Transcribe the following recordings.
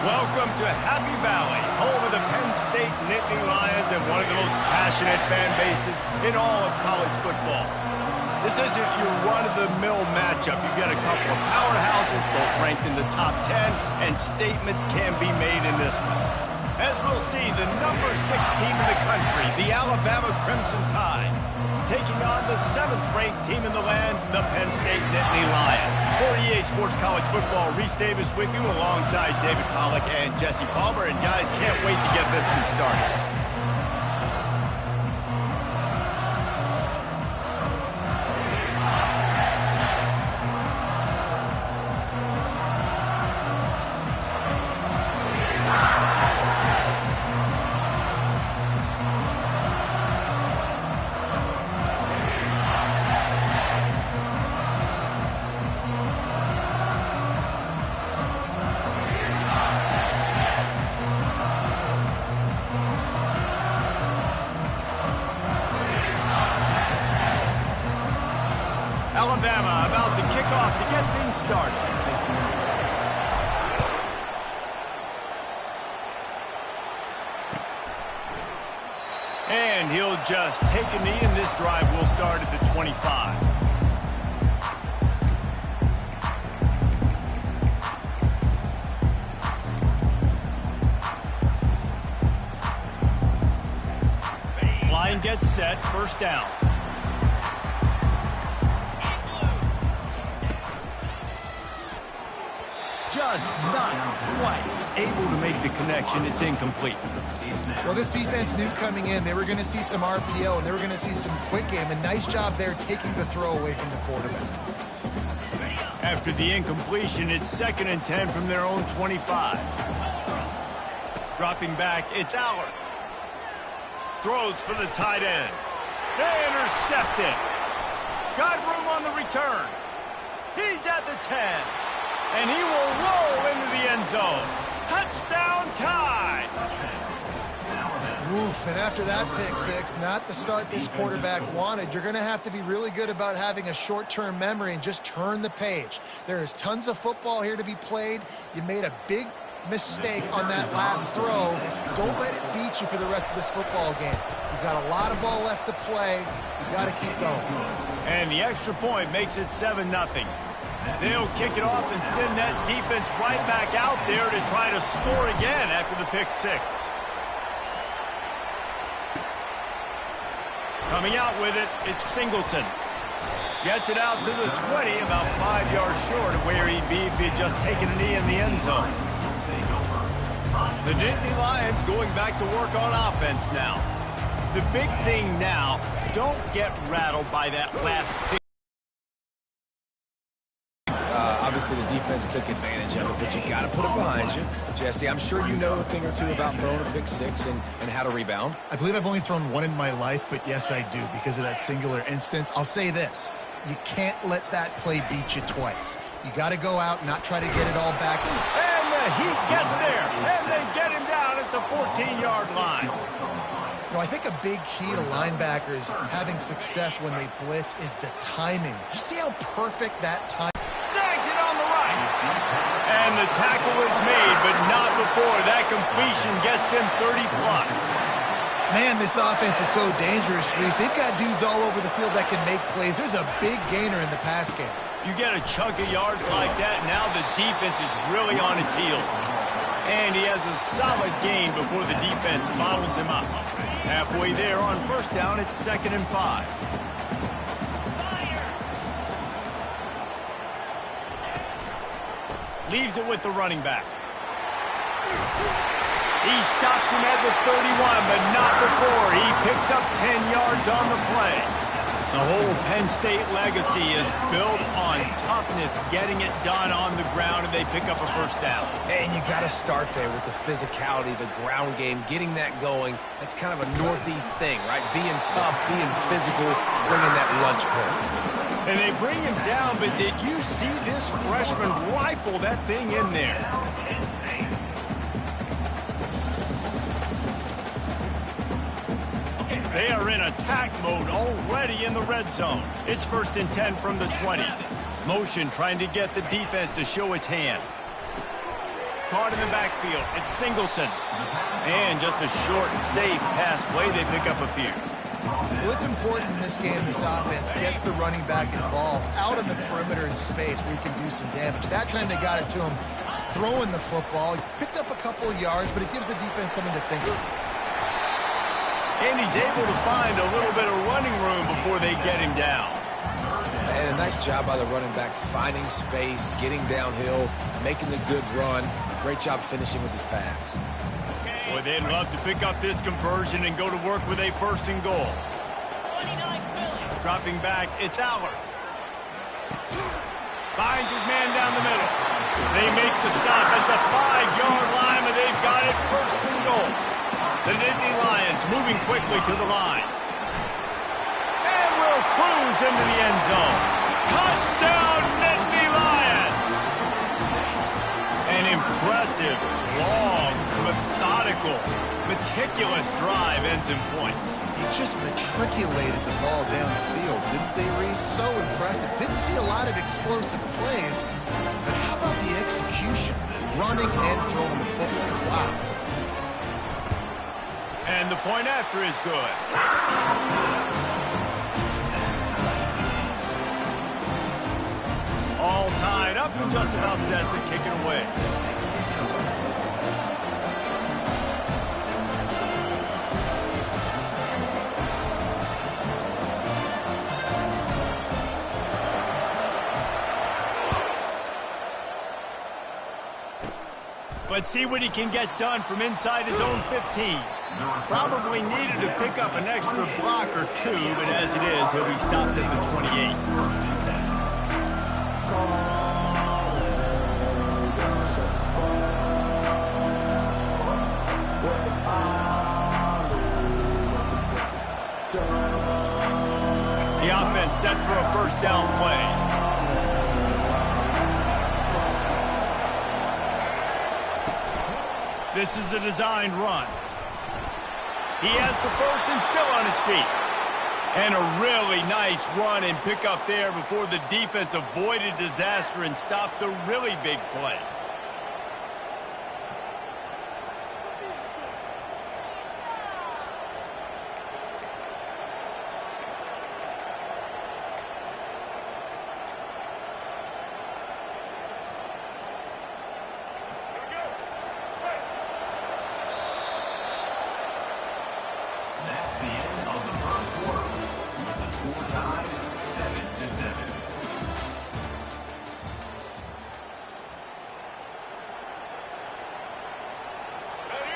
Welcome to Happy Valley, home of the Penn State Nittany Lions and one of the most passionate fan bases in all of college football. This isn't your run-of-the-mill matchup. You get a couple of powerhouses, both ranked in the top 10, and statements can be made in this one. As we'll see, the number 6 team in the country, the Alabama Crimson Tide, taking on the 7th-ranked team in the land, the Penn State Nittany Lions. For EA Sports College Football, Reese Davis with you alongside David Pollack and Jesse Palmer. And guys, can't wait to get this one started. Alabama about to kick off to get things started. And he'll just take a knee, and this drive will start at the 25. Line gets set, first down. Just not quite able to make the connection. It's incomplete. Well, this defense knew coming in they were going to see some RPO and they were going to see some quick game. And nice job there taking the throw away from the quarterback. After the incompletion, it's 2nd and 10 from their own 25. Dropping back, it's Allard. Throws for the tight end. They intercept it. Got room on the return. He's at the 10. And he will roll into the end zone. Touchdown tie. Oof, and after that pick six, not the start this quarterback wanted. You're going to have to be really good about having a short-term memory and just turn the page. There is tons of football here to be played. You made a big mistake on that last throw. Don't let it beat you for the rest of this football game. You've got a lot of ball left to play. You've got to keep going. And the extra point makes it 7-0. They'll kick it off and send that defense right back out there to try to score again after the pick six. Coming out with it, it's Singleton. Gets it out to the 20, about 5 yards short of where he'd be if he had just taken a knee in the end zone. The Nittany Lions going back to work on offense now. The big thing now, don't get rattled by that last pick. Obviously, the defense took advantage of it, but you got to put it behind you. Jesse, I'm sure you know a thing or two about throwing a pick six and how to rebound. I believe I've only thrown one in my life, but yes, I do because of that singular instance. I'll say this. You can't let that play beat you twice. You got to go out and not try to get it all back. And the Heat gets there, and they get him down at the 14-yard line. You know, I think a big key to linebackers having success when they blitz is the timing. You see how perfect that time. Snags it on the right. And the tackle is made, but not before that completion gets them 30-plus. Man, this offense is so dangerous, Reese. They've got dudes all over the field that can make plays. There's a big gainer in the pass game. You get a chunk of yards like that, now the defense is really on its heels. And he has a solid gain before the defense bottles him up. Halfway there on first down, it's 2nd and 5. Leaves it with the running back. He stops him at the 31, but not before. He picks up 10 yards on the play. The whole Penn State legacy is built on toughness, getting it done on the ground, and they pick up a first down. And you got to start there with the physicality, the ground game, getting that going. That's kind of a Northeast thing, right? Being tough, being physical, bringing that lunch pail. And they bring him down, but did you see this freshman rifle that thing in there? They are in attack mode already in the red zone. It's 1st and 10 from the 20. Motion trying to get the defense to show its hand. Caught in the backfield. It's Singleton. And just a short, safe pass play. They pick up a few. Well, it's important in this game, this offense gets the running back involved out on the perimeter in space where he can do some damage. That time they got it to him throwing the football. He picked up a couple of yards, but it gives the defense something to think of. And he's able to find a little bit of running room before they get him down. And a nice job by the running back, finding space, getting downhill, making the good run. Great job finishing with his pads. Boy, they'd love to pick up this conversion and go to work with a 1st and goal. Dropping back, it's Allard. Finds his man down the middle. They make the stop at the 5-yard line, but they've got it 1st and goal. The Nittany Lions moving quickly to the line. And will cruise into the end zone. Touchdown, Nittany Lions! An impressive, long, methodical, meticulous drive ends in points. He just matriculated the ball down the field, didn't they, Reese? So impressive. Didn't see a lot of explosive plays, but how about the execution? Running and throwing the football. Wow. And the point after is good. All tied up and just about set to kick it away. Let's see what he can get done from inside his own 15. Probably needed to pick up an extra block or two, but as it is, he'll be stopped at the 28. The offense set for a first down play. This is a designed run. He has the first and still on his feet. And a really nice run and pick up there before the defense avoided disaster and stopped the really big play.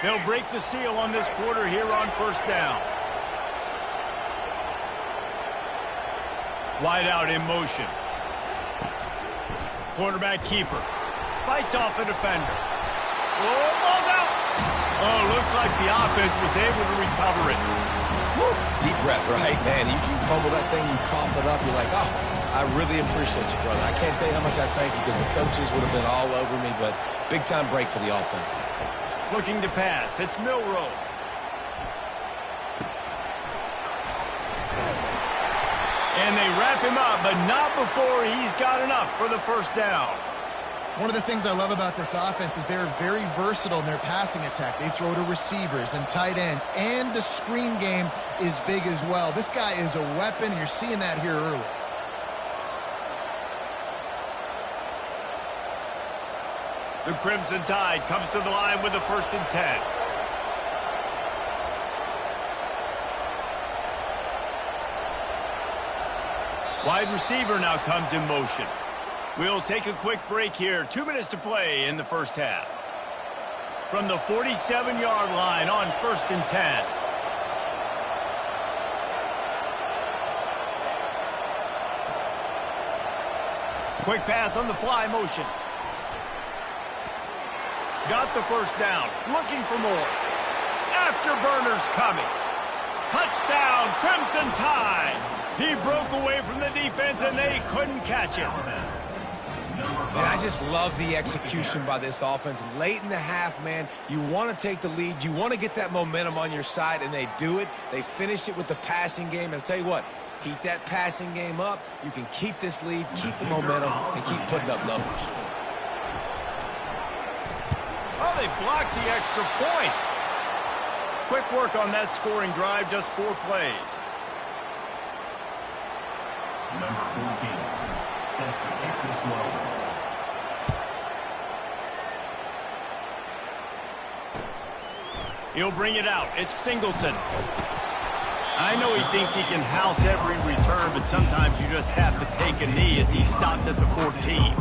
They'll break the seal on this quarter here on first down. Wide out in motion. Quarterback keeper. Fights off a defender. Oh, ball's out. Oh, looks like the offense was able to recover it. Woo. Deep breath, right? Man, you fumble that thing, you cough it up, you're like, oh, I really appreciate you, brother. I can't tell you how much I thank you because the coaches would have been all over me, but big-time break for the offense. Looking to pass. It's Milroe. And they wrap him up, but not before he's got enough for the first down. One of the things I love about this offense is they're very versatile in their passing attack. They throw to receivers and tight ends, and the screen game is big as well. This guy is a weapon, and you're seeing that here early. The Crimson Tide comes to the line with the 1st and 10. Wide receiver now comes in motion. We'll take a quick break here. 2 minutes to play in the first half. From the 47-yard line on 1st and 10. Quick pass on the fly motion. Got the first down. Looking for more. Afterburners coming. Touchdown, Crimson Tide. He broke away from the defense, and they couldn't catch him. Man, I just love the execution by this offense. Late in the half, man, you want to take the lead. You want to get that momentum on your side, and they do it. They finish it with the passing game. And I'll tell you what, keep that passing game up. You can keep this lead, keep the momentum, and keep putting up numbers. Oh, they blocked the extra point. Quick work on that scoring drive, just 4 plays. Number 14, set to kick this one. He'll bring it out. It's Singleton. I know he thinks he can house every return, but sometimes you just have to take a knee as he stopped at the 14.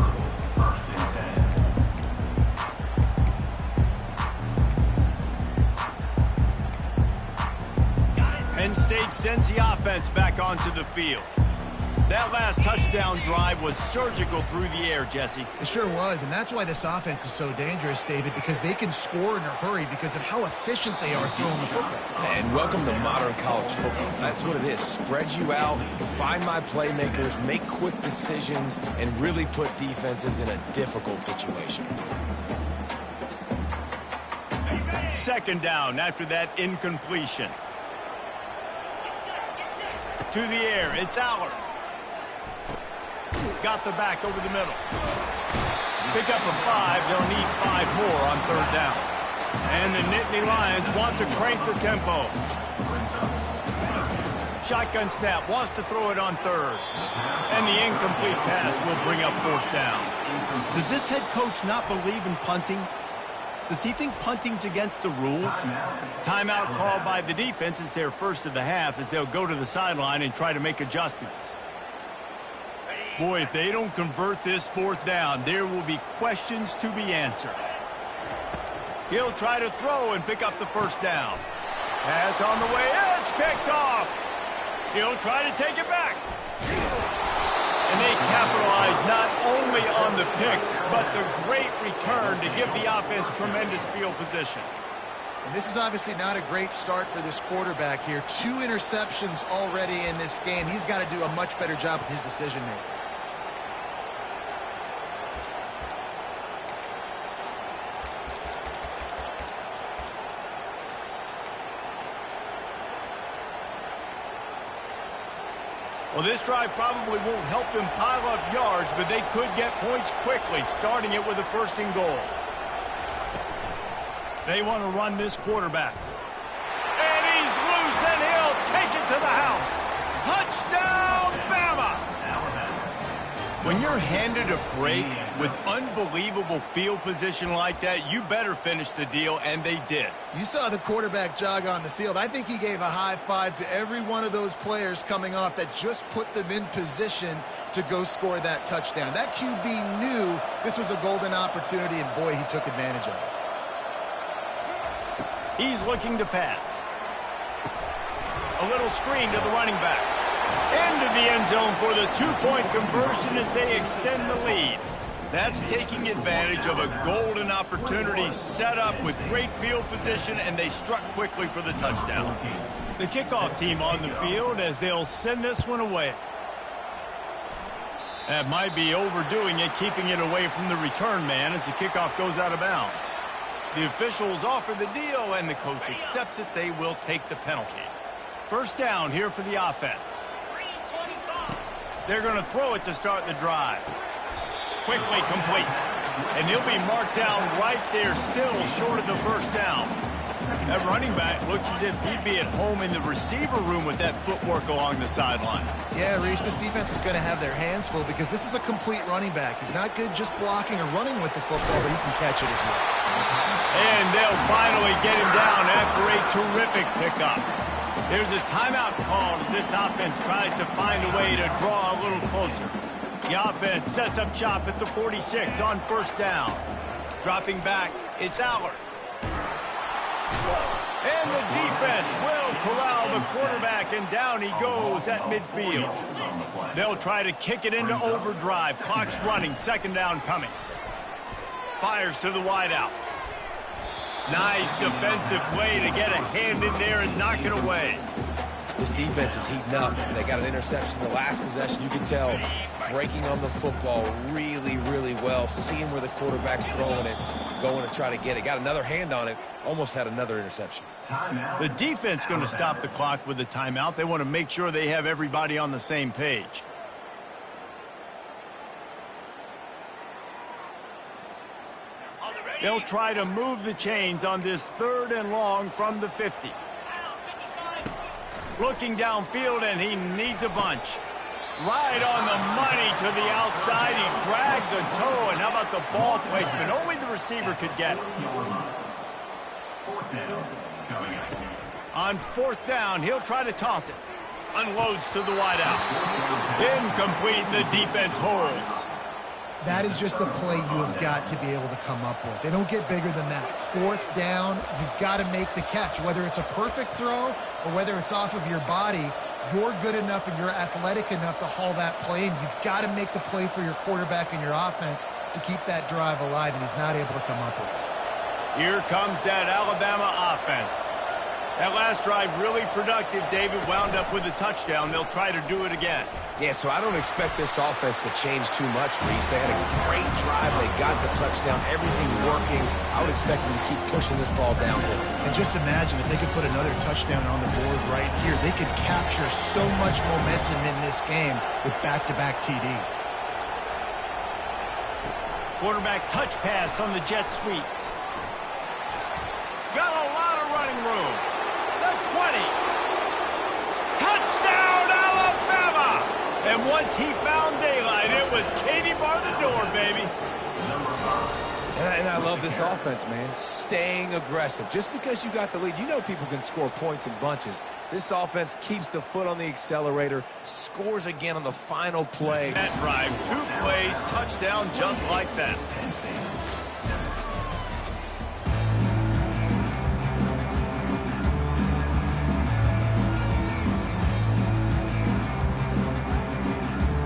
Penn State sends the offense back onto the field. That last touchdown drive was surgical through the air, Jesse. It sure was, and that's why this offense is so dangerous, David, because they can score in a hurry because of how efficient they are throwing the football. And welcome to modern college football. That's what it is. Spread you out, find my playmakers, make quick decisions, and really put defenses in a difficult situation. second down after that incompletion. To the air, it's Allard. Got the back over the middle. Pick up a 5. They'll need 5 more on third down. And the Nittany Lions want to crank the tempo. Shotgun snap, wants to throw it on third. And the incomplete pass will bring up fourth down. Does this head coach not believe in punting? Does he think punting's against the rules? Timeout called by the defense. It's their first of the half as they'll go to the sideline and try to make adjustments. Boy, if they don't convert this fourth down, there will be questions to be answered. He'll try to throw and pick up the first down. Pass on the way. It's picked off. He'll try to take it back. And they capitalize not only on the pick, but the great return to give the offense tremendous field position. And this is obviously not a great start for this quarterback here. 2 interceptions already in this game. He's got to do a much better job with his decision-making. Well, this drive probably won't help them pile up yards, but they could get points quickly, starting it with a 1st and goal. They want to run this quarterback. And he's loose, and he'll take it to the house. Touchdown, Bama! When you're handed a break with unbelievable field position like that, you better finish the deal, and they did. You saw the quarterback jog on the field. I think he gave a high five to every one of those players coming off that just put them in position to go score that touchdown. That QB knew this was a golden opportunity, and boy, he took advantage of it. He's looking to pass. A little screen to the running back. Into the end zone for the 2-point conversion as they extend the lead. That's taking advantage of a golden opportunity set up with great field position, and they struck quickly for the touchdown. The kickoff team on the field as they'll send this one away. That might be overdoing it, keeping it away from the return man as the kickoff goes out of bounds. The officials offer the deal, and the coach accepts it. They will take the penalty. First down here for the offense. They're going to throw it to start the drive. Quickly complete. And he'll be marked down right there, still short of the first down. That running back looks as if he'd be at home in the receiver room with that footwork along the sideline. Yeah, Reese, this defense is going to have their hands full because this is a complete running back. He's not good just blocking or running with the football, but he can catch it as well. And they'll finally get him down after a terrific pickup. There's a timeout called as this offense tries to find a way to draw a little closer. The offense sets up shop at the 46 on first down. Dropping back, it's Allard. And the defense will corral the quarterback, and down he goes at midfield. They'll try to kick it into overdrive. Clock's running, second down coming. Fires to the wideout. Nice defensive play to get a hand in there and knock it away. This defense is heating up. They got an interception the last possession. You can tell breaking on the football really, really well. Seeing where the quarterback's throwing it, going to try to get it. Got another hand on it. Almost had another interception. The defense going to stop the clock with a timeout. They want to make sure they have everybody on the same page. They'll try to move the chains on this 3rd and long from the 50. Looking downfield, and he needs a bunch. Right on the money to the outside. He dragged the toe, and how about the ball placement? Only the receiver could get it. On fourth down, he'll try to toss it. Unloads to the wideout. Incomplete, and the defense holds. That is just a play you have got to be able to come up with. They don't get bigger than that. Fourth down, you've got to make the catch. Whether it's a perfect throw or whether it's off of your body, you're good enough and you're athletic enough to haul that play, and you've got to make the play for your quarterback and your offense to keep that drive alive, and he's not able to come up with it. Here comes that Alabama offense. That last drive really productive. David wound up with a touchdown. They'll try to do it again. Yeah, so I don't expect this offense to change too much, Reese. They had a great drive. They got the touchdown. Everything working. I I would expect them to keep pushing this ball downhill. And just imagine if they could put another touchdown on the board right here. They could capture so much momentum in this game with back-to-back TDs. Quarterback touch pass on the jet sweep. Got a lot of running room. The 20. Touchdown, Alabama! And once he found daylight, it was Katie bar the door, baby. And I love this offense, man. Staying aggressive. Just because you got the lead, you know people can score points in bunches. This offense keeps the foot on the accelerator, scores again on the final play. That drive, 2 plays, touchdown just like that.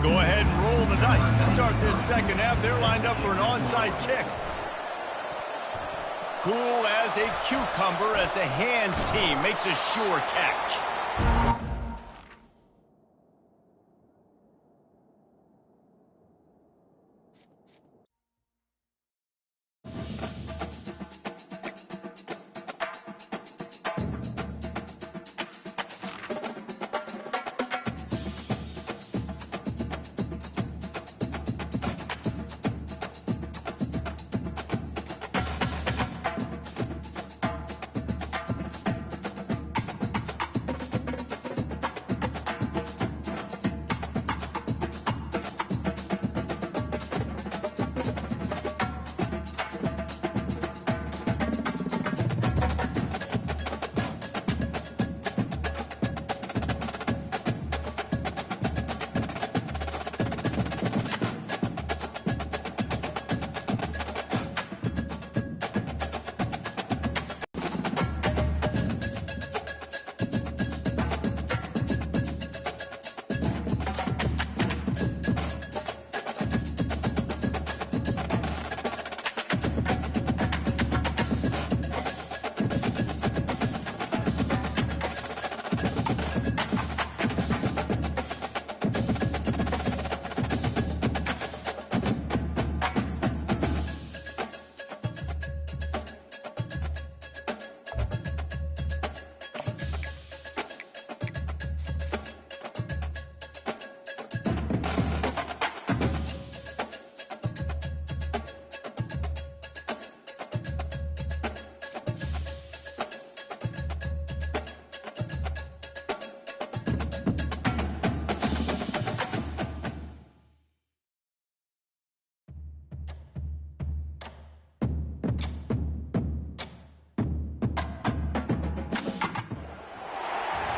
Go ahead and roll the dice to start this second half. They're lined up for an onside kick. Cool as a cucumber as the hands team makes a sure catch.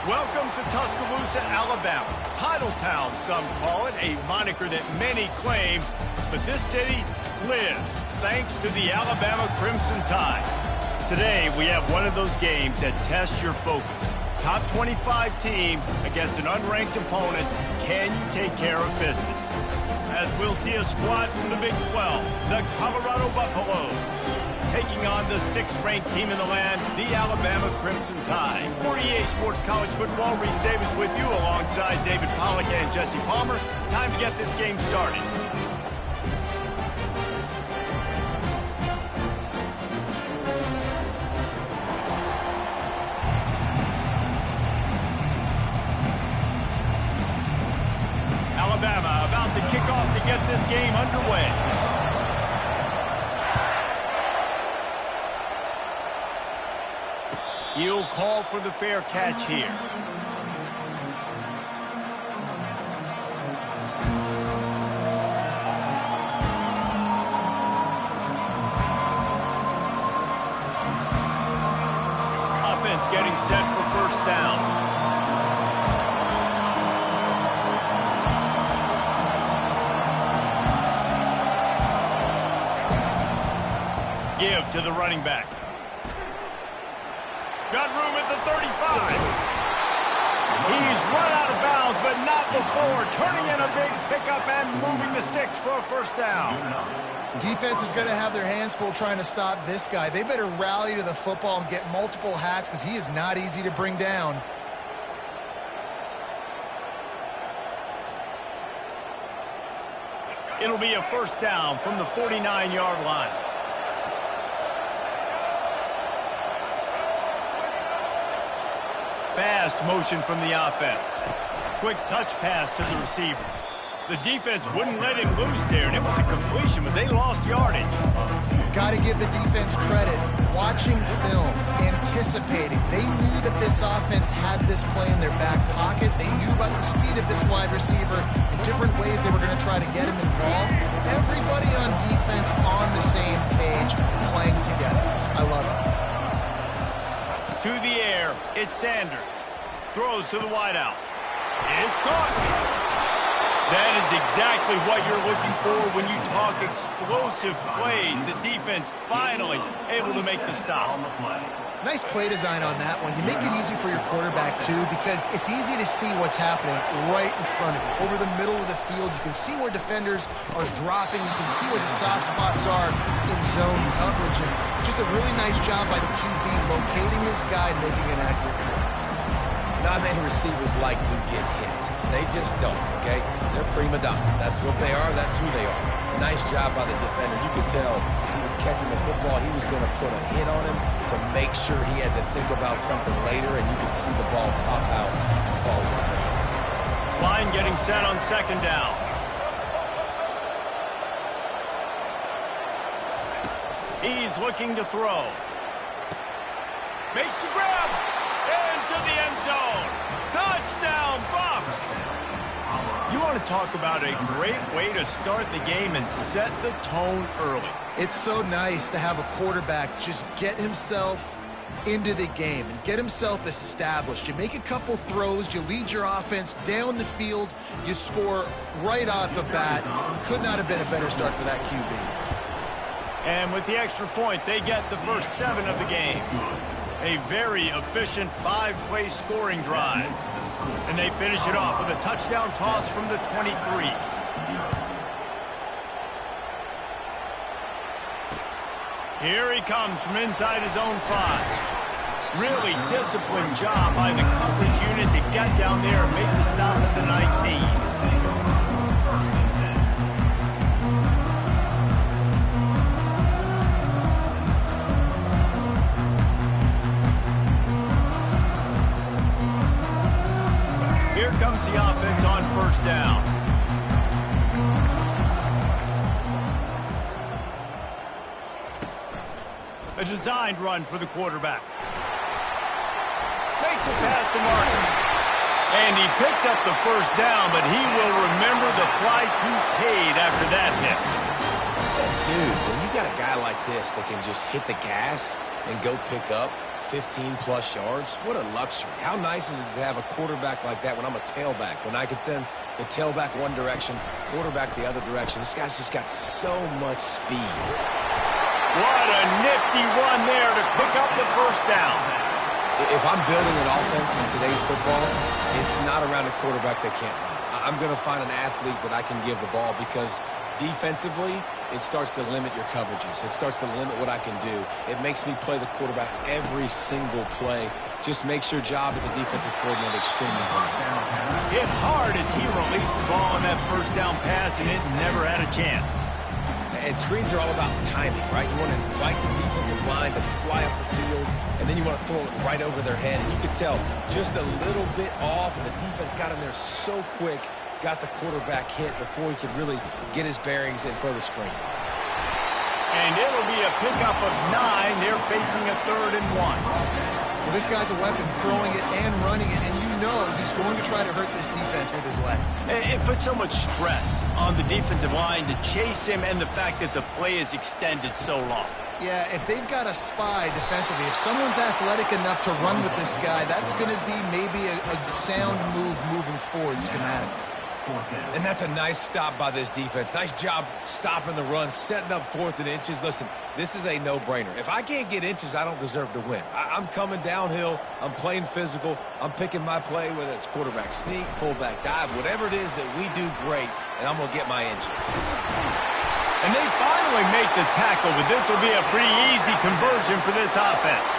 Welcome to Tuscaloosa, Alabama. Titletown, some call it, a moniker that many claim, but this city lives thanks to the Alabama Crimson Tide. Today, we have one of those games that tests your focus. Top 25 team against an unranked opponent. Can you take care of business? As we'll see a squad from the Big 12, the Colorado Buffaloes, taking on the 6th-ranked team in the land, the Alabama Crimson Tide. 48 Sports College Football, Reese Davis with you alongside David Pollack and Jesse Palmer. Time to get this game started. Alabama about to kick off to get this game underway. He'll call for the fair catch here. Offense getting set for first down. Give to the running back. Got room at the 35. He's run out of bounds, but not before. Turning in a big pickup and moving the sticks for a first down. Defense is going to have their hands full trying to stop this guy. They better rally to the football and get multiple hats because he is not easy to bring down. It'll be a first down from the 49-yard line. fast motion from the offense. Quick touch pass to the receiver. The defense wouldn't let him loose there, and it was a completion, but they lost yardage. Got to give the defense credit. Watching film, anticipating. They knew that this offense had this play in their back pocket. They knew about the speed of this wide receiver and different ways they were going to try to get him involved. Everybody on defense on the same page, playing together. I love it. To the air, it's Sanders. Throws to the wideout. It's caught. That is exactly what you're looking for when you talk explosive plays. The defense finally able to make the stop. Nice play design on that one. You make it easy for your quarterback, too, because it's easy to see what's happening right in front of you. Over the middle of the field, you can see where defenders are dropping. You can see where the soft spots are in zone coverage. And just a really nice job by the QB locating this guy and making an accurate throw. Not many receivers like to get hit. They just don't, okay? They're prima donnas. That's what they are. That's who they are. Nice job by the defender. You could tell he was catching the football. He was going to put a hit on him to make sure he had to think about something later, and you could see the ball pop out and fall to the ground. Line getting set on second down. He's looking to throw. Makes the grab. Into the end zone. Touchdown, Bucks. You want to talk about a great way to start the game and set the tone early. It's so nice to have a quarterback just get himself into the game and get himself established. You make a couple throws, you lead your offense down the field, you score right off the bat. Could not have been a better start for that QB. And with the extra point, they get the first 7 of the game. A very efficient 5-play scoring drive. And they finish it off with a touchdown toss from the 23. Here he comes from inside his own 5. Really disciplined job by the coverage unit to get down there and make the stop at the 19. Here comes the offense on first down. A designed run for the quarterback. Makes it past the marker. And he picks up the first down, but he will remember the price he paid after that hit. Dude, when you got a guy like this that can just hit the gas and go pick up 15-plus yards, what a luxury. How nice is it to have a quarterback like that when I'm a tailback, when I can send the tailback one direction, quarterback the other direction. This guy's just got so much speed. What a nifty run there to pick up the first down. If I'm building an offense in today's football, it's not around a quarterback that can't run. I'm going to find an athlete that I can give the ball because defensively, it starts to limit your coverages. It starts to limit what I can do. It makes me play the quarterback every single play. Just makes your job as a defensive coordinator extremely hard. Hit hard as he released the ball on that first down pass, and it never had a chance. And screens are all about timing, right? You want to invite the defensive line to fly up the field, and then you want to throw it right over their head. And you could tell just a little bit off, and the defense got in there so quick, got the quarterback hit before he could really get his bearings and throw the screen. And it'll be a pickup of 9. They're facing a 3rd and 1. Well, this guy's a weapon, throwing it and running it, and you know he's going to try to hurt this defense with his legs. It puts so much stress on the defensive line to chase him and the fact that the play is extended so long. Yeah, if they've got a spy defensively, if someone's athletic enough to run with this guy, that's going to be maybe a sound move moving forward schematically. And that's a nice stop by this defense. Nice job stopping the run, setting up 4th and inches. Listen, this is a no-brainer. If I can't get inches, I don't deserve to win. I'm coming downhill. I'm playing physical. I'm picking my play, whether it's quarterback sneak, fullback dive, whatever it is that we do great, and I'm going to get my inches. And they finally make the tackle, but this will be a pretty easy conversion for this offense.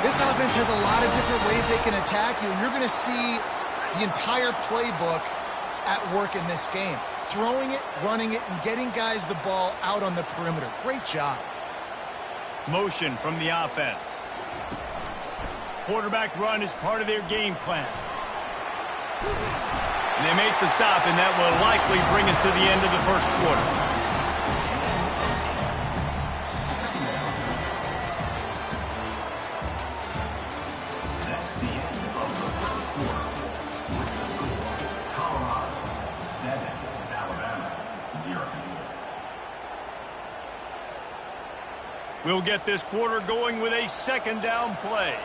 This offense has a lot of different ways they can attack you, and you're going to see the entire playbook at work in this game. Throwing it, running it, and getting guys the ball out on the perimeter. Great job. Motion from the offense. Quarterback run is part of their game plan. And they make the stop, and that will likely bring us to the end of the first quarter. We'll get this quarter going with a second down play.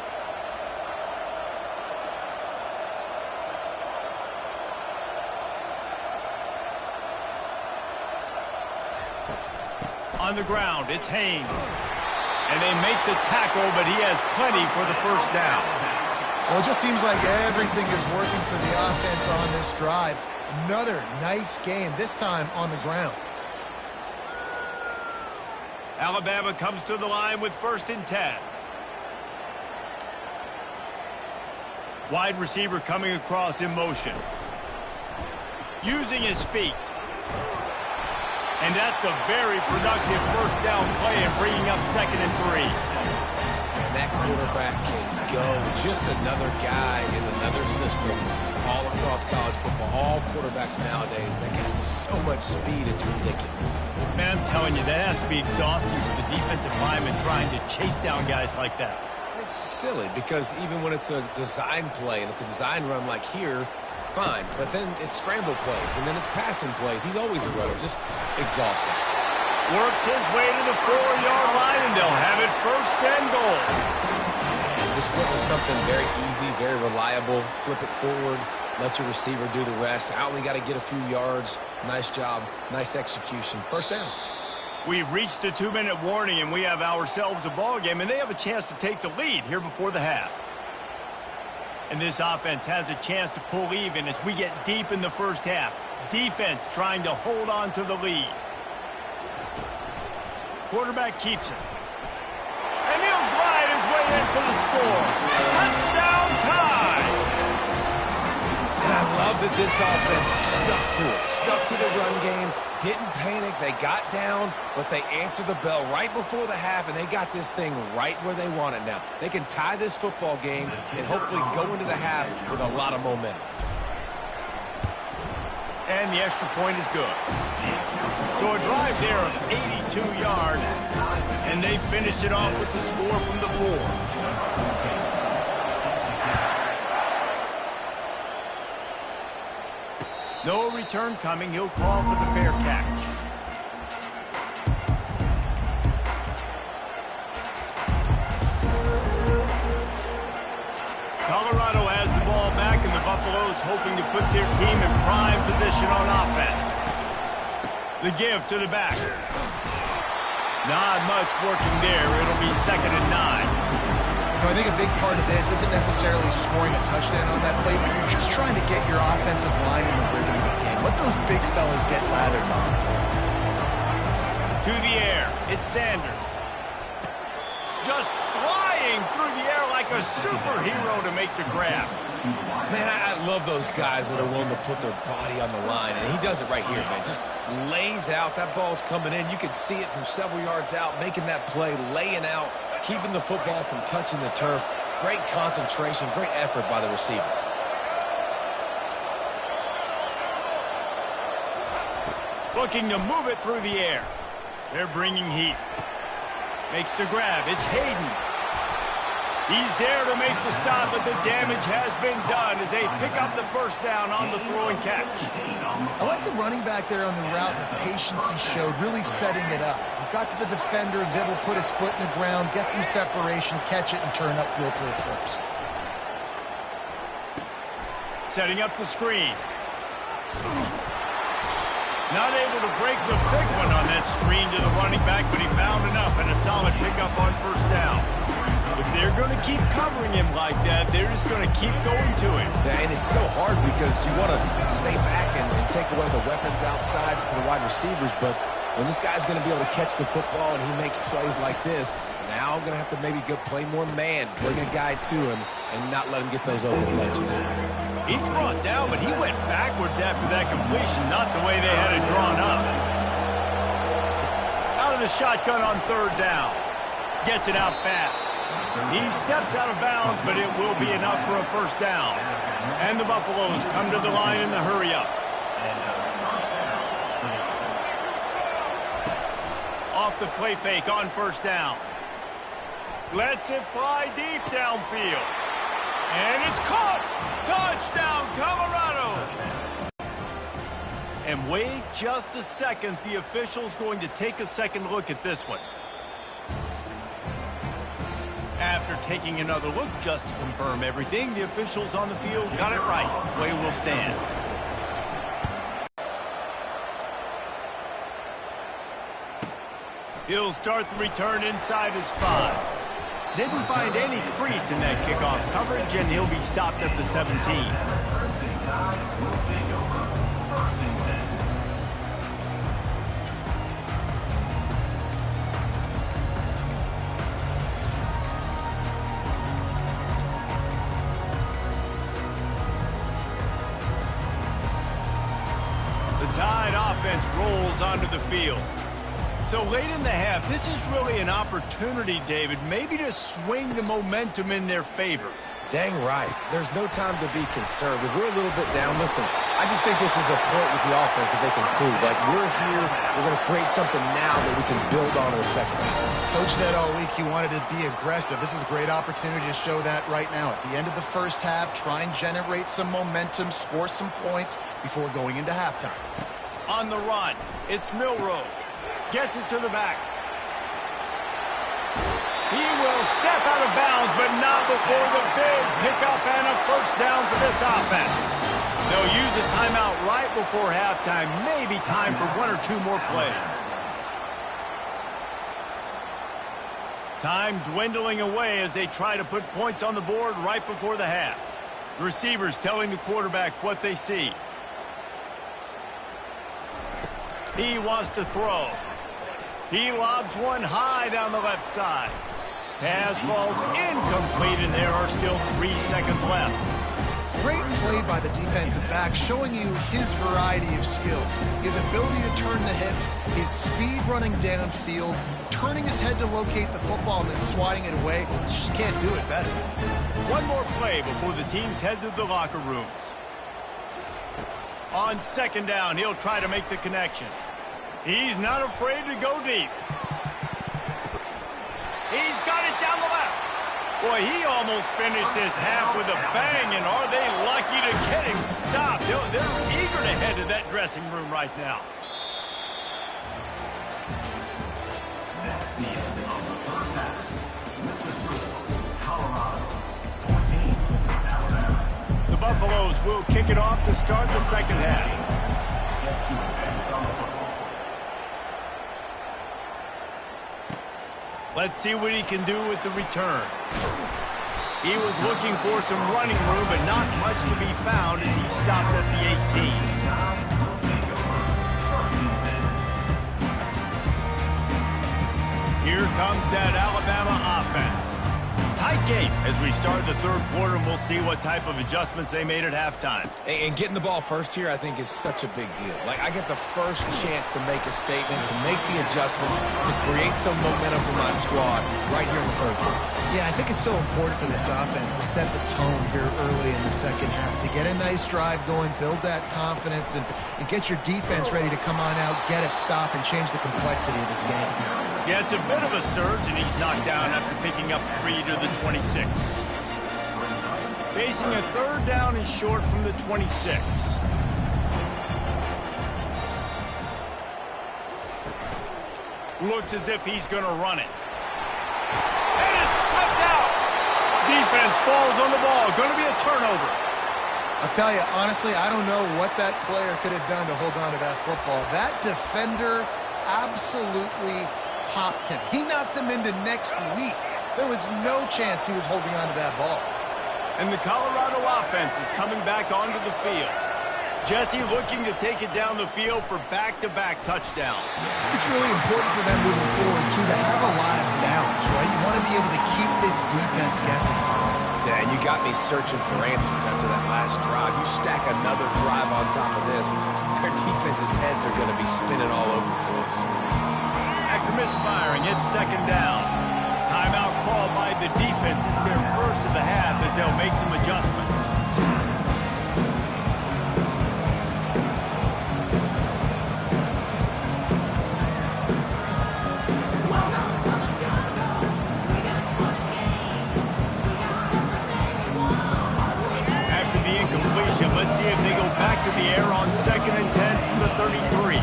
On the ground, it's Haynes. And they make the tackle, but he has plenty for the first down. Well, it just seems like everything is working for the offense on this drive. Another nice game, this time on the ground. Alabama comes to the line with 1st and 10. Wide receiver coming across in motion. Using his feet. And that's a very productive first down play and bringing up 2nd and 3. And that quarterback can go. Just another guy in another system all across college football. All quarterbacks nowadays, they got so much speed, it's ridiculous. Man, I'm telling you, that has to be exhausting for the defensive lineman trying to chase down guys like that. It's silly because even when it's a design play and it's a design run like here, fine. But then it's scramble plays and then it's passing plays. He's always a runner, just exhausting. Works his way to the 4-yard line, and they'll have it 1st and goal. And just went with something very easy, very reliable. Flip it forward. Let your receiver do the rest. I only got to get a few yards. Nice job. Nice execution. 1st down. We've reached the 2-minute warning, and we have ourselves a ball game, and they have a chance to take the lead here before the half. And this offense has a chance to pull even as we get deep in the first half. Defense trying to hold on to the lead. Quarterback keeps it. And he'll glide his way in for the score. Touchdown time! And I love that this offense stuck to it. Stuck to the run game. Didn't panic. They got down, but they answered the bell right before the half, and they got this thing right where they want it now. They can tie this football game and hopefully go into the half with a lot of momentum. And the extra point is good. So a drive there of 82 yards, and they finish it off with the score from the 4. No return coming. He'll call for the fair catch. Colorado has the ball back, and the Buffaloes hoping to put their team in prime position on offense. The give to the back. Not much working there. It'll be 2nd and 9. I think a big part of this isn't necessarily scoring a touchdown on that play, but you're just trying to get your offensive line in the rhythm of the game. Let those big fellas get lathered on. To the air. It's Sanders. Just flying through the air like a superhero to make the grab. Man, I love those guys that are willing to put their body on the line, and he does it right here, man. Just lays out. That ball's coming in. You can see it from several yards out, making that play, laying out, keeping the football from touching the turf. Great concentration, great effort by the receiver. Looking to move it through the air. They're bringing heat. Makes the grab. It's Hayden. He's there to make the stop, but the damage has been done as they pick up the first down on the throw and catch. I like the running back there on the route and the patience he showed, really setting it up. He got to the defender, was able to put his foot in the ground, get some separation, catch it, and turn upfield for a first. Setting up the screen. Not able to break the big one on that screen to the running back, but he found enough and a solid pickup on first down. If they're going to keep covering him like that, they're just going to keep going to him. Yeah, and it's so hard because you want to stay back and take away the weapons outside for the wide receivers, but when this guy's going to be able to catch the football and he makes plays like this, now going to have to maybe go play more man, bring a guy to him, and not let him get those open touches. He's brought down, but he went backwards after that completion, not the way they had it drawn up. Out of the shotgun on 3rd down. Gets it out fast. He steps out of bounds, but it will be enough for a first down. And the Buffaloes come to the line in the hurry-up. Off the play fake on first down. Lets it fly deep downfield. And it's caught! Touchdown, Colorado! And wait just a second. The official's going to take a second look at this one. After taking another look just to confirm everything, the officials on the field got it right. Play will stand. He'll start the return inside his 5. Didn't find any crease in that kickoff coverage, and he'll be stopped at the 17. The Tide offense rolls onto the field. So late in the half, this is really an opportunity, David, maybe to swing the momentum in their favor. Dang right. There's no time to be conservative. We're a little bit down. Listen, I just think this is a point with the offense that they can prove. Like, we're here, we're going to create something now that we can build on in the second half. Coach said all week he wanted to be aggressive. This is a great opportunity to show that right now. At the end of the first half, try and generate some momentum, score some points before going into halftime. On the run, it's Milroe. Gets it to the back. He will step out of bounds, but not before the big pickup and a first down for this offense. They'll use a timeout right before halftime. Maybe time for 1 or 2 more plays. Time dwindling away as they try to put points on the board right before the half. The receivers telling the quarterback what they see. He wants to throw. He lobs one high down the left side. Pass falls incomplete, and there are still 3 seconds left. Great play by the defensive back, showing you his variety of skills. His ability to turn the hips, his speed running downfield, turning his head to locate the football and then swatting it away. You just can't do it better. One more play before the teams head to the locker rooms. On second down, he'll try to make the connection. He's not afraid to go deep. He's got it down the left. Boy, he almost finished his half with a bang, and are they lucky to get him stopped? They're eager to head to that dressing room right now. That's the end of the first half. With the score, Colorado 14, Alabama. The Buffaloes will kick it off to start the second half. Set to advance on the football. Let's see what he can do with the return. He was looking for some running room, but not much to be found as he stopped at the 18. Here comes that Alabama offense. Tight game as we start the third quarter, and we'll see what type of adjustments they made at halftime. And getting the ball first here, I think, is such a big deal. Like, I get the first chance to make a statement, to make the adjustments, to create some momentum for my squad right here in the third quarter. Yeah, I think it's so important for this offense to set the tone here early in the second half, to get a nice drive going, build that confidence, and get your defense ready to come on out, get a stop, and change the complexity of this game. Yeah, it's a bit of a surge, and he's knocked down after picking up 3 to the 26. Facing a third down and short from the 26. Looks as if he's going to run it. And it's sucked out. Defense falls on the ball. Going to be a turnover. I'll tell you, honestly, I don't know what that player could have done to hold on to that football. That defender absolutely popped him. He knocked him into next week. There was no chance he was holding on to that ball. And the Colorado offense is coming back onto the field. Jesse looking to take it down the field for back-to-back touchdowns. It's really important for them moving forward, too, to have a lot of balance, right? You want to be able to keep this defense guessing. Yeah, and you got me searching for answers after that last drive. You stack another drive on top of this, their defense's heads are going to be spinning all over the place. After misfiring, it's second down. Timeout called by the defense, it's their first of the half as they'll make some adjustments. After the incompletion, let's see if they go back to the air on 2nd and 10 from the 33.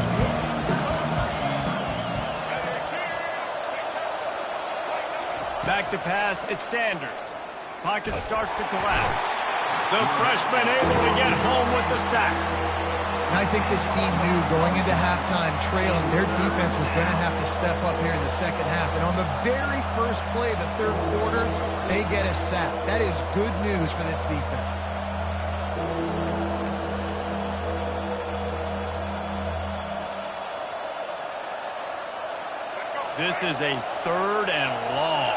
Back to pass, it's Sanders. Pocket starts to collapse. The freshman able to get home with the sack. And I think this team knew going into halftime trailing, their defense was going to have to step up here in the second half. And on the very first play of the third quarter, they get a sack. That is good news for this defense. This is a 3rd and long.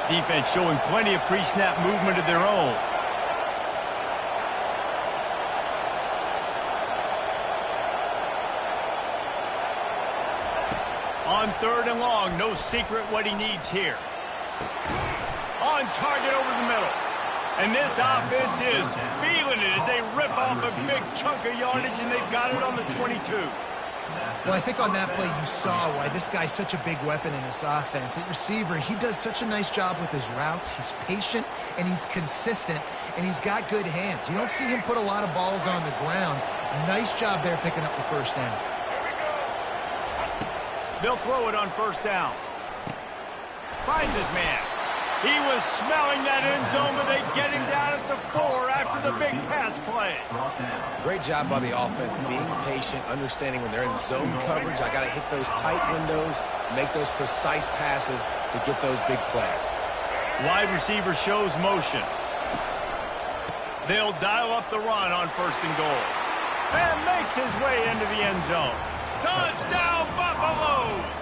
Defense showing plenty of pre-snap movement of their own. On 3rd and long, no secret what he needs here. On target over the middle. And this offense is feeling it as they rip off a big chunk of yardage, and they've got it on the 22. Well, I think on that play you saw why this guy's such a big weapon in this offense. At receiver, he does such a nice job with his routes. He's patient, and he's consistent, and he's got good hands. You don't see him put a lot of balls on the ground. Nice job there picking up the first down. They'll throw it on 1st down. Finds his man. He was smelling that end zone, but they get him down at the 4 after the big pass play. Great job by the offense, being patient, understanding when they're in zone coverage. I got to hit those tight windows, make those precise passes to get those big plays. Wide receiver shows motion. They'll dial up the run on 1st and goal. And makes his way into the end zone. Touchdown, Buffaloes!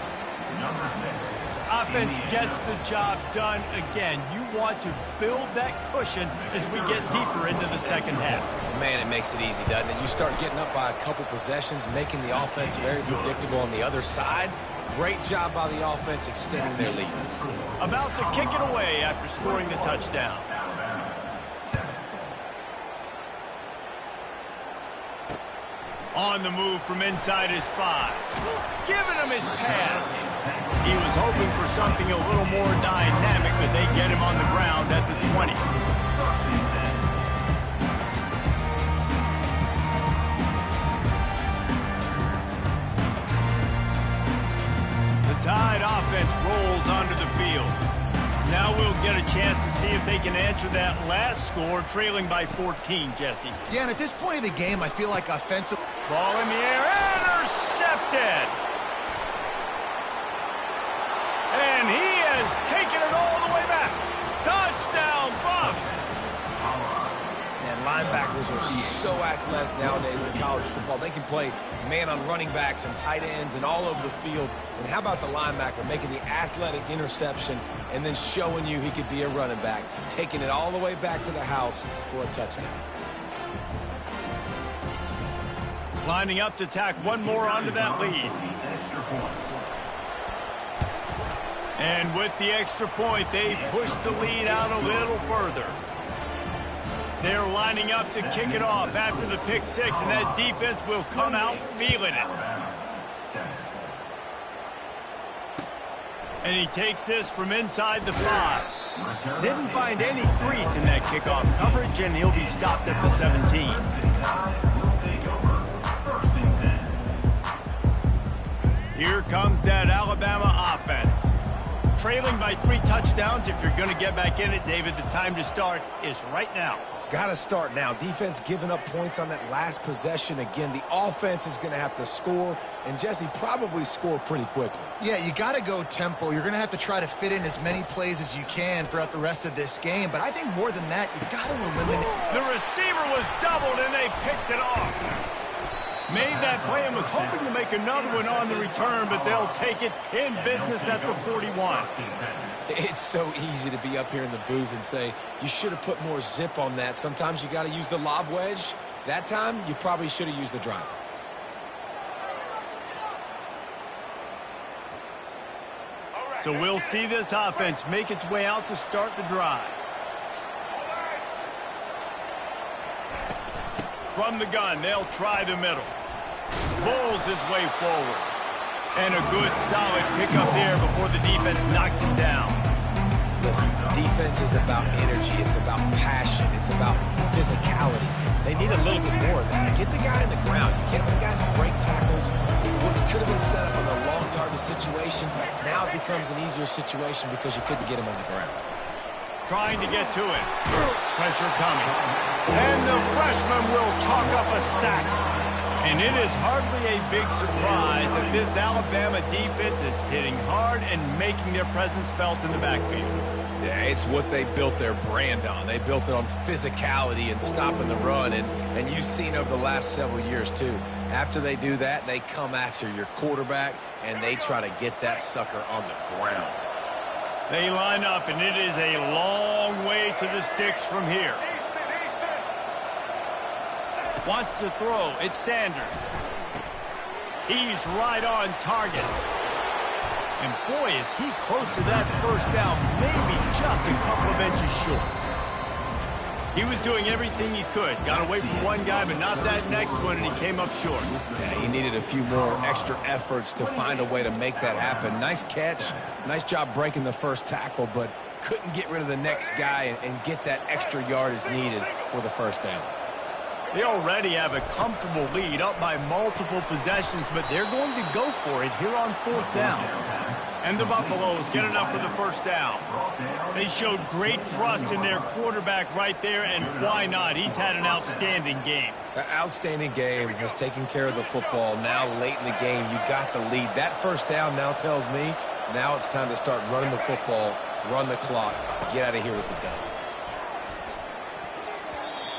Number 6. Offense gets the job done again. You want to build that cushion as we get deeper into the second half. Man, it makes it easy, doesn't it? You start getting up by a couple possessions, making the offense very predictable on the other side. Great job by the offense extending their lead. About to kick it away after scoring the touchdown. On the move from inside his 5. Giving him his pads. He was hoping for something a little more dynamic, but they get him on the ground at the 20. The Tide offense rolls onto the field. Now we'll get a chance to see if they can answer that last score, trailing by 14, Jesse. Yeah, and at this point of the game, I feel like offensive... Ball in the air, intercepted! And he has taken it all the way back. Touchdown, Buffs! And linebackers are so athletic nowadays in college football. They can play man on running backs and tight ends and all over the field. And how about the linebacker making the athletic interception and then showing you he could be a running back, taking it all the way back to the house for a touchdown. Lining up to tack one more onto that lead. And with the extra point, they push the lead out a little further. They're lining up to kick it off after the pick 6, and that defense will come out feeling it. And he takes this from inside the 5. Didn't find any crease in that kickoff coverage, and he'll be stopped at the 17. Here comes that Alabama offense. Trailing by 3 touchdowns. If you're going to get back in it, David, the time to start is right now. Got to start now. Defense giving up points on that last possession. Again, the offense is going to have to score, and Jesse probably score pretty quickly. Yeah, you got to go tempo. You're going to have to try to fit in as many plays as you can throughout the rest of this game. But I think more than that, you got to eliminate. The receiver was doubled, and they picked it off. Made that play and was hoping to make another one on the return, but they'll take it in business at the 41. It's so easy to be up here in the booth and say, you should have put more zip on that. Sometimes you got to use the lob wedge. That time, you probably should have used the driver. So we'll see this offense make its way out to start the drive. From the gun, they'll try the middle. Pulls his way forward. And a good, solid pickup there before the defense knocks him down. Listen, defense is about energy. It's about passion. It's about physicality. They need a little bit more of that. Get the guy in the ground. You can't let guys break tackles. What could have been set up in a long yardage situation, now it becomes an easier situation because you couldn't get him on the ground. Trying to get to it. Pressure coming. And the freshman will chalk up a sack. And it is hardly a big surprise that this Alabama defense is hitting hard and making their presence felt in the backfield. Yeah, it's what they built their brand on. They built it on physicality and stopping the run, and you've seen over the last several years, too. After they do that, they come after your quarterback, and they try to get that sucker on the ground. They line up, and it is a long way to the sticks from here. Wants to throw. It's Sanders. He's right on target. And boy, is he close to that first down, maybe just a couple of inches short. He was doing everything he could. Got away from one guy, but not that next one, and he came up short. Yeah, he needed a few more extra efforts to find a way to make that happen. Nice catch. Nice job breaking the first tackle, but couldn't get rid of the next guy and get that extra yardage needed for the first down. They already have a comfortable lead, up by multiple possessions, but they're going to go for it here on fourth down. And the Buffaloes get enough for the first down. They showed great trust in their quarterback right there, and why not? He's had an outstanding game. An outstanding game, has taken care of the football. Now late in the game, you got the lead. That first down now tells me now it's time to start running the football, run the clock, get out of here with the dub.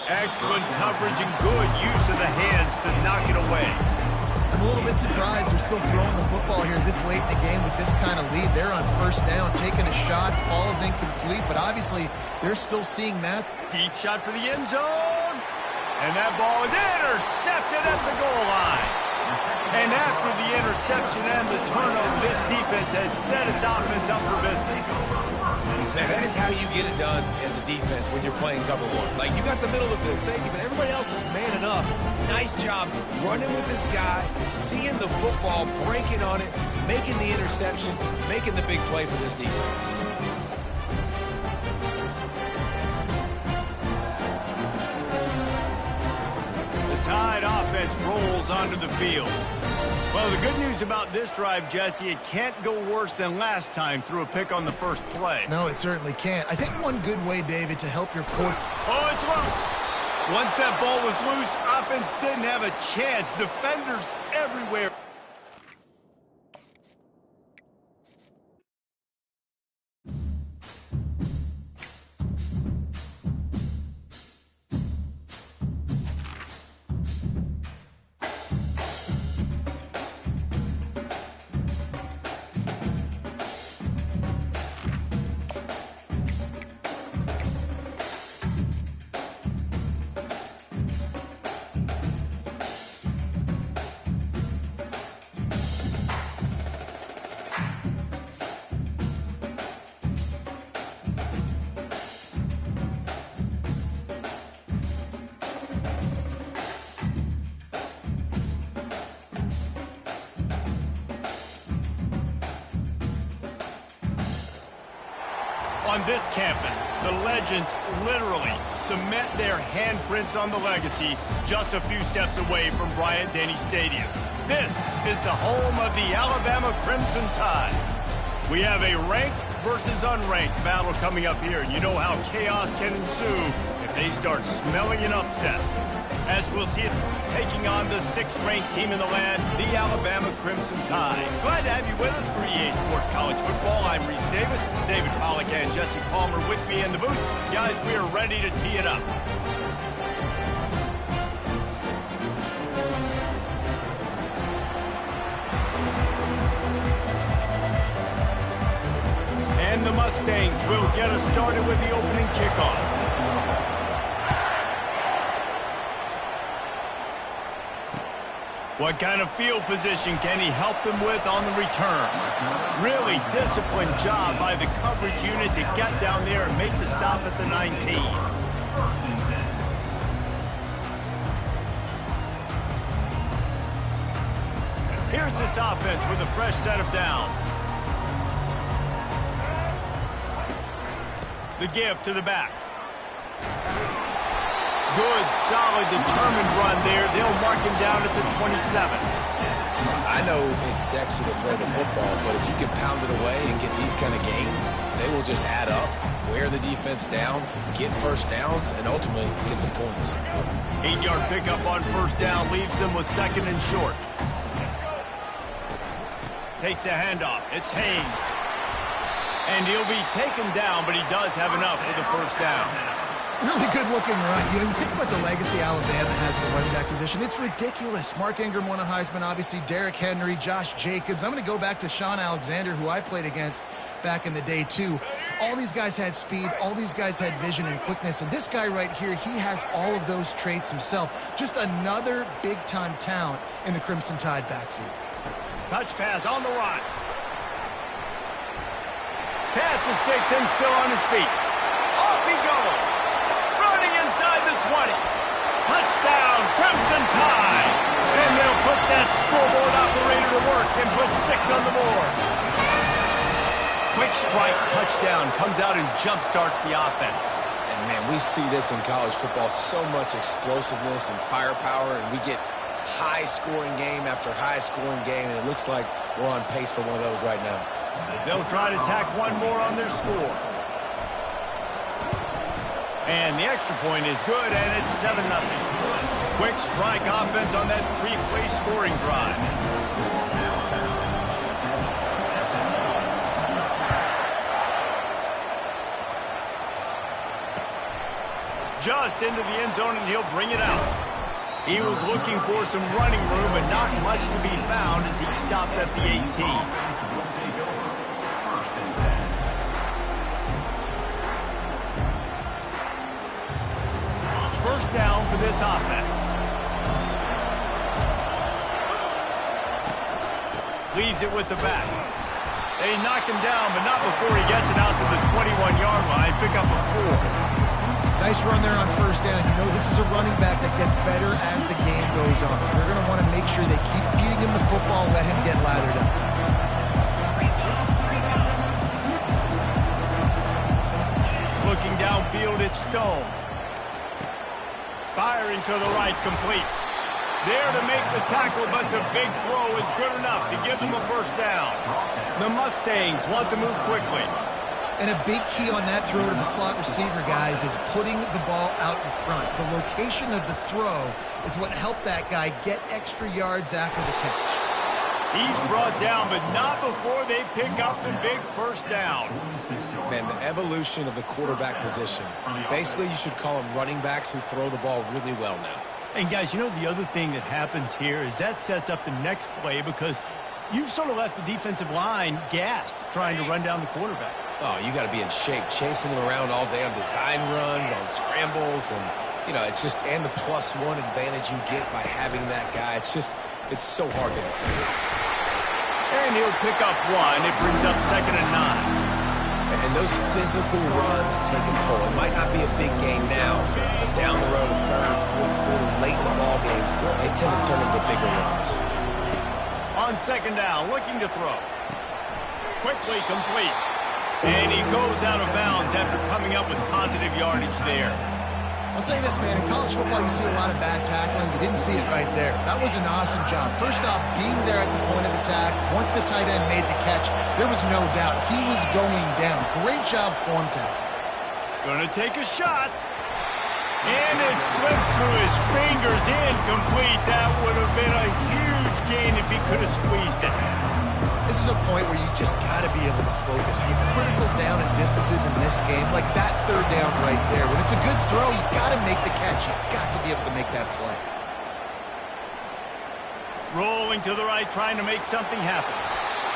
Excellent coverage and good use of the hands to knock it away. I'm a little bit surprised they're still throwing the football here this late in the game with this kind of lead. They're on first down, taking a shot, falls incomplete, but obviously they're still seeing that. Deep shot for the end zone. And that ball is intercepted at the goal line. And after the interception and the turnover, this defense has set its offense up for business. Man, that is how you get it done as a defense when you're playing cover one. Like, you got the middle of the field safety, but everybody else is manning up. Nice job running with this guy, seeing the football, breaking on it, making the interception, making the big play for this defense. The Tide offense rolls onto the field. Well, the good news about this drive, Jesse, it can't go worse than last time through a pick on the first play. No, it certainly can't. I think one good way, David, to help your quarterback. Oh, it's loose. Once that ball was loose, offense didn't have a chance. Defenders everywhere. On this campus, the legends literally cement their handprints on the legacy just a few steps away from Bryant-Denny Stadium. This is the home of the Alabama Crimson Tide. We have a ranked versus unranked battle coming up here, and you know how chaos can ensue if they start smelling an upset. As we'll see it taking on the 6th-ranked team in the land, the Alabama Crimson Tide. Glad to have you with us for EA Sports College Football. I'm Reese Davis, David Pollack and Jesse Palmer with me in the booth. Guys, we are ready to tee it up. And the Mustangs will get us started with the opening kickoff. What kind of field position can he help them with on the return? Really disciplined job by the coverage unit to get down there and make the stop at the 19. Here's this offense with a fresh set of downs. The give to the back. Good, solid, determined run there. They'll mark him down at the 27. I know it's sexy to throw the football, but if you can pound it away and get these kind of gains, they will just add up, wear the defense down, get first downs, and ultimately get some points. 8-yard pickup on first down leaves them with second and short. Takes the handoff. It's Haynes. And he'll be taken down, but he does have enough for the first down. Really good-looking run. You know, you think about the legacy Alabama has in the running back position. It's ridiculous. Mark Ingram won a Heisman, obviously. Derrick Henry, Josh Jacobs. I'm going to go back to Sean Alexander, who I played against back in the day, too. All these guys had speed. All these guys had vision and quickness. And this guy right here, he has all of those traits himself. Just another big-time talent in the Crimson Tide backfield. Touch pass on the run. Pass to Sticks still on his feet. Off he goes. Running inside the 20. Touchdown, Crimson Tide. And they'll put that scoreboard operator to work and put 6 on the board. Quick strike touchdown comes out and jumpstarts the offense. And, man, we see this in college football, so much explosiveness and firepower, and we get high-scoring game after high-scoring game, and it looks like we're on pace for one of those right now. They'll try to tack one more on their score. And the extra point is good, and it's 7-0. Quick strike offense on that 3-play scoring drive. Just into the end zone, and he'll bring it out. He was looking for some running room, but not much to be found as he stopped at the 18. First down for this offense. Leaves it with the back. They knock him down, but not before he gets it out to the 21-yard line. Pick up a 4. Nice run there on first down. You know, this is a running back that gets better as the game goes on. So they're going to want to make sure they keep feeding him the football, let him get lathered up. Looking downfield, it's Stone. Firing to the right, complete. There to make the tackle, but the big throw is good enough to give them a first down. The Mustangs want to move quickly. And a big key on that throw to the slot receiver, guys, is putting the ball out in front. The location of the throw is what helped that guy get extra yards after the catch. He's brought down, but not before they pick up the big first down. Man, the evolution of the quarterback position. Basically, you should call them running backs who throw the ball really well now. And, guys, you know the other thing that happens here is that sets up the next play because you've sort of left the defensive line gassed trying to run down the quarterback. Oh, you got to be in shape, chasing him around all day on design runs, on scrambles, and, you know, it's just, and the +1 advantage you get by having that guy. It's just, it's so hard to defend. And he'll pick up 1. It brings up 2nd and 9. And those physical runs take a toll. It might not be a big game now, but down the road, third, fourth quarter, late in the ball games, they tend to turn into bigger runs. On 2nd down, looking to throw. Quickly complete. And he goes out of bounds after coming up with positive yardage there. I'll say this, man. In college football, you see a lot of bad tackling. You didn't see it right there. That was an awesome job. First off, being there at the point of attack. Once the tight end made the catch, there was no doubt he was going down. Great job form tackle. Gonna take a shot. And it slips through his fingers, incomplete. That would have been a huge gain if he could have squeezed it. This is a point where you just got to be able to focus. The critical down and distances in this game, like that third down right there. When it's a good throw, you got to make the catch. You got to be able to make that play. Rolling to the right, trying to make something happen.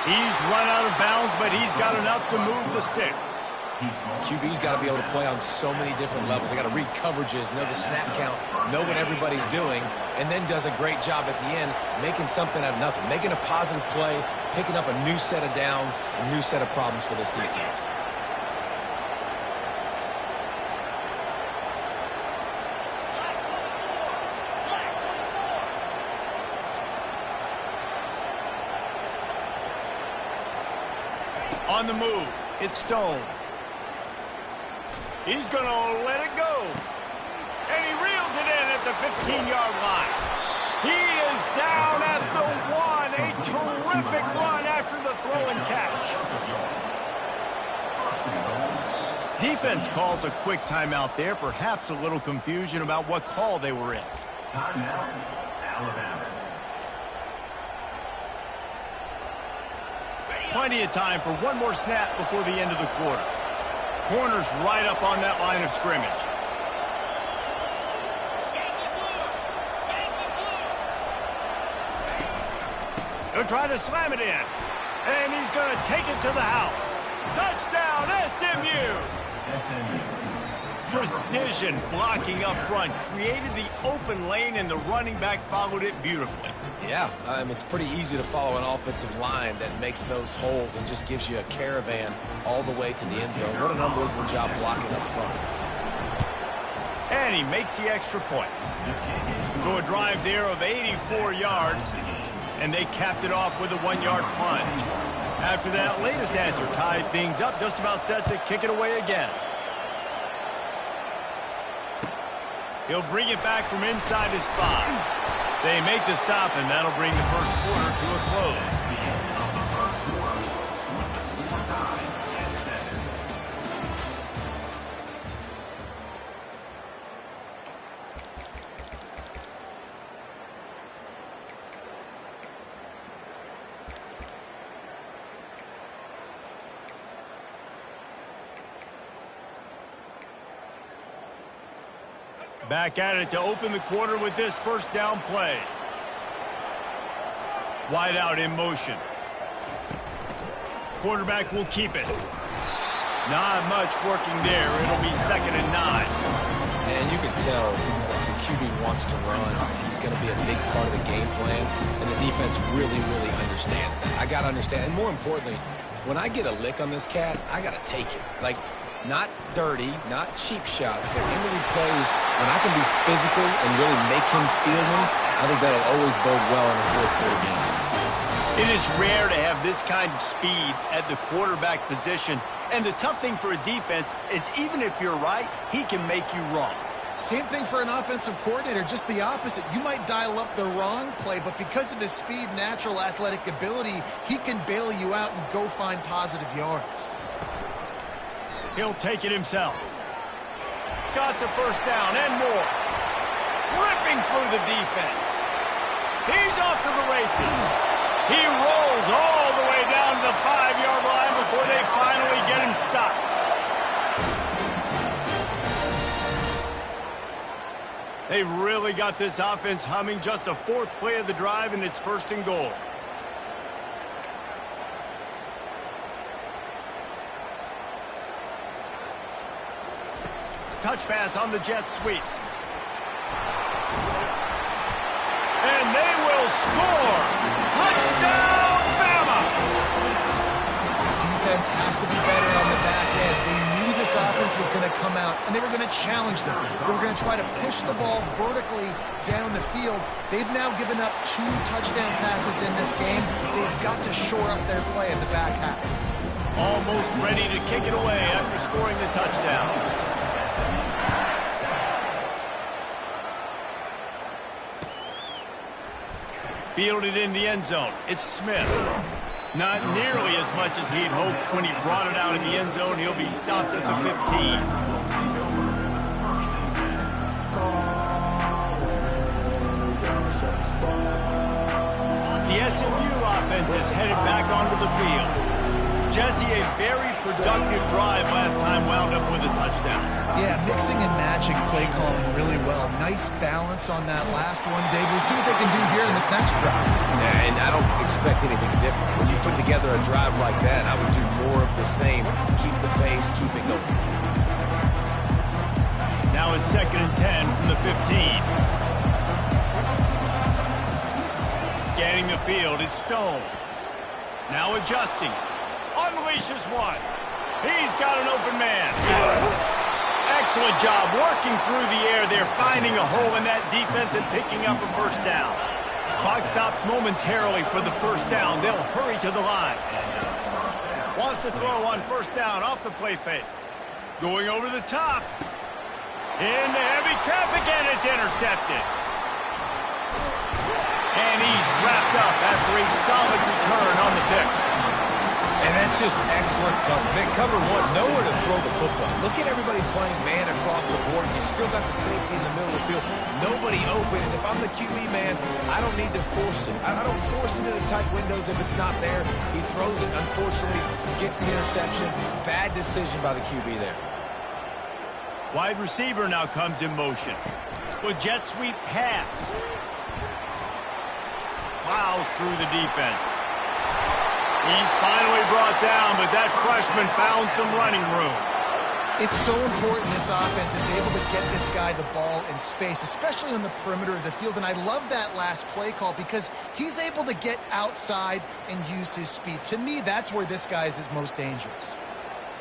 He's run out of bounds, but he's got enough to move the sticks. QB's got to be able to play on so many different levels. They got to read coverages, know the snap count, know what everybody's doing, and then does a great job at the end making something out of nothing, making a positive play, picking up a new set of downs, a new set of problems for this defense. On the move, it's Stone. He's going to let it go. And he reels it in at the 15-yard line. He is down at the 1. A terrific run after the throw and catch. Defense calls a quick timeout there. Perhaps a little confusion about what call they were in. Timeout, Alabama. Plenty of time for one more snap before the end of the quarter. Corner's right up on that line of scrimmage. He'll try to slam it in. And he's going to take it to the house. Touchdown, SMU! Precision blocking up front. Created the open lane, and the running back followed it beautifully. Yeah, it's pretty easy to follow an offensive line that makes those holes and just gives you a caravan all the way to the end zone. What an unbelievable job blocking up front. And he makes the extra point. So a drive there of 84 yards, and they capped it off with a 1-yard plunge. After that latest answer tied things up, just about set to kick it away again. He'll bring it back from inside his 5. They make the stop, and that'll bring the first quarter to a close. Back at it to open the quarter with this first down play. Wide out in motion. Quarterback will keep it. Not much working there. It'll be 2nd and 9. And you can tell the QB wants to run. He's going to be a big part of the game plan, and the defense really, really understands that. I got to understand. And more importantly, when I get a lick on this cat, I got to take it. Like, not dirty, not cheap shots, but in the league plays, when I can be physical and really make him feel me, I think that'll always bode well in the fourth quarter game. It is rare to have this kind of speed at the quarterback position. And the tough thing for a defense is even if you're right, he can make you wrong. Same thing for an offensive coordinator, just the opposite. You might dial up the wrong play, but because of his speed, natural athletic ability, he can bail you out and go find positive yards. He'll take it himself. Got the first down and more. Ripping through the defense. He's off to the races. He rolls all the way down to the 5-yard line before they finally get him stopped. They've really got this offense humming. Just the 4th play of the drive, and it's 1st and goal. Touch pass on the jet sweep. And they will score. Touchdown, Bama! Defense has to be better on the back end. They knew this offense was going to come out, and they were going to challenge them. They were going to try to push the ball vertically down the field. They've now given up 2 touchdown passes in this game. They've got to shore up their play in the back half. Almost ready to kick it away after scoring the touchdown. Fielded in the end zone. It's Smith. Not nearly as much as he'd hoped when he brought it out in the end zone. He'll be stopped at the 15. The SMU offense is headed back onto the field. Jesse, a very productive drive last time, wound up with a touchdown. Yeah, mixing and matching play calling really well. Nice balance on that last one, David. Let's see what they can do here in this next drive. Yeah, and I don't expect anything different. When you put together a drive like that, I would do more of the same. Keep the pace, keep it going. 15. Scanning the field, it's Stone. Now adjusting. Unleashes one. He's got an open man. Excellent job working through the air there, finding a hole in that defense and picking up a first down. Clock stops momentarily for the first down. They'll hurry to the line. Wants to throw on first down off the play fake. Going over the top. Into heavy traffic, and it's intercepted. And he's wrapped up after a solid return on the pick. And that's just excellent cover. Man, cover one, nowhere to throw the football. Look at everybody playing man across the board. You still got the safety in the middle of the field. Nobody open. And if I'm the QB, man, I don't need to force it. I don't force it into tight windows if it's not there. He throws it, unfortunately, gets the interception. Bad decision by the QB there. Wide receiver now comes in motion. With jet sweep pass. Plows through the defense. He's finally brought down, but that freshman found some running room. It's so important this offense is able to get this guy the ball in space, especially on the perimeter of the field. And I love that last play call because he's able to get outside and use his speed. To me, that's where this guy is his most dangerous.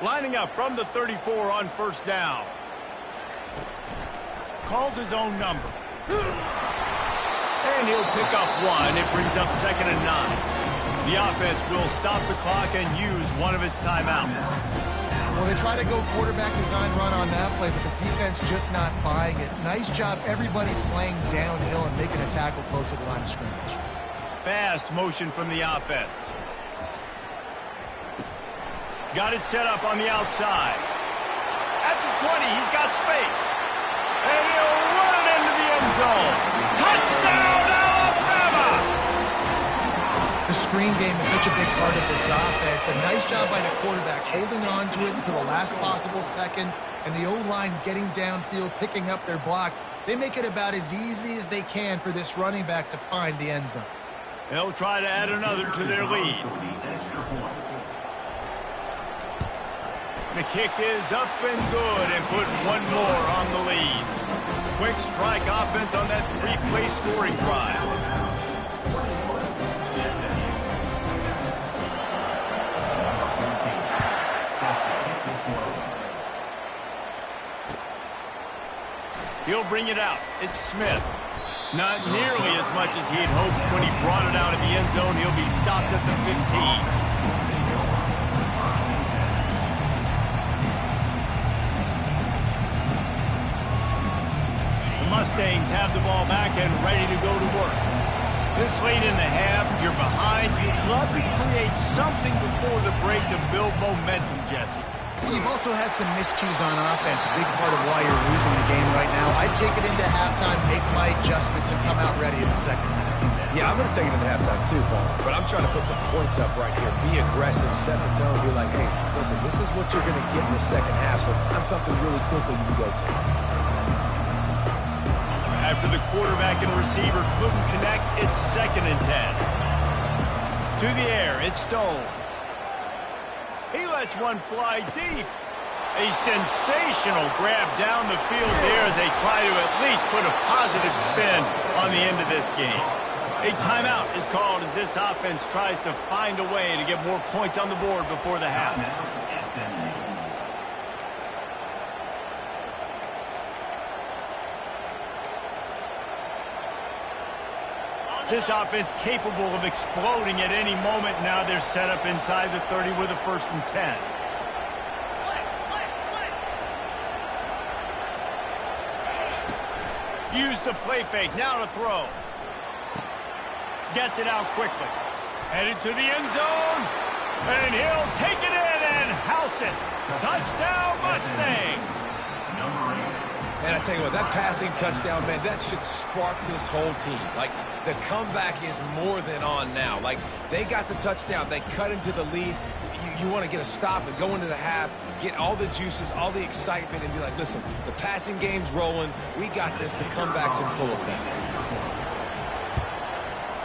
Lining up from the 34 on first down. Calls his own number. And he'll pick up one. It brings up 2nd and 9. The offense will stop the clock and use one of its timeouts. Well, they try to go quarterback design run on that play, but the defense just not buying it. Nice job, everybody playing downhill and making a tackle close to the line of scrimmage. Fast motion from the offense. Got it set up on the outside. At the 20, he's got space. And he'll run it into the end zone. Touchdown, Alabama! The screen game is such a big part of this offense. A nice job by the quarterback holding on to it until the last possible second, and the O-line getting downfield, picking up their blocks. They make it about as easy as they can for this running back to find the end zone. They'll try to add another to their lead. The kick is up and good and put one more on the lead. Quick strike offense on that three-play scoring drive. He'll bring it out. It's Smith. Not nearly as much as he had hoped when he brought it out of the end zone. He'll be stopped at the 15. The Mustangs have the ball back and ready to go to work. This late in the half, you're behind. You'd love to create something before the break to build momentum, Jesse. You've also had some miscues on offense, a big part of why you're losing the game right now. I'd take it into halftime, make my adjustments, and come out ready in the second half. Yeah, I'm going to take it into halftime too, Paul. But I'm trying to put some points up right here. Be aggressive, set the tone, be like, hey, listen, this is what you're going to get in the second half, so find something really quickly you can go to. After the quarterback and receiver couldn't connect, it's 2nd and 10. To the air, it's Stone. He lets one fly deep. A sensational grab down the field there as they try to at least put a positive spin on the end of this game. A timeout is called as this offense tries to find a way to get more points on the board before the half. This offense capable of exploding at any moment. Now they're set up inside the 30 with a 1st and 10. Use the play fake. Now to throw. Gets it out quickly. Headed to the end zone. And he'll take it in and house it. Touchdown, Mustangs. And I tell you what, that passing touchdown, man, that should spark this whole team. Like, the comeback is more than on now. Like, they got the touchdown. They cut into the lead. You want to get a stop and go into the half, get all the juices, all the excitement, and be like, listen, the passing game's rolling. We got this. The comeback's in full effect.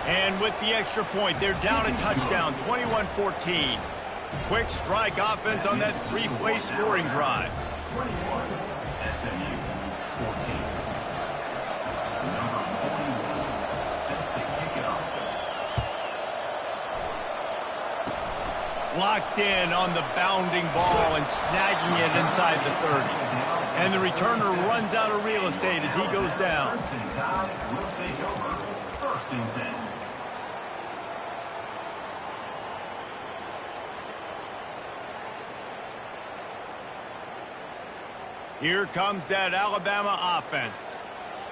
And with the extra point, they're down a touchdown, 21-14. Quick strike offense on that three-play scoring drive. Number 41, set to kick it off. Locked in on the bounding ball and snagging it inside the 30. And the returner runs out of real estate as he goes down. Ncaa will take over. First and 10. Here comes that Alabama offense.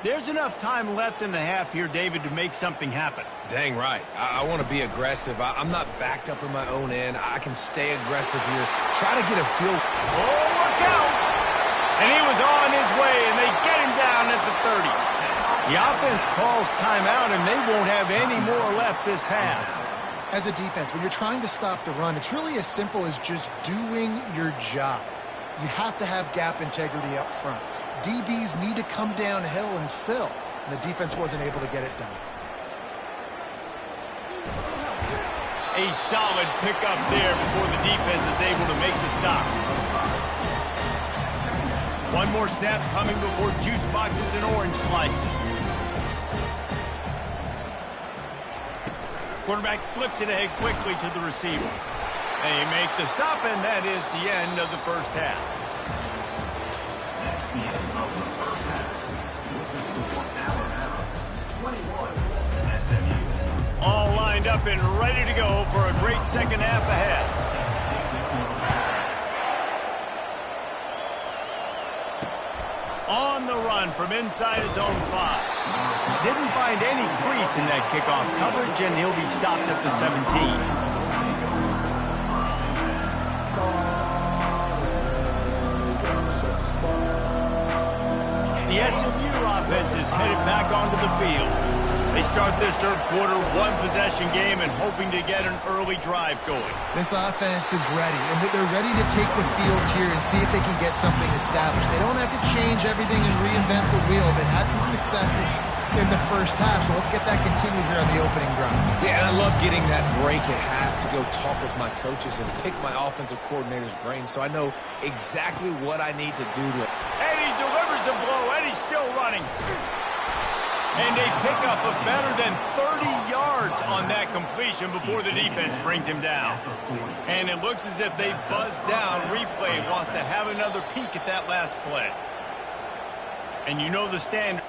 There's enough time left in the half here, David, to make something happen. Dang right. I want to be aggressive. I'm not backed up in my own end. I can stay aggressive here. Try to get a feel. Oh, look out! And he was on his way, and they get him down at the 30. The offense calls timeout, and they won't have any more left this half. As a defense, when you're trying to stop the run, it's really as simple as just doing your job. You have to have gap integrity up front. DBs need to come downhill and fill, and the defense wasn't able to get it done. A solid pickup there before the defense is able to make the stop. One more snap coming before juice boxes and orange slices. Quarterback flips it ahead quickly to the receiver. They make the stop, and that is the end of the first half. That's the end of the first half. With the score, Alabama 21, SMU. All lined up and ready to go for a great second half ahead. On the run from inside his own 5. Didn't find any crease in that kickoff coverage, and he'll be stopped at the 17. The SMU offense is headed back onto the field. They start this third quarter one-possession game and hoping to get an early drive going. This offense is ready, and they're ready to take the field here and see if they can get something established. They don't have to change everything and reinvent the wheel. They've had some successes in the first half, so let's get that continued here on the opening drive. Yeah, and I love getting that break at half to go talk with my coaches and pick my offensive coordinator's brain so I know exactly what I need to do to. And he delivers the blow, and he's still running. And they pick up a better than 30 yards on that completion before the defense brings him down. And it looks as if they buzzed down. Replay wants to have another peek at that last play. And you know the standard.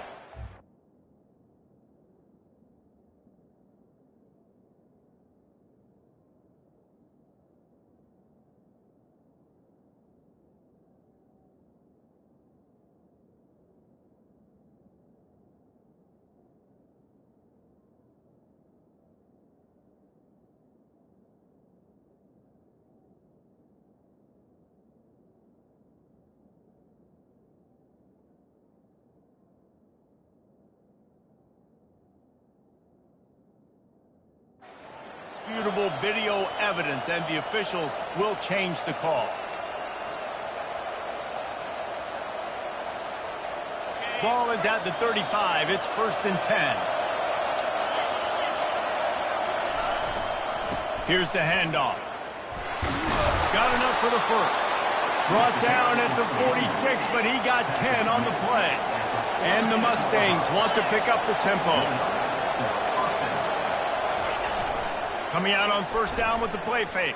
Disputable video evidence, and the officials will change the call. Ball is at the 35. It's 1st and 10. Here's the handoff. Got enough for the first. Brought down at the 46, but he got 10 on the play. And the Mustangs want to pick up the tempo. Coming out on first down with the play fake.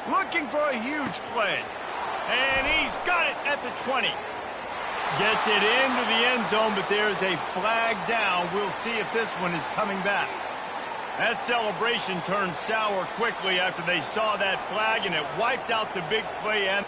Looking for a huge play. And he's got it at the 20. Gets it into the end zone, but there's a flag down. We'll see if this one is coming back. That celebration turned sour quickly after they saw that flag, and it wiped out the big play. And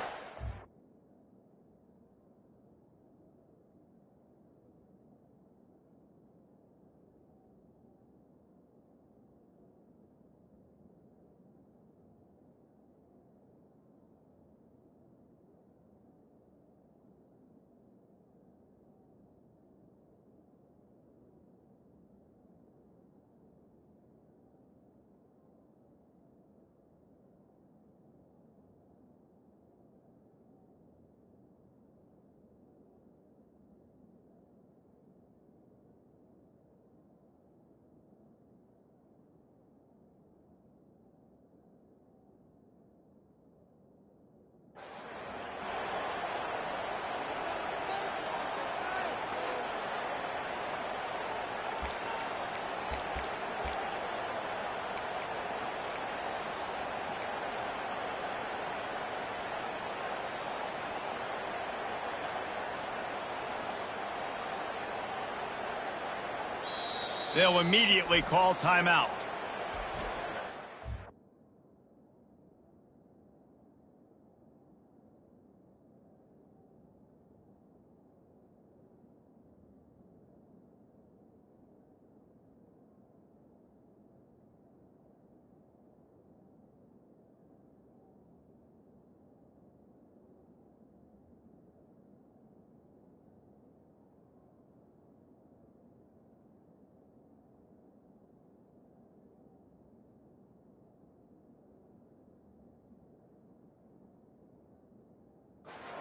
They'll immediately call timeout.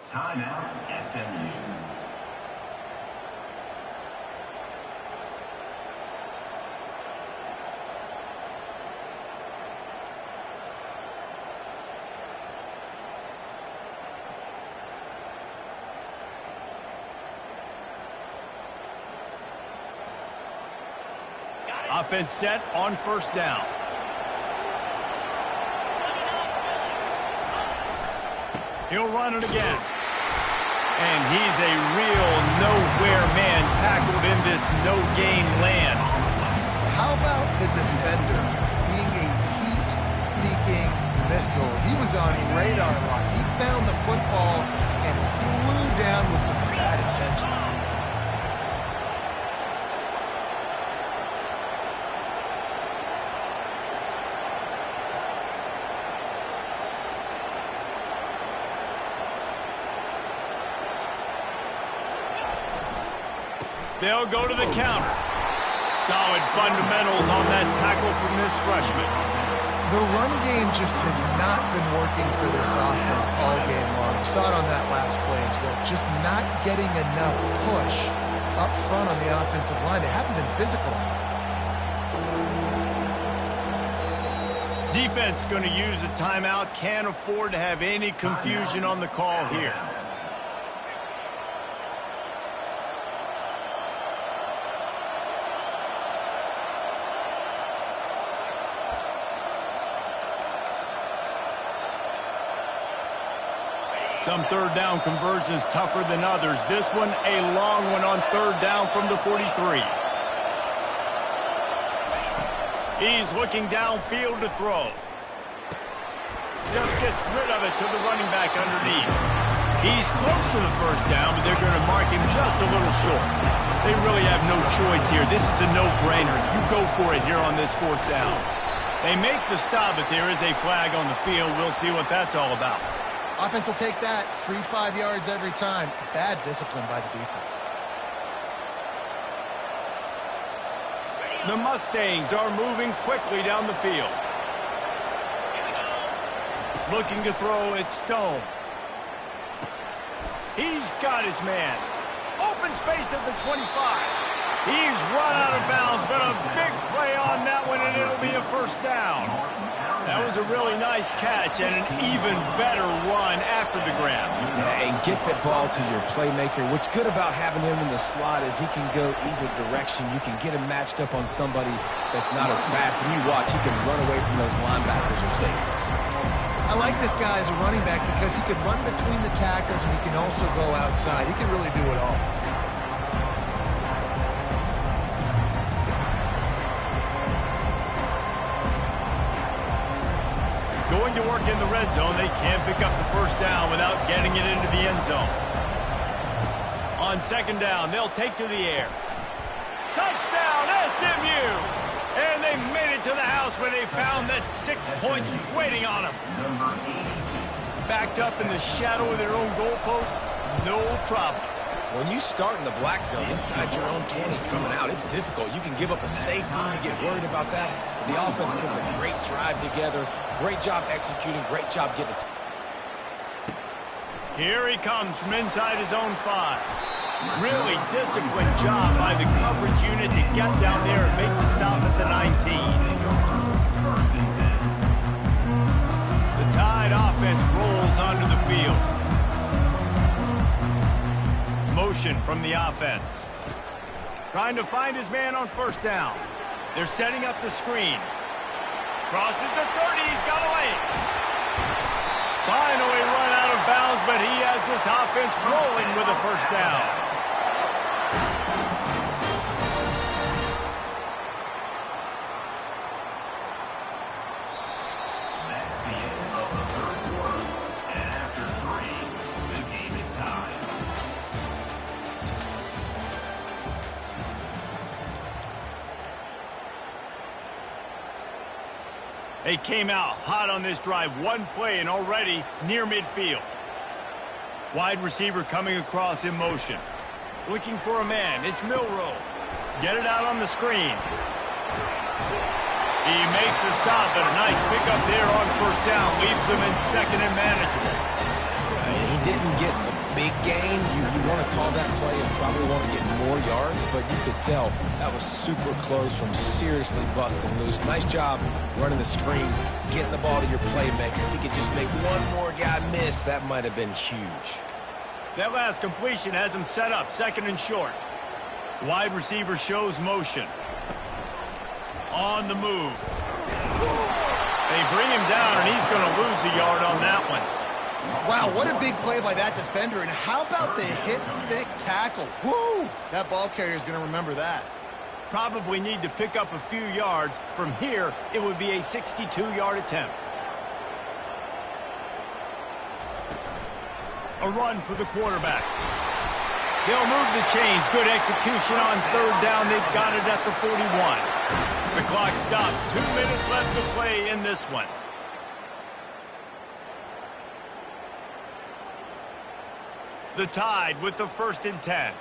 Timeout, SMU. Offense set on first down. He'll run it again. And he's a real nowhere man tackled in this no-gain land. How about the defender being a heat-seeking missile? He was on radar lock. He found the football and flew down with some bad intentions. They'll go to the counter. Solid fundamentals on that tackle from this freshman. The run game just has not been working for this offense all game long. We saw it on that last play as well. Just not getting enough push up front on the offensive line. They haven't been physical enough. Defense going to use a timeout. Can't afford to have any confusion on the call here. Some third down conversions tougher than others. This one, a long one on third down from the 43. He's looking downfield to throw. Just gets rid of it to the running back underneath. He's close to the first down, but they're going to mark him just a little short. They really have no choice here. This is a no-brainer. You go for it here on this fourth down. They make the stop, but there is a flag on the field. We'll see what that's all about. Offense will take that. Free 5 yards every time. Bad discipline by the defense. The Mustangs are moving quickly down the field. Looking to throw, it's Stone. He's got his man. Open space at the 25. He's run out of bounds, but a big play on that one, and it'll be a first down. That was a really nice catch and an even better run after the grab. Yeah, and get that ball to your playmaker. What's good about having him in the slot is he can go either direction. You can get him matched up on somebody that's not as fast, and you watch, he can run away from those linebackers or safeties. I like this guy as a running back because he can run between the tackles and he can also go outside. He can really do it all. Going to work in the red zone. They can't pick up the first down without getting it into the end zone. On second down, they'll take to the air. Touchdown, SMU! And they made it to the house where they found that 6 points waiting on them. Backed up in the shadow of their own goalpost, no problem. When you start in the black zone inside your own 20 coming out, it's difficult. You can give up a safety. You get worried about that. The offense puts a great drive together. Great job executing. Great job getting it. Here he comes from inside his own 5. Really disciplined job by the coverage unit to get down there and make the stop at the 19. The Tide offense rolls onto the field. Motion from the offense. Trying to find his man on first down. They're setting up the screen. Crosses the 30. He's got away. Finally run out of bounds, but he has this offense rolling with a first down. They came out hot on this drive. One play and already near midfield. Wide receiver coming across in motion. Looking for a man. It's Milrow. Get it out on the screen. He makes the stop, but a nice pickup there on first down. Leaves him in second and manageable. He didn't get a big gain. You want to call that play and probably want to get more yards, but you could tell that was super close from seriously busting loose. Nice job running the screen, getting the ball to your playmaker. If he could just make one more guy miss, that might have been huge. That last completion has him set up, second and short. Wide receiver shows motion. On the move. They bring him down, and he's going to lose a yard on that one. Wow, what a big play by that defender. And how about the hit stick tackle? Woo! That ball carrier is going to remember that. Probably need to pick up a few yards. From here, it would be a 62-yard attempt. A run for the quarterback. They'll move the chains. Good execution on third down. They've got it at the 41. The clock stopped. 2 minutes left to play in this one. The Tide with the 1st and 10.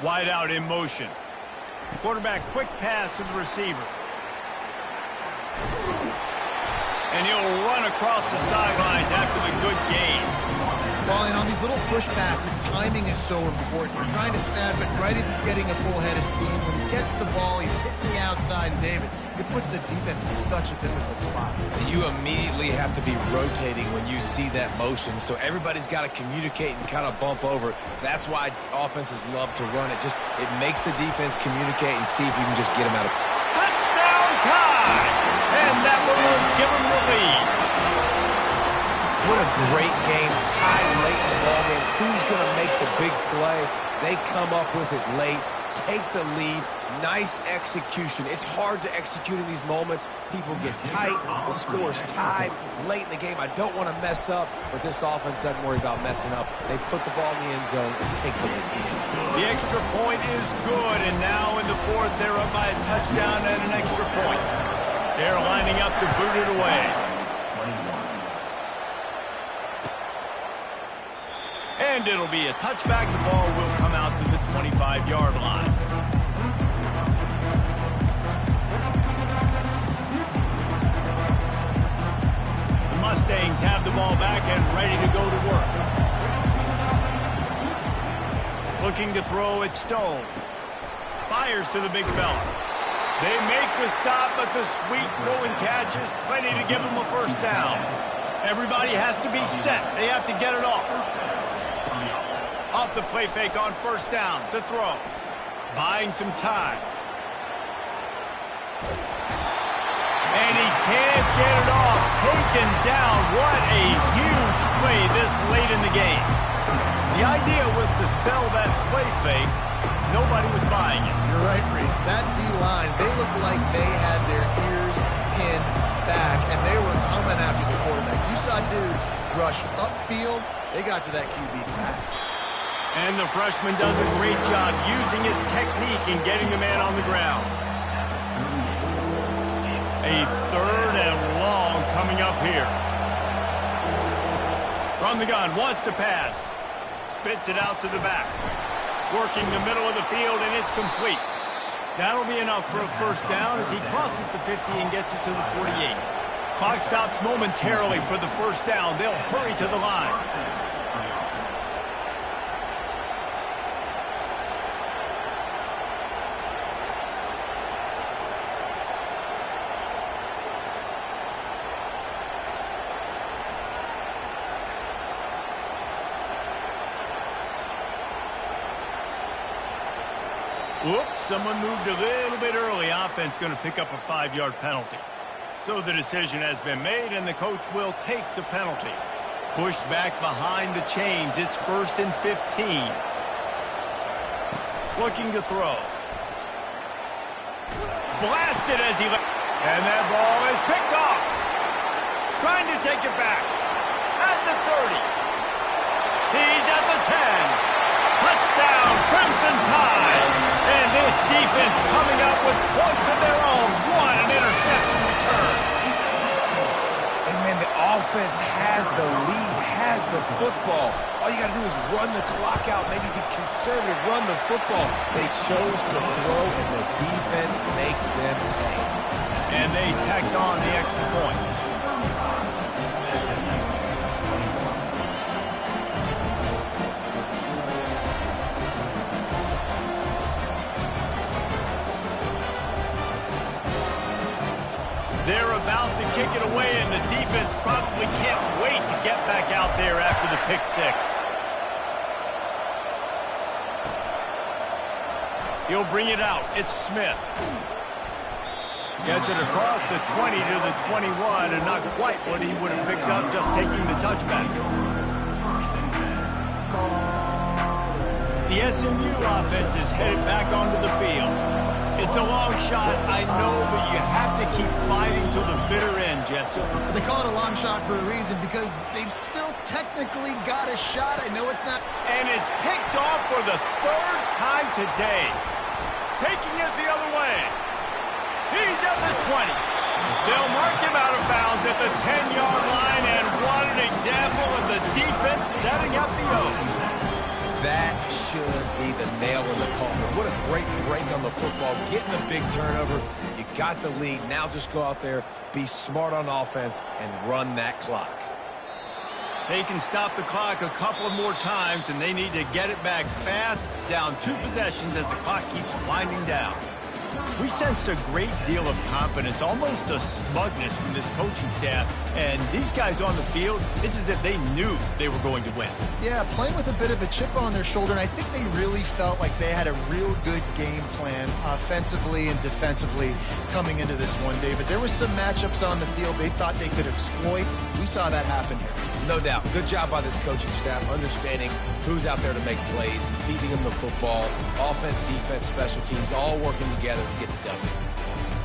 Wide out in motion. Quarterback quick pass to the receiver. And he'll run across the sidelines after the good gain. Falling on these little push passes, timing is so important. You're trying to snap it right as he's getting a full head of steam. When he gets the ball, he's hitting the outside, and David, it puts the defense in such a difficult spot. You immediately have to be rotating when you see that motion, so everybody's got to communicate and kind of bump over. That's why offenses love to run it. It makes the defense communicate and see if you can just get them out of... Touchdown Tide! And that will give them the lead. What a great game, tied late in the ballgame. Who's going to make the big play? They come up with it late, take the lead. Nice execution. It's hard to execute in these moments. People get tight. The score's tied late in the game. I don't want to mess up, but this offense doesn't worry about messing up. They put the ball in the end zone and take the lead. The extra point is good, and now in the 4th, they're up by a touchdown and an extra point. They're lining up to boot it away. And it'll be a touchback. The ball will come out to the 25-yard line. The Mustangs have the ball back and ready to go to work. Looking to throw it, Stone. Fires to the big fella. They make the stop, but the sweet rolling catch is plenty to give them a first down. Everybody has to be set. They have to get it off. Off the play fake on first down to throw. Buying some time. And he can't get it off. Taken down. What a huge play this late in the game. The idea was to sell that play fake. Nobody was buying it. You're right, Reese. That D-line, they looked like they had their ears pinned back, and they were coming after the quarterback. You saw dudes rush upfield. They got to that QB fast. And the freshman does a great job using his technique and getting the man on the ground. A 3rd and long coming up here. From the gun, wants to pass. Spits it out to the back. Working the middle of the field, and it's complete. That'll be enough for a first down as he crosses the 50 and gets it to the 48. Clock stops momentarily for the first down. They'll hurry to the line. Whoops, someone moved a little bit early. Offense going to pick up a 5-yard penalty. So the decision has been made, and the coach will take the penalty. Pushed back behind the chains. It's 1st and 15. Looking to throw. Blasted as he... And that ball is picked off. Trying to take it back. At the 30. He's at the 10. Touchdown, Crimson Tide. And this defense coming up with points of their own. offense has the lead, has the football. All you got to do is run the clock out, maybe be conservative, run the football. They chose to throw, and the defense makes them pay. And they tacked on the extra point. They're about to kick it away, and the defense probably can't wait to get back out there after the pick six. He'll bring it out. It's Smith. Gets it across the 20 to the 21, and not quite what he would have picked up just taking the touchback. The SMU offense is headed back onto the field. It's a long shot, I know, but you have to keep fighting till the bitter end, Jesse. They call it a long shot for a reason because they've still technically got a shot. I know it's not. And it's picked off for the third time today. Taking it the other way. He's at the 20. They'll mark him out of bounds at the 10-yard line, and what an example of the defense setting up the O. That should be the nail in the coffin. What a great break on the football, getting a big turnover. You got the lead. Now just go out there, be smart on offense, and run that clock. They can stop the clock a couple of more times, and they need to get it back fast, down 2 possessions as the clock keeps winding down. We sensed a great deal of confidence, almost a smugness from this coaching staff. And these guys on the field, it's as if they knew they were going to win. Yeah, playing with a bit of a chip on their shoulder, and I think they really felt like they had a real good game plan offensively and defensively coming into this one, David. There was some matchups on the field they thought they could exploit. We saw that happen here. No doubt. Good job by this coaching staff, understanding who's out there to make plays, feeding them the football, offense, defense, special teams, all working together to get the W.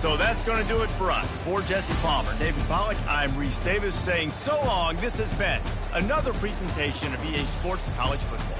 So that's going to do it for us. For Jesse Palmer, David Pollack, I'm Reese Davis saying so long. This has been another presentation of EA Sports College Football.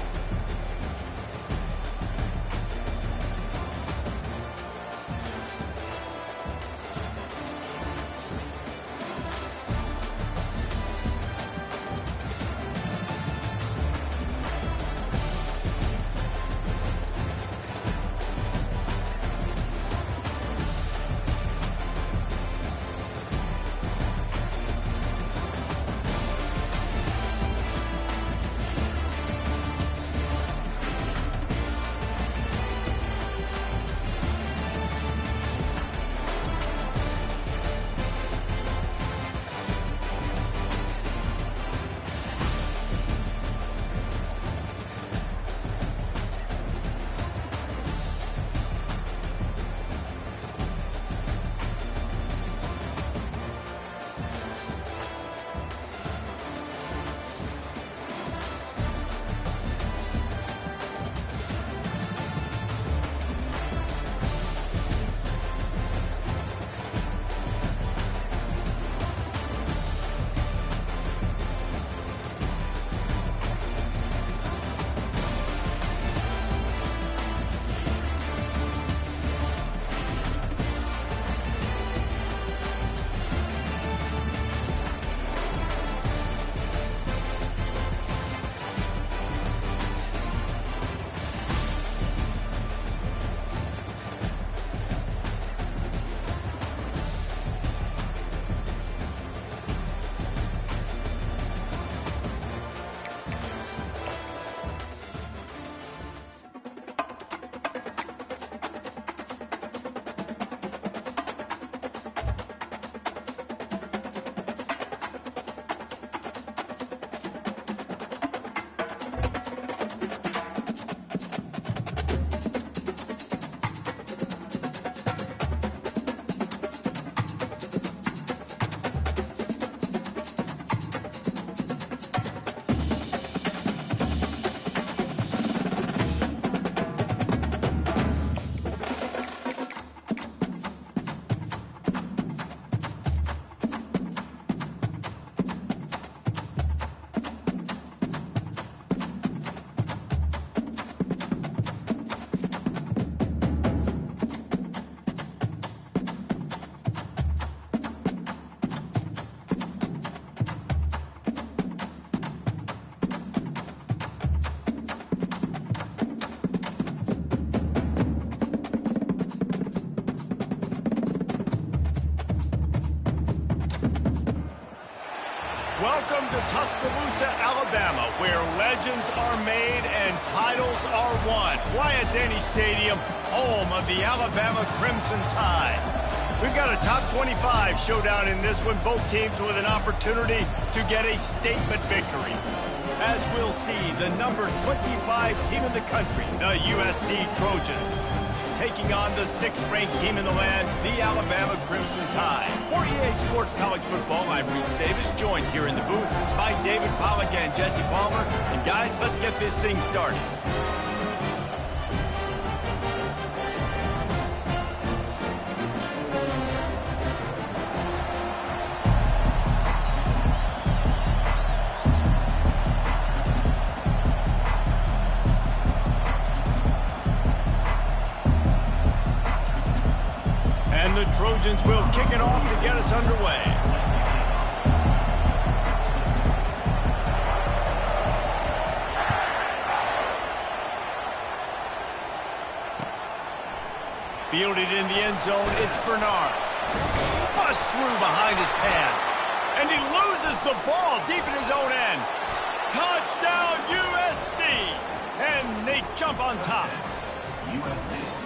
to Tuscaloosa, Alabama, where legends are made and titles are won. Bryant-Denny Stadium, home of the Alabama Crimson Tide. We've got a top 25 showdown in this one, both teams with an opportunity to get a statement victory. As we'll see, the number 25 team in the country, the USC Trojans, taking on the 6th-ranked team in the land, the Alabama Crimson Tide. For EA Sports College Football, I'm Reese Davis, joined here in the booth by David Pollack and Jesse Palmer. And guys, let's get this thing started. The Trojans will kick it off to get us underway. Fielded in the end zone, it's Bernard. Bust through behind his pad. And he loses the ball deep in his own end. Touchdown, USC! And they jump on top.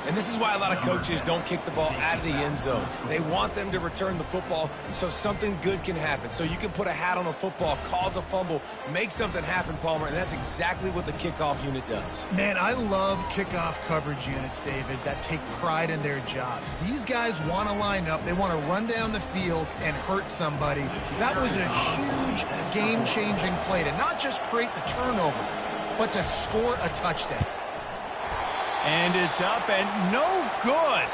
And this is why a lot of coaches don't kick the ball out of the end zone. They want them to return the football so something good can happen. So you can put a hat on a football, cause a fumble, make something happen, Palmer, and that's exactly what the kickoff unit does. Man, I love kickoff coverage units, David, that take pride in their jobs. These guys want to line up. They want to run down the field and hurt somebody. That was a huge game-changing play to not just create the turnover, but to score a touchdown. And it's up and no good.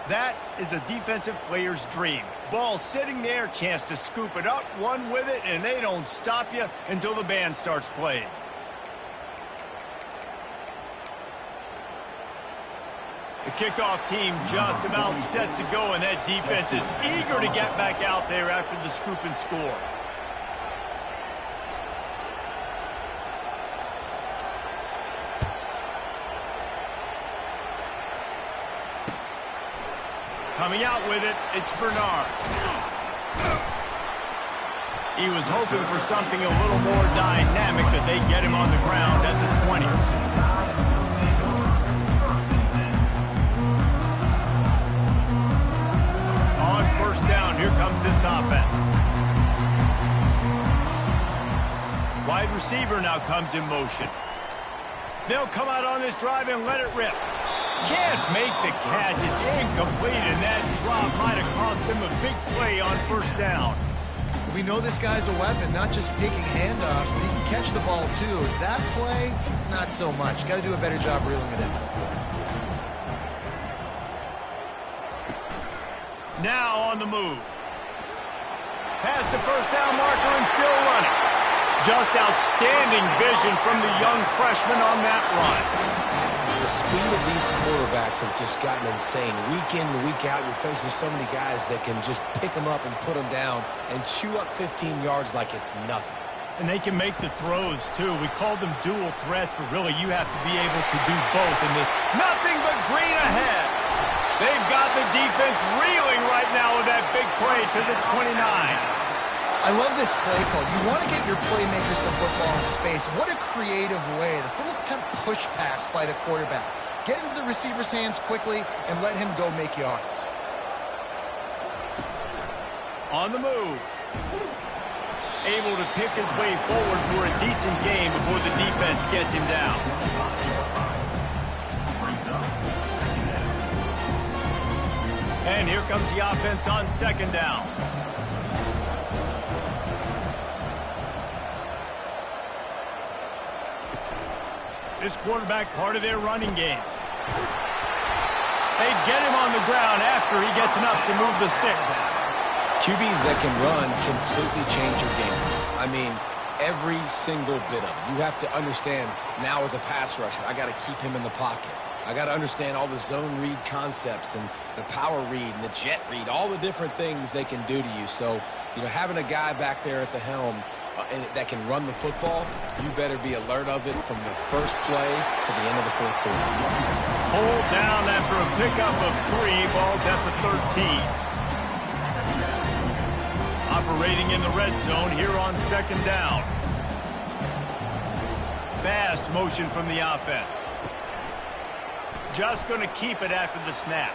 That is a defensive player's dream. Ball sitting there, chance to scoop it up, run with it, and they don't stop you until the band starts playing. The kickoff team just about set to go, and that defense is eager to get back out there after the scoop and score. Coming out with it, it's Bernard. He was hoping for something a little more dynamic, but they get him on the ground at the 20. On first down, here comes this offense. Wide receiver now comes in motion. They'll come out on this drive and let it rip. Can't make the catch. It's incomplete, and that drop might have cost him a big play on first down. We know this guy's a weapon, not just taking handoffs, but he can catch the ball too. That play, not so much. Got to do a better job reeling it in. Now on the move. Past the first down marker and still running. Just outstanding vision from the young freshman on that run. The speed of these quarterbacks have just gotten insane. Week in and week out, you're facing so many guys that can just pick them up and put them down and chew up 15 yards like it's nothing. And they can make the throws, too. We call them dual threats, but really you have to be able to do both in this. Nothing but green ahead. They've got the defense reeling right now with that big play to the 29. I love this play call. You want to get your playmakers to football in space. What a creative way. This little kind of push pass by the quarterback. Get into the receiver's hands quickly and let him go make yards. On the move. Able to pick his way forward for a decent game before the defense gets him down. And here comes the offense on second down. This quarterback, part of their running game. They get him on the ground after he gets enough to move the sticks. QBs that can run completely change your game. I mean, every single bit of it. You have to understand now as a pass rusher, I got to keep him in the pocket. I got to understand all the zone read concepts and the power read and the jet read, all the different things they can do to you. So, you know, having a guy back there at the helm that can run the football, you better be alert of it from the first play to the end of the fourth quarter. Hold down after a pickup of 3, balls at the 13. operating in the red zone here on second down. Fast motion from the offense. Just going to keep it after the snap.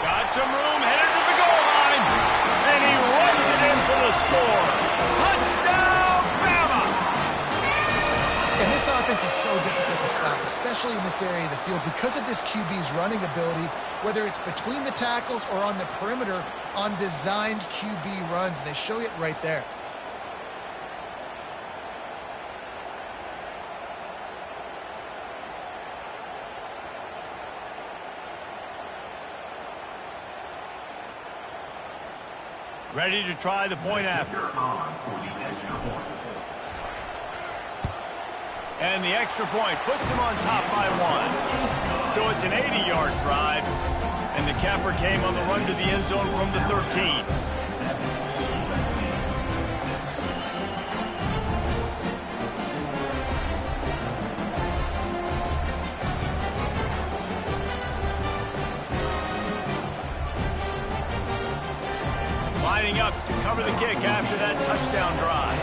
Got some room, headed to the goal line. And he runs it in for the score. Touchdown, Bama! And this offense is so difficult to stop, especially in this area of the field, because of this QB's running ability, whether it's between the tackles or on the perimeter on designed QB runs. And they show it right there. Ready to try the point after. And the extra point puts them on top by 1. So it's an 80-yard drive. And the capper came on the run to the end zone from the 13. Lining up to cover the kick after that touchdown drive.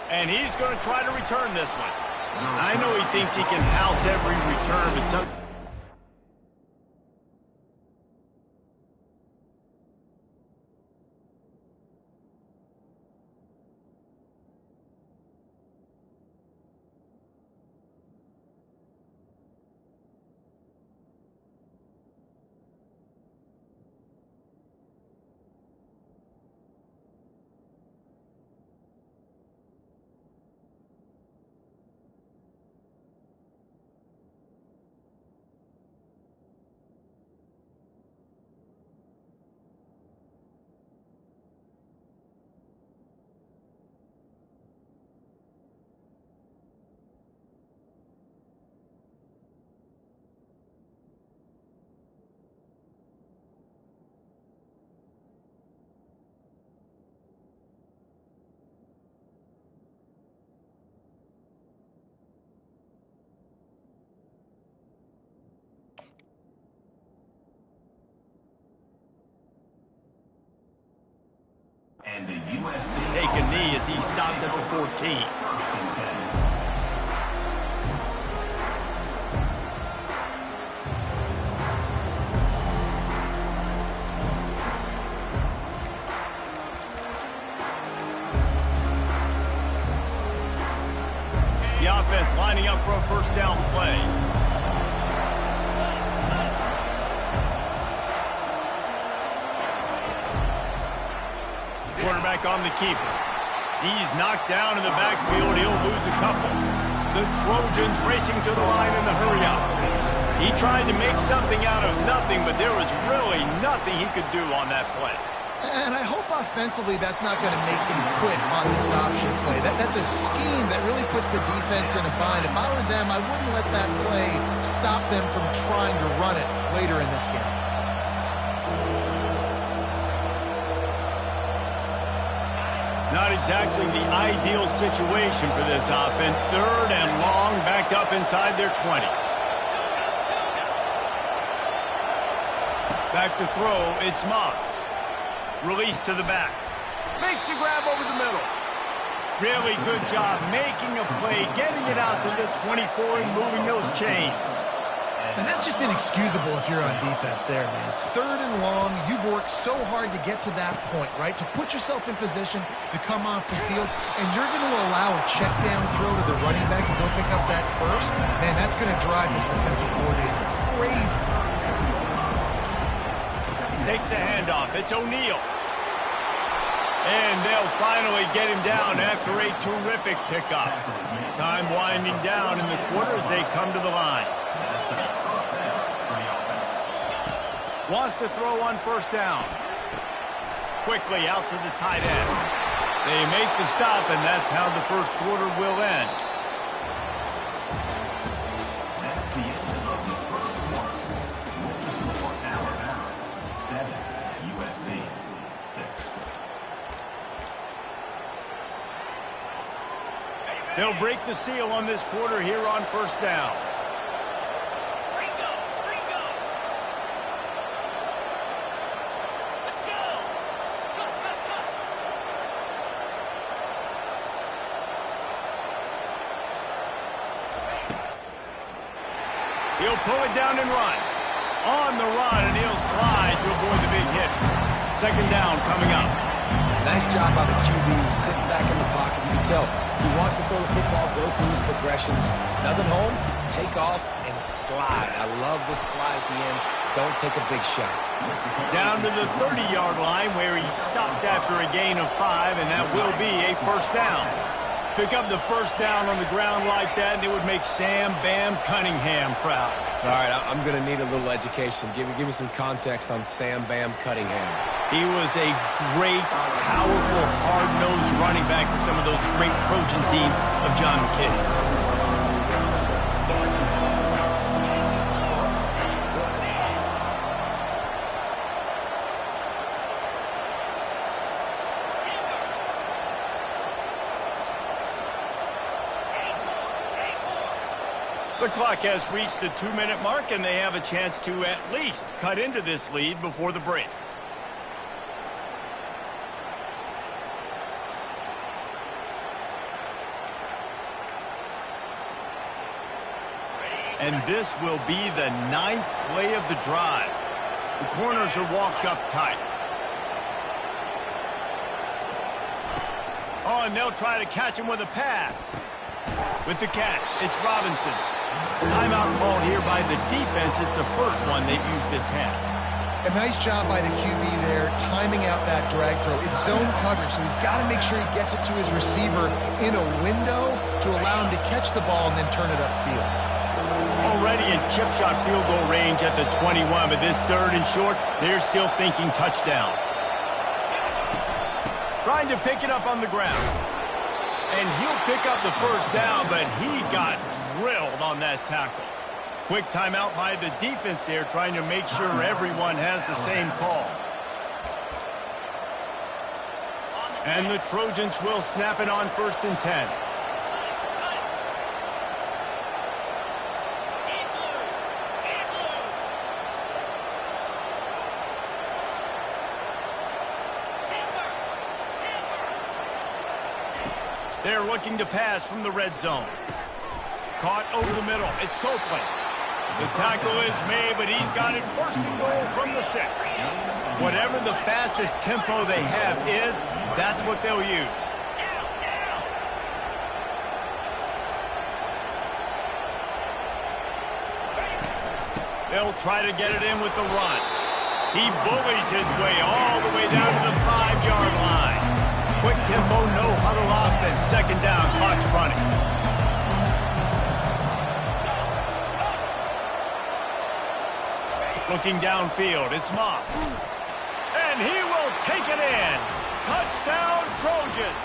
And he's going to try to return this one. I know he thinks he can house every return, but some... And the USC take a knee as he stopped at the 14. The offense lining up for a first down play. Quarterback on the keeper. He's knocked down in the backfield. He'll lose a couple. The Trojans racing to the line in the hurry-up. He tried to make something out of nothing, but there was really nothing he could do on that play. And I hope offensively that's not going to make them quit on this option play. That's a scheme that really puts the defense in a bind. If I were them, I wouldn't let that play stop them from trying to run it later in this game. Not exactly the ideal situation for this offense. Third and long, back up inside their 20. Back to throw, it's Moss. Release to the back. Makes the grab over the middle. Really good job making a play, getting it out to the 24 and moving those chains. And that's just inexcusable if you're on defense there, man. Third and long, you've worked so hard to get to that point, right? To put yourself in position to come off the field, and you're going to allow a check down throw to the running back to go pick up that first. Man, that's going to drive this defensive coordinator crazy. Takes the handoff. It's O'Neal. And they'll finally get him down after a terrific pickup. Time winding down in the quarter as they come to the line. Wants to throw on first down. Quickly out to the tight end. They make the stop, and that's how the first quarter will end. That's the end of the first quarter. For Alabama, 7, USC 6. They'll break the seal on this quarter here on first down. He'll pull it down and run. On the run, and he'll slide to avoid the big hit. Second down coming up. Nice job by the QB sitting back in the pocket. You can tell he wants to throw the football, go through his progressions. Nothing home, take off, and slide. I love this slide at the end. Don't take a big shot. Down to the 30-yard line where he stopped after a gain of 5, and that will be a first down. Pick up the first down on the ground like that, and it would make Sam Bam Cunningham proud. All right, I'm going to need a little education. Give me some context on Sam Bam Cunningham. He was a great, powerful, hard-nosed running back for some of those great Trojan teams of John McKinney. The clock has reached the 2-minute mark, and they have a chance to at least cut into this lead before the break. And this will be the 9th play of the drive. The corners are walked up tight. Oh, and they'll try to catch him with a pass. With the catch, it's Robinson. Timeout called here by the defense. It's the first one they've used this half. A nice job by the QB there, timing out that drag throw. It's zone coverage, so he's got to make sure he gets it to his receiver in a window to allow him to catch the ball and then turn it upfield. Already in chip shot field goal range at the 21, but this third and short, they're still thinking touchdown. Trying to pick it up on the ground. And he'll pick up the first down, but he got drilled on that tackle. Quick timeout by the defense there, trying to make sure everyone has the same call. And the Trojans will snap it on 1st and 10. They're looking to pass from the red zone. Caught over the middle. It's Copeland. The tackle is made, but he's got it 1st and goal from the 6. Whatever the fastest tempo they have is, that's what they'll use. They'll try to get it in with the run. He bullies his way all the way down to the 5-yard line. Quick tempo, no huddle offense. Second down, clock's running. Looking downfield, it's Moss. And he will take it in. Touchdown, Trojans.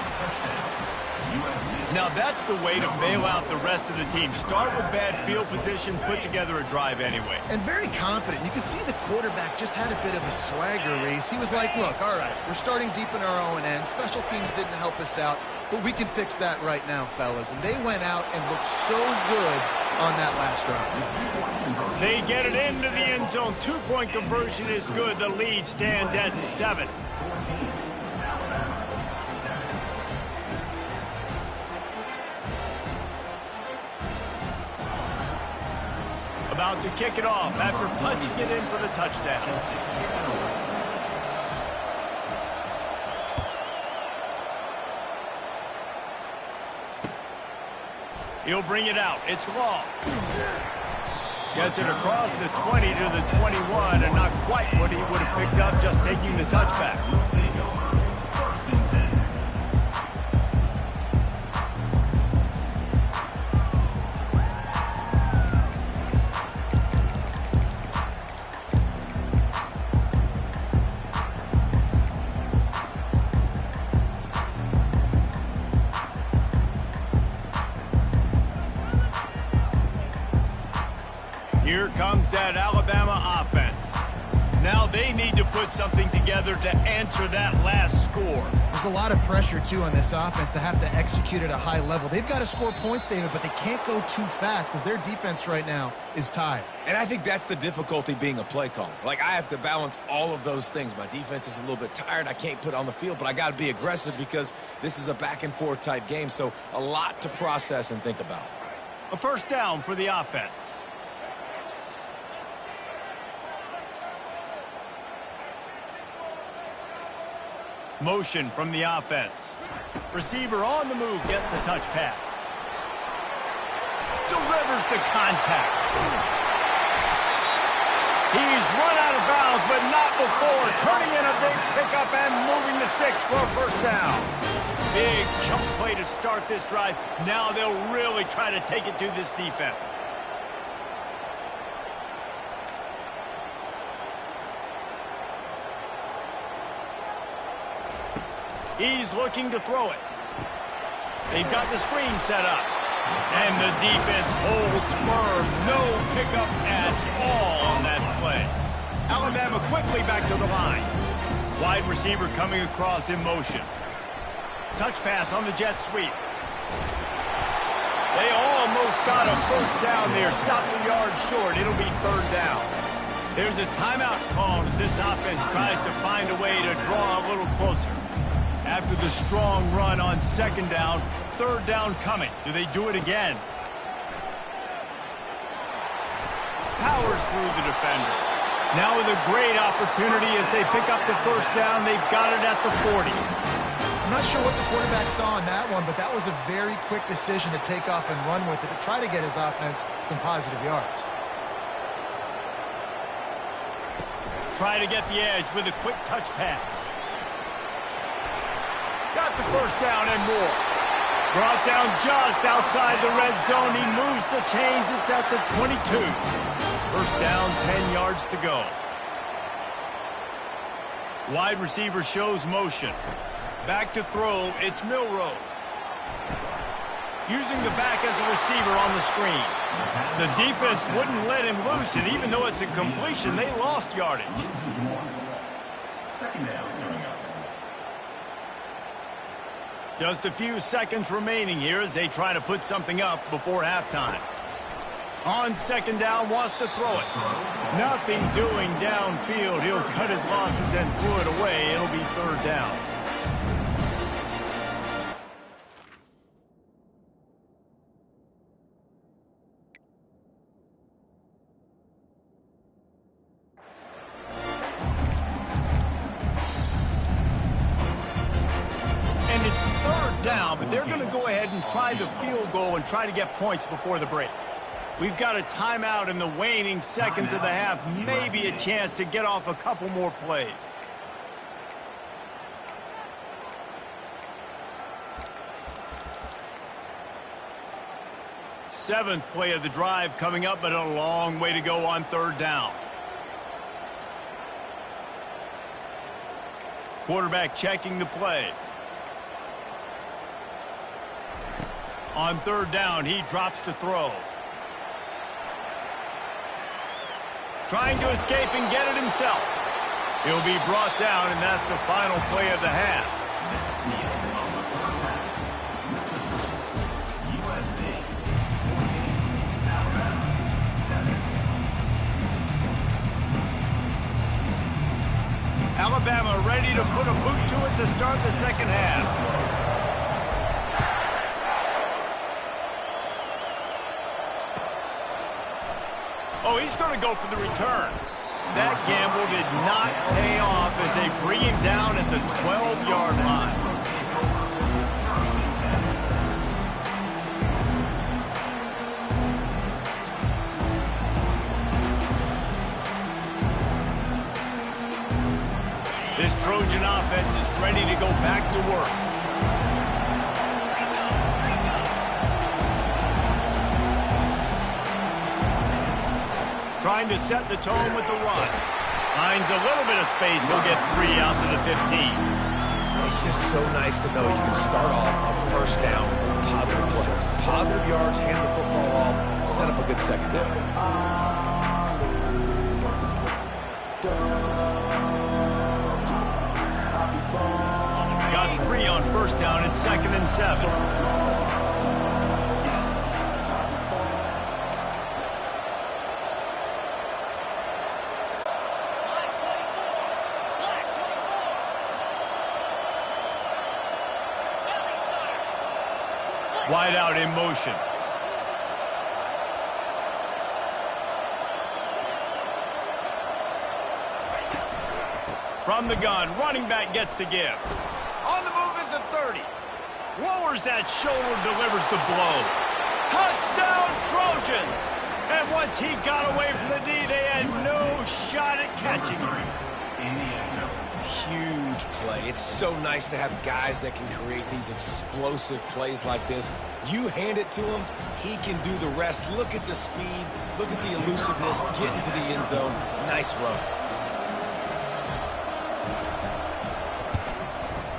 Now that's the way to bail out the rest of the team. Start with bad field position, put together a drive anyway. And very confident. You can see the quarterback just had a bit of a swagger race. He was like, look, all right, we're starting deep in our own end. Special teams didn't help us out, but we can fix that right now, fellas. And they went out and looked so good on that last drive. They get it into the end zone. 2-point conversion is good. The lead stands at 7. About to kick it off after punching it in for the touchdown. He'll bring it out. It's Law. Gets it across the 20 to the 21, and not quite what he would have picked up just taking the touchback. Here comes that Alabama offense. Now they need to put something together to answer that last score. There's a lot of pressure, too, on this offense to have to execute at a high level. They've got to score points, David, but they can't go too fast because their defense right now is tired. And I think that's the difficulty being a play caller. Like, I have to balance all of those things. My defense is a little bit tired. I can't put it on the field, but I got to be aggressive because this is a back-and-forth type game, so a lot to process and think about. A first down for the offense. Motion from the offense. Receiver on the move gets the touch pass. Delivers the contact. He's run out of bounds, but not before. Turning in a big pickup and moving the sticks for a first down. Big chunk play to start this drive. Now they'll really try to take it to this defense. He's looking to throw it. They've got the screen set up. And the defense holds firm. No pickup at all on that play. Alabama quickly back to the line. Wide receiver coming across in motion. Touch pass on the jet sweep. They almost got a first down there. Stopped the yard short. It'll be third down. There's a timeout called as this offense tries to find a way to draw a little closer. After the strong run on second down, third down coming. Do they do it again? Powers through the defender. Now with a great opportunity as they pick up the first down. They've got it at the 40. I'm not sure what the quarterback saw on that one, but that was a very quick decision to take off and run with it to try to get his offense some positive yards. Try to get the edge with a quick touch pass. Got the first down and more. Brought down just outside the red zone. He moves the chains. It's at the 22. First down, 10 yards to go. Wide receiver shows motion. Back to throw. It's Milroe. Using the back as a receiver on the screen. The defense wouldn't let him loose, and even though it's a completion, they lost yardage. Second down coming up. Just a few seconds remaining here as they try to put something up before halftime. On second down, wants to throw it. Nothing doing downfield. He'll cut his losses and throw it away. It'll be third down. And it's third down, but they're going to go ahead and try the field goal and try to get points before the break. We've got a timeout in the waning seconds of the half. Maybe a chance to get off a couple more plays. Seventh play of the drive coming up, but a long way to go on third down. Quarterback checking the play. On third down, he drops to throw. Trying to escape and get it himself. He'll be brought down, and that's the final play of the half. Alabama ready to put a boot to it to start the second half. Oh, he's going to go for the return. That gamble did not pay off as they bring him down at the 12-yard line. This Trojan offense is ready to go back to work. Trying to set the tone with the run. Finds a little bit of space. He'll get 3 out to the 15. It's just so nice to know you can start off on first down with positive plays. Positive yards, hand the football off, set up a good second down. first down at 2nd and 7. Wide out in motion. From the gun, running back gets to give. On the move is the 30. Lowers that shoulder, delivers the blow. Touchdown, Trojans! And once he got away from the D, they had no shot at catching him. Huge play. It's so nice to have guys that can create these explosive plays like this. You hand it to him, he can do the rest. Look at the speed, look at the elusiveness, get into the end zone. Nice run.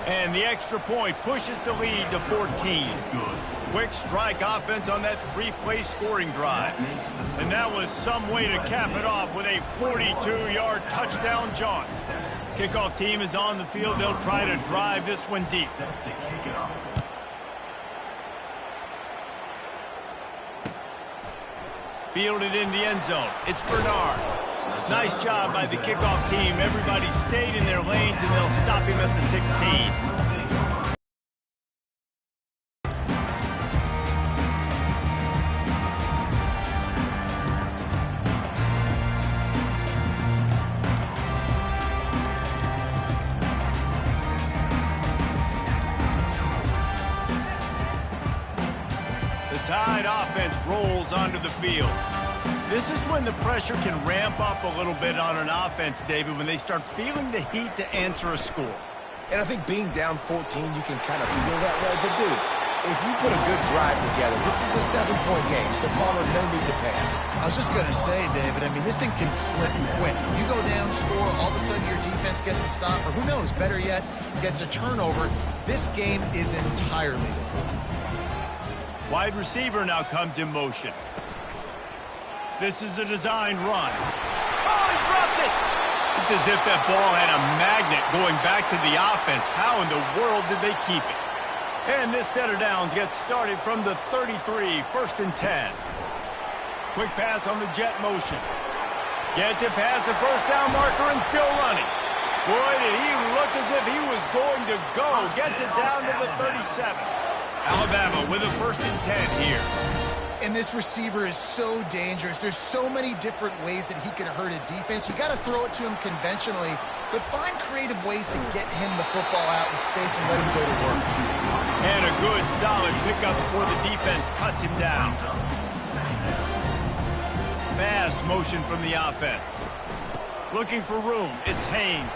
And the extra point pushes the lead to 14. Quick strike offense on that 3-play scoring drive. And that was some way to cap it off with a 42-yard touchdown jaunt. Kickoff team is on the field. They'll try to drive this one deep. Fielded in the end zone. It's Bernard. Nice job by the kickoff team. Everybody stayed in their lanes, and they'll stop him at the 16. Tide offense rolls onto the field. This is when the pressure can ramp up a little bit on an offense, David, when they start feeling the heat to answer a score. And I think being down 14, you can kind of feel that way. But, dude, if you put a good drive together, this is a 7-point game, so Palmer, no need to panic. I was just going to say, David, I mean, this thing can flip quick. You go down, score, all of a sudden your defense gets a stop, or who knows, better yet, gets a turnover. This game is entirely different. Wide receiver now comes in motion. This is a designed run. Oh, he dropped it! It's as if that ball had a magnet going back to the offense. How in the world did they keep it? And this set of downs gets started from the 33, 1st and 10. Quick pass on the jet motion. Gets it past the first down marker and still running. Boy, did he look as if he was going to go. Gets it down to the 37. Alabama with a 1st and 10 here. And this receiver is so dangerous. There's so many different ways that he can hurt a defense. You got to throw it to him conventionally, but find creative ways to get him the football out in space and let him go to work. And a good, solid pickup before the defense cuts him down. Fast motion from the offense. Looking for room. It's Haynes.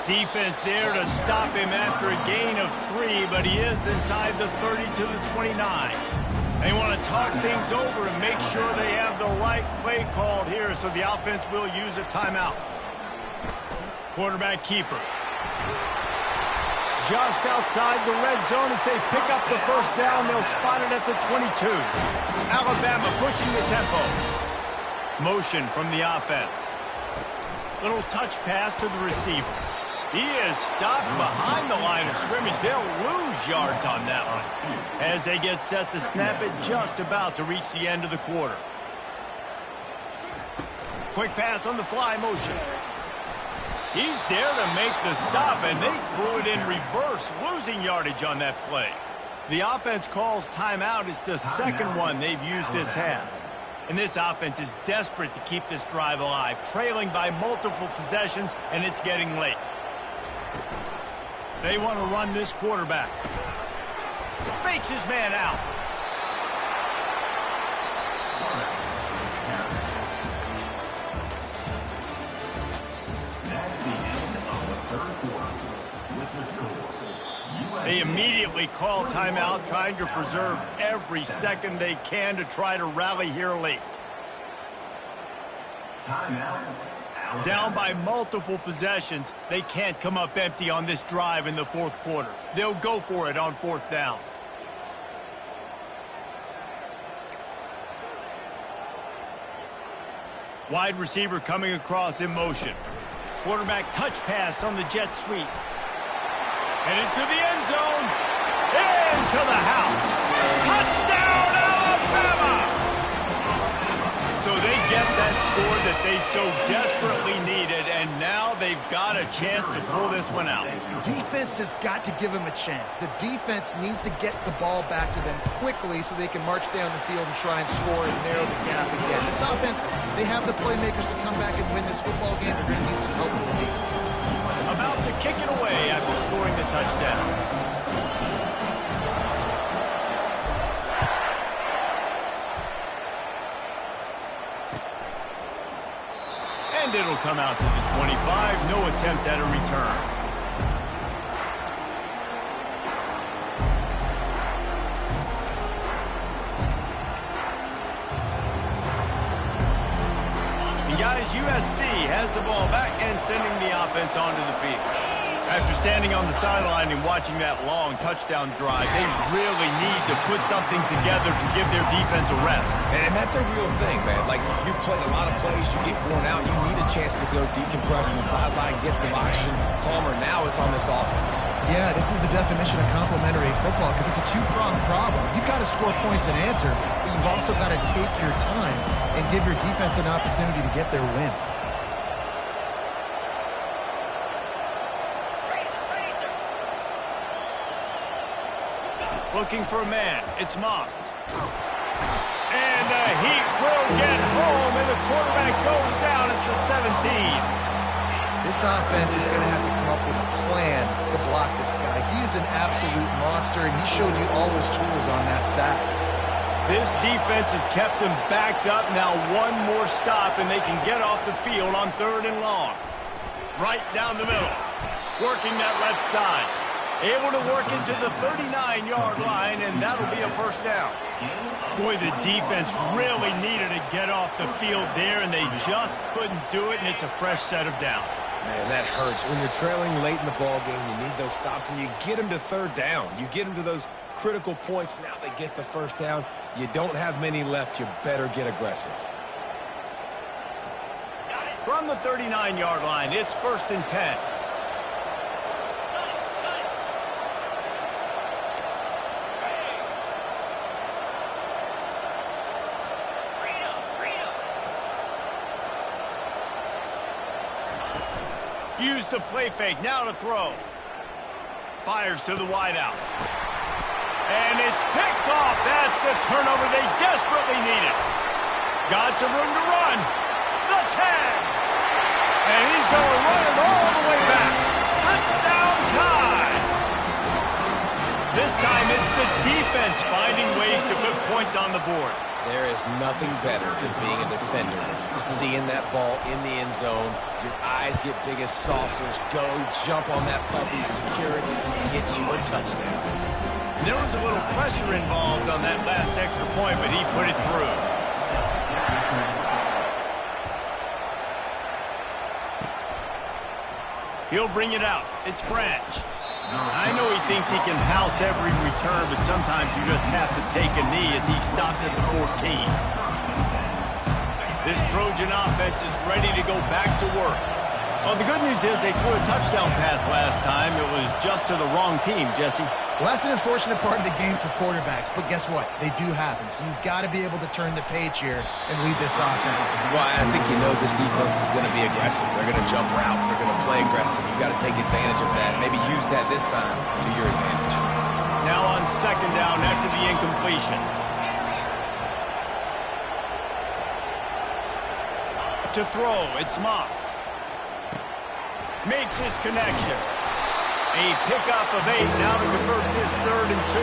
Defense there to stop him after a gain of 3, but he is inside the 30 to the 29. They want to talk things over and make sure they have the right play called here, so the offense will use a timeout. Quarterback keeper. Just outside the red zone as they pick up the first down. They'll spot it at the 22. Alabama pushing the tempo. Motion from the offense. Little touch pass to the receiver. He is stopped behind the line of scrimmage. They'll lose yards on that one as they get set to snap it just about to reach the end of the quarter. Quick pass on the fly motion. He's there to make the stop, and they threw it in reverse, losing yardage on that play. The offense calls timeout. It's the second one they've used this half. And this offense is desperate to keep this drive alive, trailing by multiple possessions, and it's getting late. They want to run this quarterback. Fakes his man out. That's the end of the 3rd quarter. With the score, They immediately call timeout, trying to preserve every second they can to try to rally here late. timeout. Down by multiple possessions, they can't come up empty on this drive in the 4th quarter. They'll go for it on 4th down. Wide receiver coming across in motion. Quarterback touch pass on the jet sweep. Headed to the end zone. Into the house. Touchdown, Alabama! So they get that score that they so desperately needed, and now they've got a chance to pull this one out. Defense has got to give them a chance. The defense needs to get the ball back to them quickly so they can march down the field and try and score and narrow the gap again. This offense, they have the playmakers to come back and win this football game. They're going to need some help from the defense. About to kick it away after scoring the touchdown. And it'll come out to the 25. No attempt at a return. And guys, USC has the ball back and sending the offense onto the field. After standing on the sideline and watching that long touchdown drive, they really need to put something together to give their defense a rest. And that's a real thing, man. Like, you played a lot of plays, you get worn out, you need a chance to go decompress on the sideline, get some oxygen. Palmer, now it's on this offense. Yeah, this is the definition of complementary football because it's a two-pronged problem. You've got to score points and answer, but you've also got to take your time and give your defense an opportunity to get their win. Looking for a man. It's Moss. And the Heat will get home, and the quarterback goes down at the 17. This offense is going to have to come up with a plan to block this guy. He is an absolute monster, and he showed you all his tools on that sack. This defense has kept them backed up. Now one more stop, and they can get off the field on 3rd and long. Right down the middle. Working that left side. Able to work into the 39-yard line, and that'll be a first down. Boy, the defense really needed to get off the field there, and they just couldn't do it, and it's a fresh set of downs. Man, that hurts. When you're trailing late in the ball game, you need those stops, and you get them to 3rd down. You get them to those critical points. Now they get the first down. You don't have many left. You better get aggressive. From the 39-yard line, it's 1st and 10. Use the play fake, now to throw. Fires to the wideout. And it's picked off. That's the turnover they desperately needed. Got some room to run. The 10. And he's going to run it all the way back. Touchdown tie. This time it's the defense finding ways to put points on the board. There is nothing better than being a defender. Seeing that ball in the end zone, your eyes get big as saucers. Go, jump on that puppy, secure it, and get you a touchdown. There was a little pressure involved on that last extra point, but he put it through. He'll bring it out. It's Branch. I know he thinks he can house every return, but sometimes you just have to take a knee as he stopped at the 14. This Trojan offense is ready to go back to work. Well, the good news is they threw a touchdown pass last time. It was just to the wrong team, Jesse. Well, that's an unfortunate part of the game for quarterbacks, but guess what? They do happen, so you've got to be able to turn the page here and lead this offense. Well, I think you know this defense is going to be aggressive. They're going to jump routes. They're going to play aggressive. You've got to take advantage of that. Maybe use that this time to your advantage. Now on 2nd down after the incompletion. To throw, it's Moss. Makes his connection. A pickup of 8 now to convert this 3rd and 2.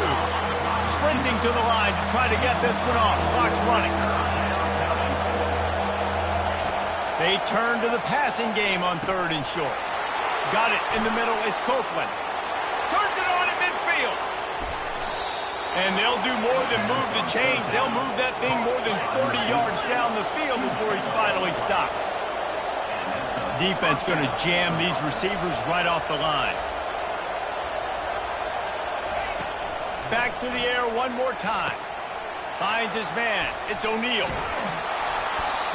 Sprinting to the line to try to get this one off. Clock's running. They turn to the passing game on 3rd and short. Got it in the middle. It's Copeland. Turns it on at midfield. And they'll do more than move the chains. They'll move that thing more than 30 yards down the field before he's finally stopped. Defense going to jam these receivers right off the line. Back to the air one more time. Finds his man. It's O'Neal.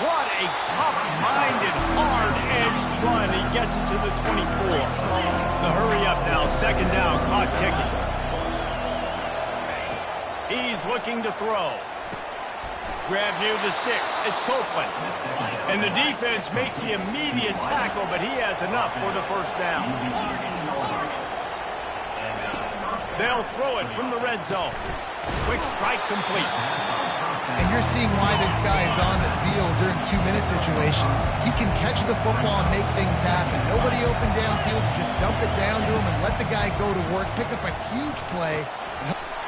What a tough-minded, hard-edged run. He gets it to the 24. The hurry up now, second down, clock ticking. He's looking to throw. Grab near the sticks. It's Copeland. And the defense makes the immediate tackle, but he has enough for the first down. They'll throw it from the red zone. Quick strike complete. And you're seeing why this guy is on the field during 2-minute situations. He can catch the football and make things happen. Nobody open downfield. You just dump it down to him and let the guy go to work, pick up a huge play.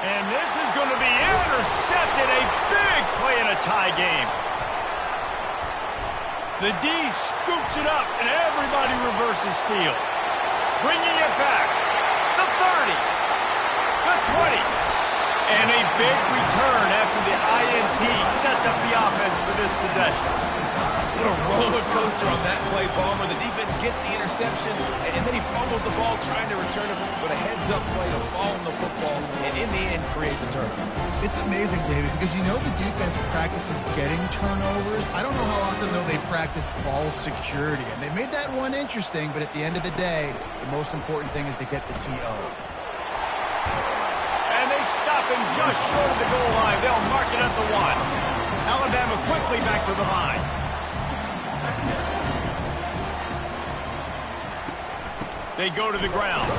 And this is going to be intercepted. A big play in a tie game. The D scoops it up, and everybody reverses field. Bringing it back. The 30. The 20. And a big return after the INT sets up the offense for this possession. What a roller coaster on that play, Palmer. The defense gets the interception, and then he fumbles the ball trying to return it with a heads-up play to fall on the football, and in the end, create the turnover. It's amazing, David, because you know the defense practices getting turnovers. I don't know how often, though, they practice ball security. And they made that one interesting, but at the end of the day, the most important thing is to get the TO. And they stop him just short of the goal line. They'll mark it at the 1. Alabama quickly back to the line. They go to the ground.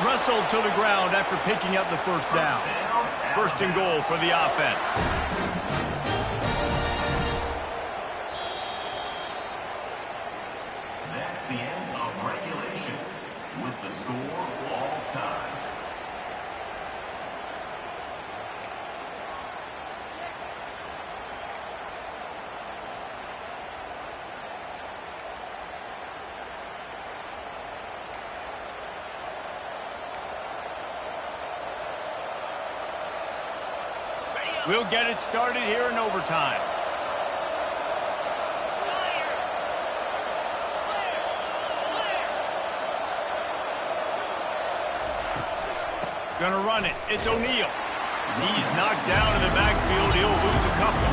Wrestled to the ground after picking up the first down. First and goal for the offense. That's the end of regulation with the score all time. We'll get it started here in overtime. Gonna run it. It's O'Neal. He's knocked down in the backfield. He'll lose a couple.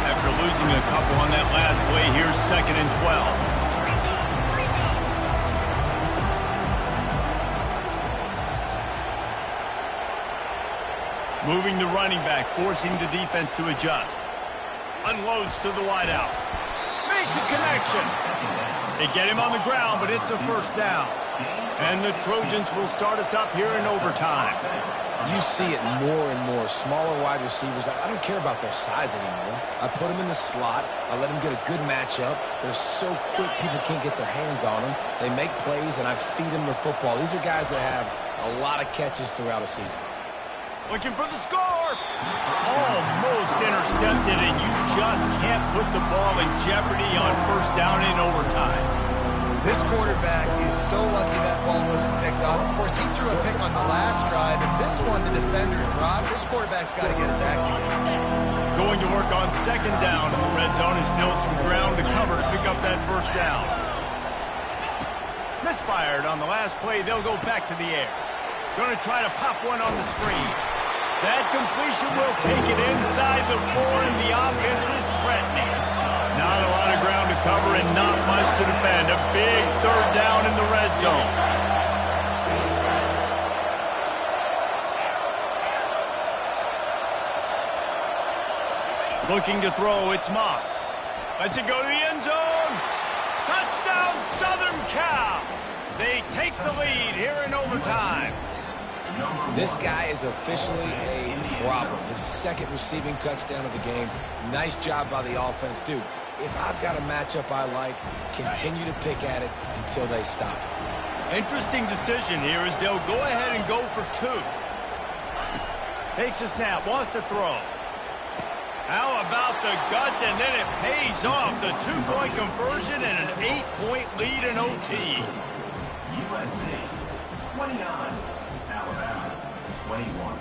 After losing a couple on that last play, here's 2nd and 12. Moving the running back, forcing the defense to adjust. Unloads to the wideout. Makes a connection. They get him on the ground, but it's a first down. And the Trojans will start us up here in overtime. You see it more and more. Smaller wide receivers. I don't care about their size anymore. I put them in the slot. I let them get a good matchup. They're so quick, people can't get their hands on them. They make plays, and I feed them the football. These are guys that have a lot of catches throughout a season. Looking for the score. Almost intercepted, and you just can't put the ball in jeopardy on first down in overtime. This quarterback is so lucky that ball wasn't picked off. Of course, he threw a pick on the last drive, and this one the defender dropped. This quarterback's got to get his act together. Going to work on second down in the red zone. Is still some ground to cover to pick up that first down. Misfired on the last play. They'll go back to the air. Going to try to pop one on the screen. That completion will take it inside the 4, and the offense is threatening. Not a lot of ground to cover and not much to defend. A big third down in the red zone. Looking to throw, it's Moss. Lets it go to the end zone. Touchdown, Southern Cal. They take the lead here in overtime. This guy is officially a problem. His 2nd receiving touchdown of the game. Nice job by the offense. Dude, if I've got a matchup I like, continue to pick at it until they stop it. Interesting decision here as they'll go ahead and go for 2. Takes a snap, wants to throw. How about the guts, and then it pays off. The 2-point conversion and an 8-point lead in OT. USC 29. Alabama 21.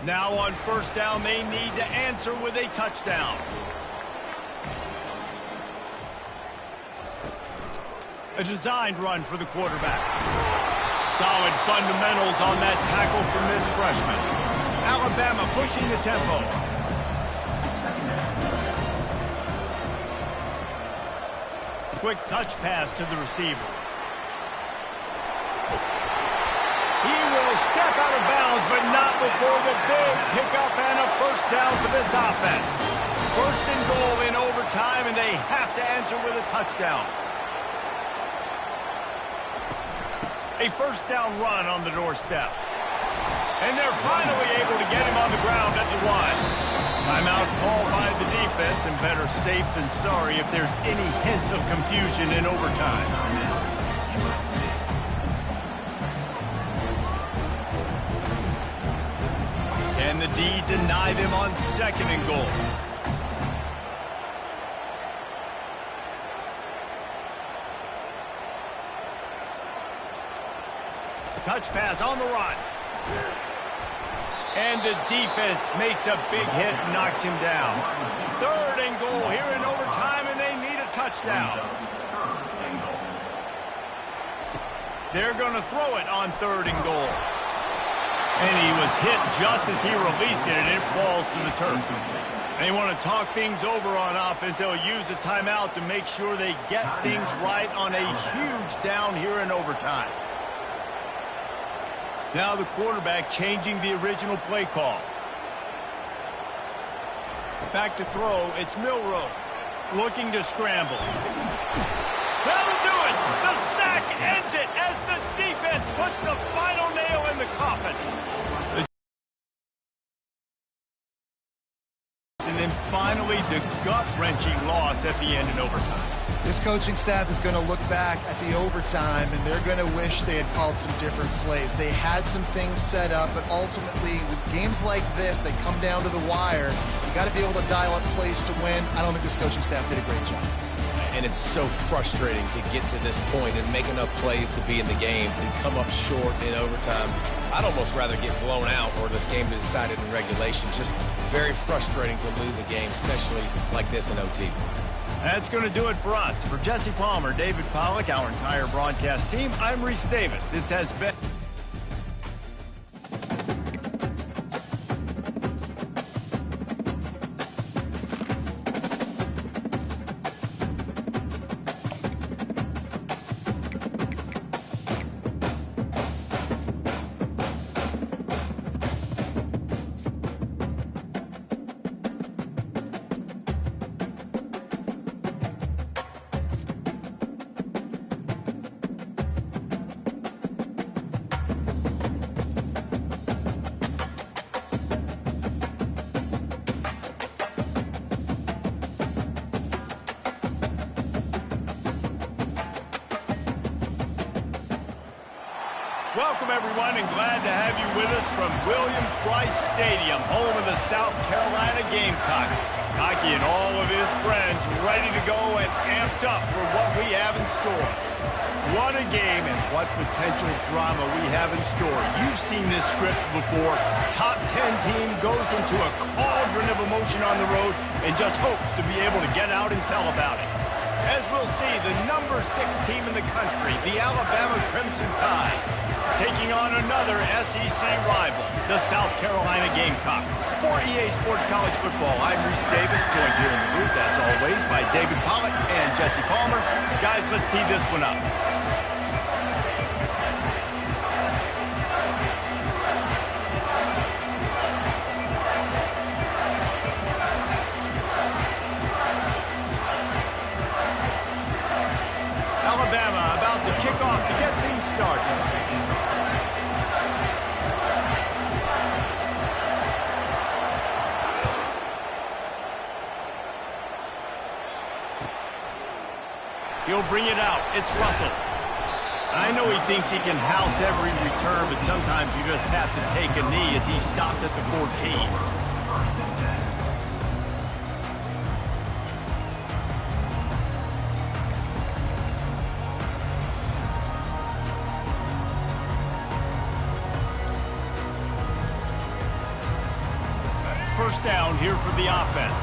Now on first down, they need to answer with a touchdown. A designed run for the quarterback. Solid fundamentals on that tackle from this freshman. Alabama pushing the tempo. Quick touch pass to the receiver. He will step out of bounds, but not before the big pickup and a first down for this offense. First and goal in overtime, and they have to answer with a touchdown. A first down run on the doorstep. And they're finally able to get him on the ground at the 1. Timeout called by the defense, and better safe than sorry if there's any hint of confusion in overtime. Can the D deny them on second and goal? Touch pass on the run. And the defense makes a big hit and knocks him down. Third and goal here in overtime, and they need a touchdown. They're going to throw it on third and goal. And he was hit just as he released it, and it falls to the turf. They want to talk things over on offense. They'll use a timeout to make sure they get things right on a huge down here in overtime. Now the quarterback changing the original play call. Back to throw, it's Milroe looking to scramble. That'll do it! The sack ends it as the defense puts the final nail in the coffin. And then finally the gut-wrenching loss at the end in overtime. This coaching staff is going to look back at the overtime, and they're going to wish they had called some different plays. They had some things set up, but ultimately, with games like this, they come down to the wire. You got to be able to dial up plays to win. I don't think this coaching staff did a great job. And it's so frustrating to get to this point and make enough plays to be in the game, to come up short in overtime. I'd almost rather get blown out or this game be decided in regulation. Just very frustrating to lose a game, especially like this in OT. That's going to do it for us. For Jesse Palmer, David Pollack, our entire broadcast team, I'm Reese Davis. This has been... Welcome, everyone, and glad to have you with us from Williams-Brice Stadium, home of the South Carolina Gamecocks. Hockey and all of his friends ready to go and amped up for what we have in store. What a game and what potential drama we have in store. You've seen this script before. Top 10 team goes into a cauldron of emotion on the road and just hopes to be able to get out and tell about it. As we'll see, the number 6 team in the country, the Alabama Crimson Tide, taking on another SEC rival, the South Carolina Gamecocks. For EA Sports College Football, I'm Reese Davis, joined here in the booth, as always, by David Pollack and Jesse Palmer. Guys, let's tee this one up. Alabama about to kick off to get things started. He'll bring it out. It's Russell. I know he thinks he can house every return, but sometimes you just have to take a knee as he stopped at the 14. First down here for the offense.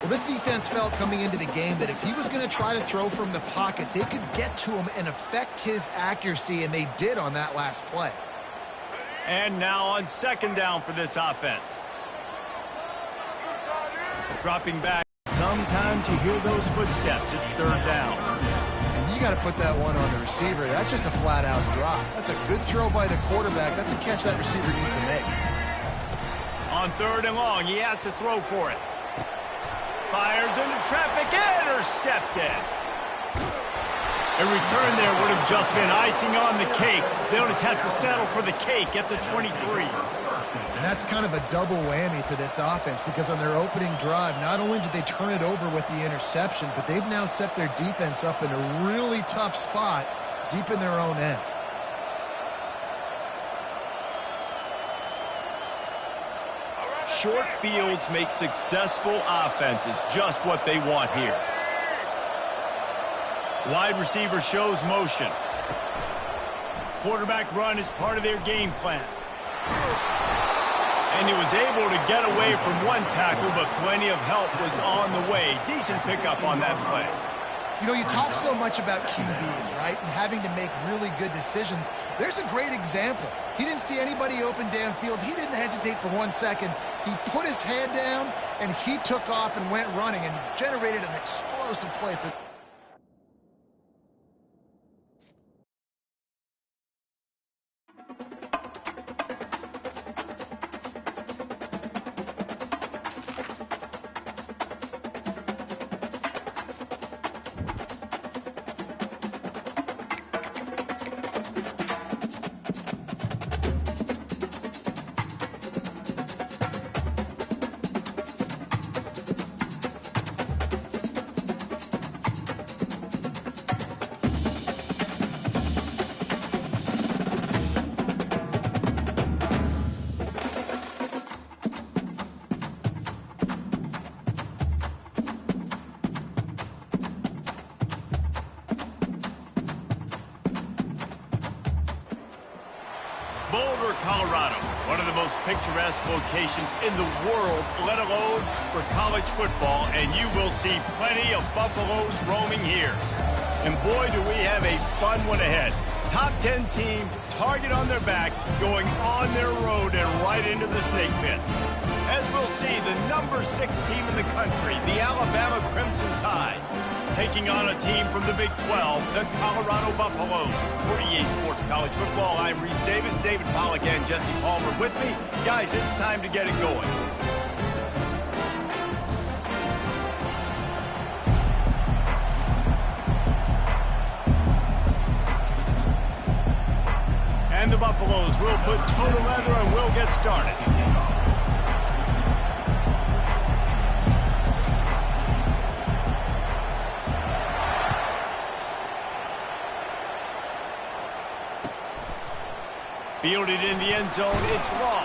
Well, this defense felt coming into the game that if he was going to try to throw from the pocket, they could get to him and affect his accuracy, and they did on that last play. And now on second down for this offense. Dropping back. Sometimes you hear those footsteps. It's third down. And you got to put that one on the receiver. That's just a flat-out drop. That's a good throw by the quarterback. That's a catch that receiver needs to make. On third and long, he has to throw for it. Fires into traffic, intercepted. A return there would have just been icing on the cake. They'll just have to settle for the cake at the 23. And that's kind of a double whammy for this offense because on their opening drive, not only did they turn it over with the interception, but they've now set their defense up in a really tough spot deep in their own end. Short fields make successful offenses just what they want here. Wide receiver shows motion. Quarterback run is part of their game plan. And he was able to get away from one tackle, but plenty of help was on the way. Decent pickup on that play. You know, you talk so much about QBs, right, and having to make really good decisions. There's a great example. He didn't see anybody open downfield. He didn't hesitate for 1 second. He put his head down, and he took off and went running and generated an explosive play for... Boulder, Colorado, one of the most picturesque locations in the world, let alone for college football, and you will see plenty of Buffaloes roaming here. And boy, do we have a fun one ahead. Top 10 team, target on their back, going on their road and right into the snake pit. As we'll see, the number 6 team in the country, the Alabama Crimson Tide, taking on a team from the Big 12, the Colorado Buffaloes. For EA Sports College Football, I'm Reese Davis, David Pollack, and Jesse Palmer with me. Guys, it's time to get it going. And the Buffaloes will put total leather and we'll get started. Fielded in the end zone, it's long.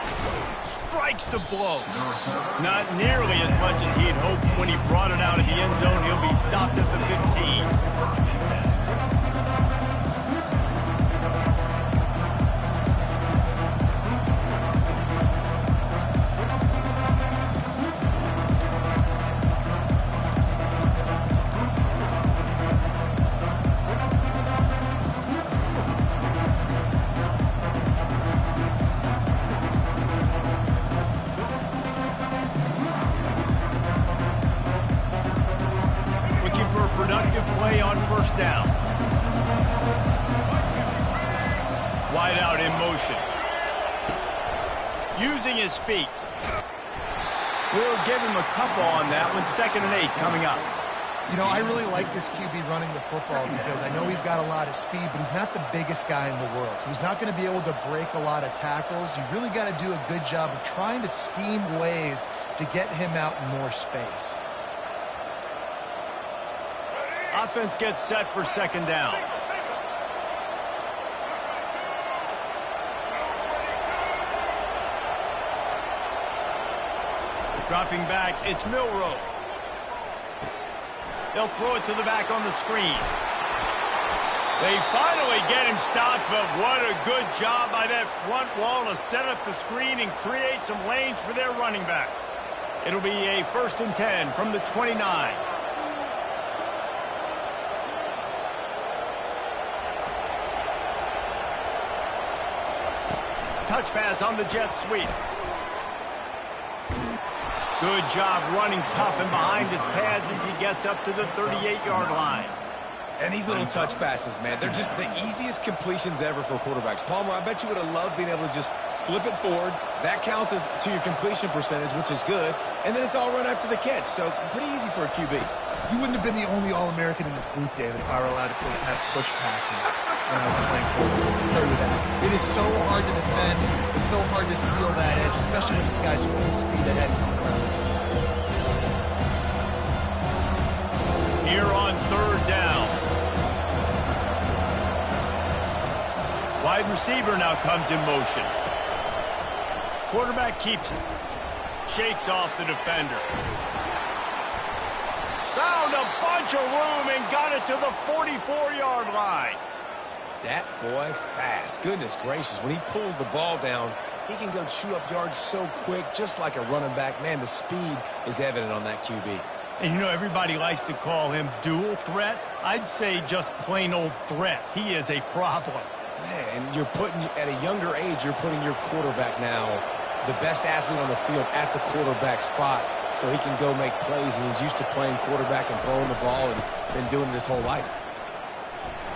Strikes the blow. Not nearly as much as he had hoped when he brought it out of the end zone. He'll be stopped at the 15. Productive play on first down. Wide out in motion. Using his feet. We'll give him a couple on that one. 2nd and 8 coming up. You know, I really like this QB running the football because I know he's got a lot of speed, but he's not the biggest guy in the world. So he's not going to be able to break a lot of tackles. You really got to do a good job of trying to scheme ways to get him out in more space. Offense gets set for 2nd down. Dropping back, it's Milroe. They'll throw it to the back on the screen. They finally get him stopped, but what a good job by that front wall to set up the screen and create some lanes for their running back. It'll be a 1st and 10 from the 29. Touch pass on the jet sweep. Good job running tough and behind his pads as he gets up to the 38-yard line. And these little touch passes, man, they're just the easiest completions ever for quarterbacks. Palmer, I bet you would have loved being able to just flip it forward. That counts as to your completion percentage, which is good. And then it's all run after the catch, so pretty easy for a QB. You wouldn't have been the only All-American in this booth, David, if I were allowed to have push passes when I was playing quarterback. I'll tell you that. It is so hard to defend. It's so hard to seal that edge, especially when this guy's full speed ahead coming around. Here on 3rd down. Wide receiver now comes in motion. Quarterback keeps it. Shakes off the defender. Found a bunch of room and got it to the 44-yard line. That boy fast. Goodness gracious. When he pulls the ball down, he can go chew up yards so quick, just like a running back. Man, the speed is evident on that QB. And you know, everybody likes to call him dual threat. I'd say just plain old threat. He is a problem. Man, and you're putting, at a younger age, you're putting your quarterback now, the best athlete on the field, at the quarterback spot, so he can go make plays, and he's used to playing quarterback and throwing the ball and been doing it his whole life.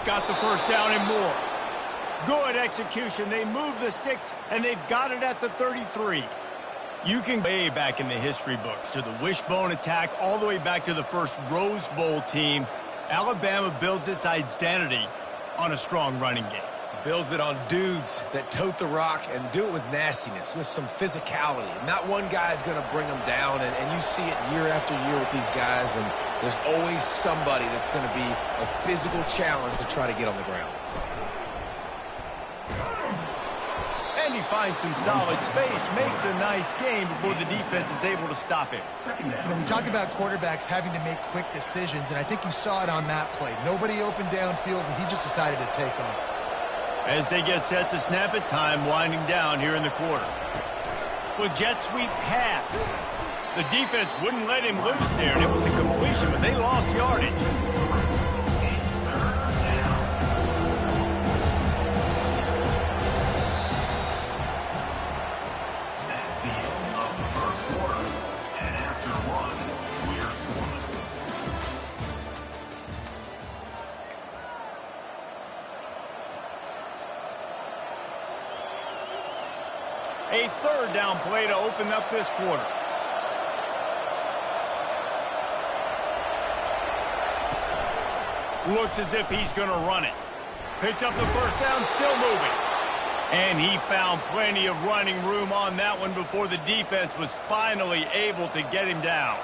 Got the 1st down and more. Good execution. They move the sticks, and they've got it at the 33. You can go way back in the history books to the wishbone attack, all the way back to the first Rose Bowl team. Alabama builds its identity on a strong running game. Builds it on dudes that tote the rock and do it with nastiness, with some physicality. Not one guy's going to bring them down, and you see it year after year with these guys, and there's always somebody that's going to be a physical challenge to try to get on the ground. And he finds some solid space, makes a nice game before the defense is able to stop him. You know, we talk about quarterbacks having to make quick decisions, and I think you saw it on that play. Nobody open downfield, and he just decided to take off. As they get set to snap it, time winding down here in the quarter. With jet sweep pass. The defense wouldn't let him loose there, and it was a completion, but they lost yardage. That's the end of the 1st quarter. And after 1, we're scoreless. A 3rd down play to open up this quarter. Looks as if he's going to run it. Picks up the 1st down, still moving. And he found plenty of running room on that one before the defense was finally able to get him down.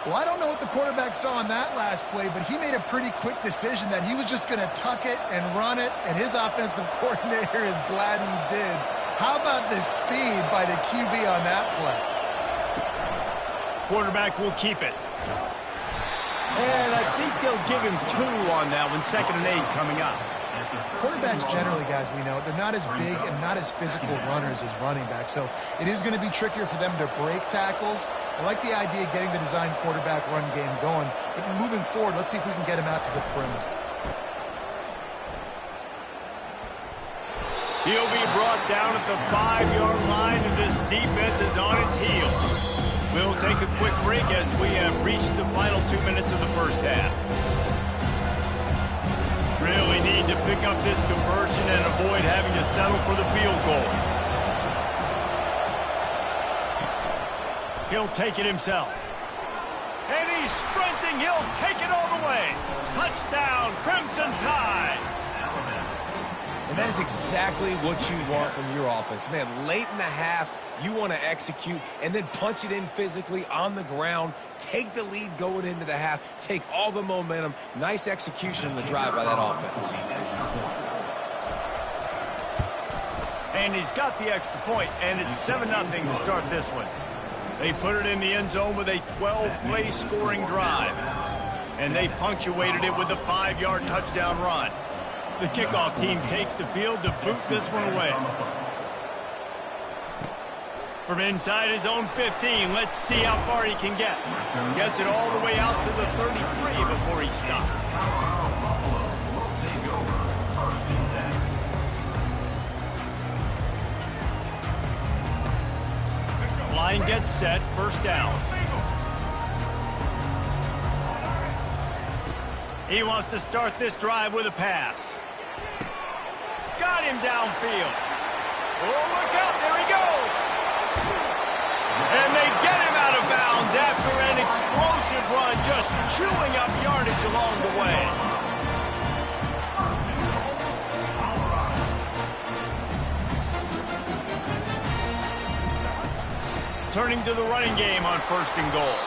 Well, I don't know what the quarterback saw on that last play, but he made a pretty quick decision that he was just going to tuck it and run it, and his offensive coordinator is glad he did. How about the speed by the QB on that play? Quarterback will keep it. And I think they'll give him 2 on that one, 2nd and 8 coming up. Quarterbacks generally, guys, we know, they're not as big and not as physical runners as running backs, so it is going to be trickier for them to break tackles. I like the idea of getting the design quarterback run game going, but moving forward, let's see if we can get him out to the perimeter. He'll be brought down at the 5-yard line, and this defense is on its heels. We'll take a quick break as we have reached the final 2 minutes of the 1st half. Really need to pick up this conversion and avoid having to settle for the field goal. He'll take it himself. And he's sprinting. He'll take it all the way. Touchdown, Crimson Tide. And that is exactly what you want from your offense. Man, late in the half, you want to execute and then punch it in physically on the ground, take the lead going into the half, take all the momentum. Nice execution in the drive by that offense. And he's got the extra point, and it's 7-0 to start this one. They put it in the end zone with a 12-play scoring drive. And they punctuated it with a 5-yard touchdown run. The kickoff team takes the field to boot this one away. From inside his own 15, let's see how far he can get. Gets it all the way out to the 33 before he stops. Line gets set, first down. He wants to start this drive with a pass. Got him downfield. Oh, look out, there he goes. And they get him out of bounds after an explosive run, just chewing up yardage along the way. Turning to the running game on 1st and goal.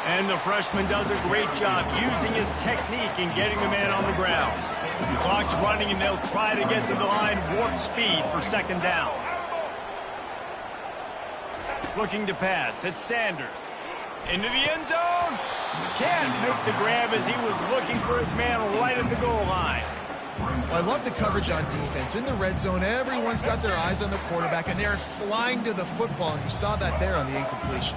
And the freshman does a great job using his technique and getting the man on the ground. Clock's running and they'll try to get to the line warp speed for 2nd down. Looking to pass, it's Sanders. Into the end zone. Can't make the grab as he was looking for his man right at the goal line. I love the coverage on defense. In the red zone, everyone's got their eyes on the quarterback, and they're flying to the football, and you saw that there on the incompletion.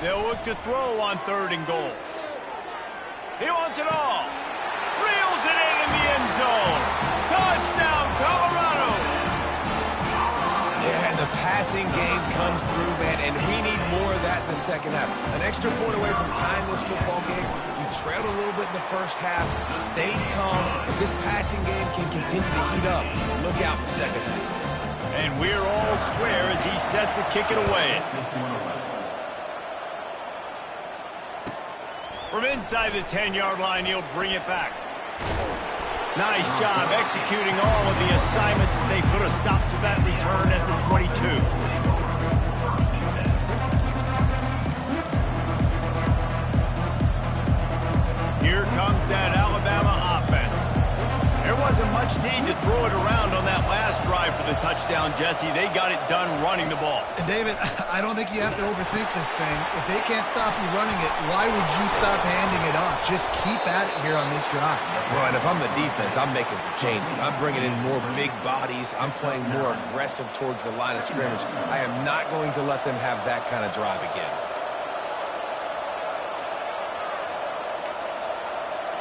They'll look to throw on 3rd and goal. He wants it all. Reels it in the end zone. Touchdown, Colorado. Yeah, and the passing game comes through, man, and we need more of that in the 2nd half. An extra point away from tying this football game. You trailed a little bit in the 1st half, stayed calm. If this passing game can continue to heat up, look out in the 2nd half. And we're all square as he's set to kick it away. From inside the 10-yard line, he'll bring it back. Nice job executing all of the assignments as they put a stop to that return at the 22. Here comes that Alabama offense. There wasn't much need to throw it around on that last drive for the touchdown, Jesse. They got it done running the ball. And David, I don't think you have to overthink this thing. If they can't stop you running it, why would you stop handing it off? Just keep at it here on this drive. Well, and if I'm the defense, I'm making some changes. I'm bringing in more big bodies. I'm playing more aggressive towards the line of scrimmage. I am not going to let them have that kind of drive again.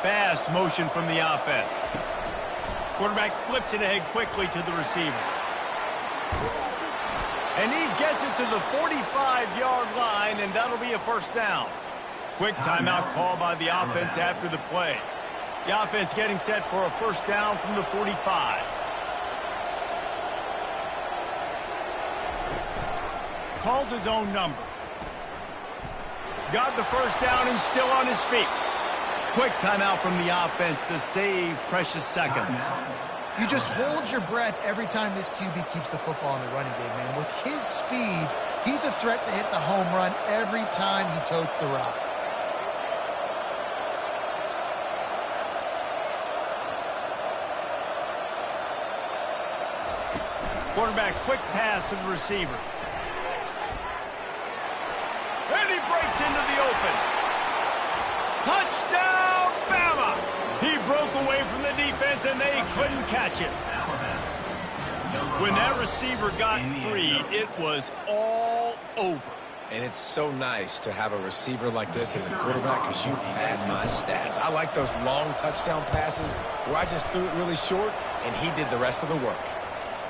Fast motion from the offense. Quarterback flips it ahead quickly to the receiver. And he gets it to the 45-yard line, and that'll be a 1st down. Quick timeout call by the offense after the play. The offense getting set for a 1st down from the 45. Calls his own number. Got the 1st down and still on his feet. Quick timeout from the offense to save precious seconds. You just hold your breath every time this QB keeps the football in the running game, man. With his speed, he's a threat to hit the home run every time he totes the rock. Quarterback quick pass to the receiver. And he breaks into the open. Touchdown, Bama! He broke away from the defense, and they couldn't catch him. When that receiver got free, it was all over. And it's so nice to have a receiver like this as a quarterback because you pad my stats. I like those long touchdown passes where I just threw it really short, and he did the rest of the work.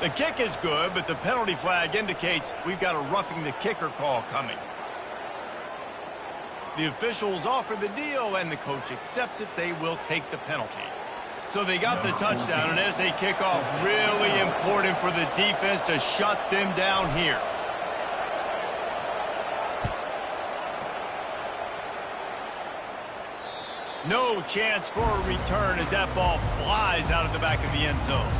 The kick is good, but the penalty flag indicates we've got a roughing the kicker call coming. The officials offer the deal, and the coach accepts it. They will take the penalty. So they got the touchdown, and as they kick off, really important for the defense to shut them down here. No chance for a return as that ball flies out of the back of the end zone.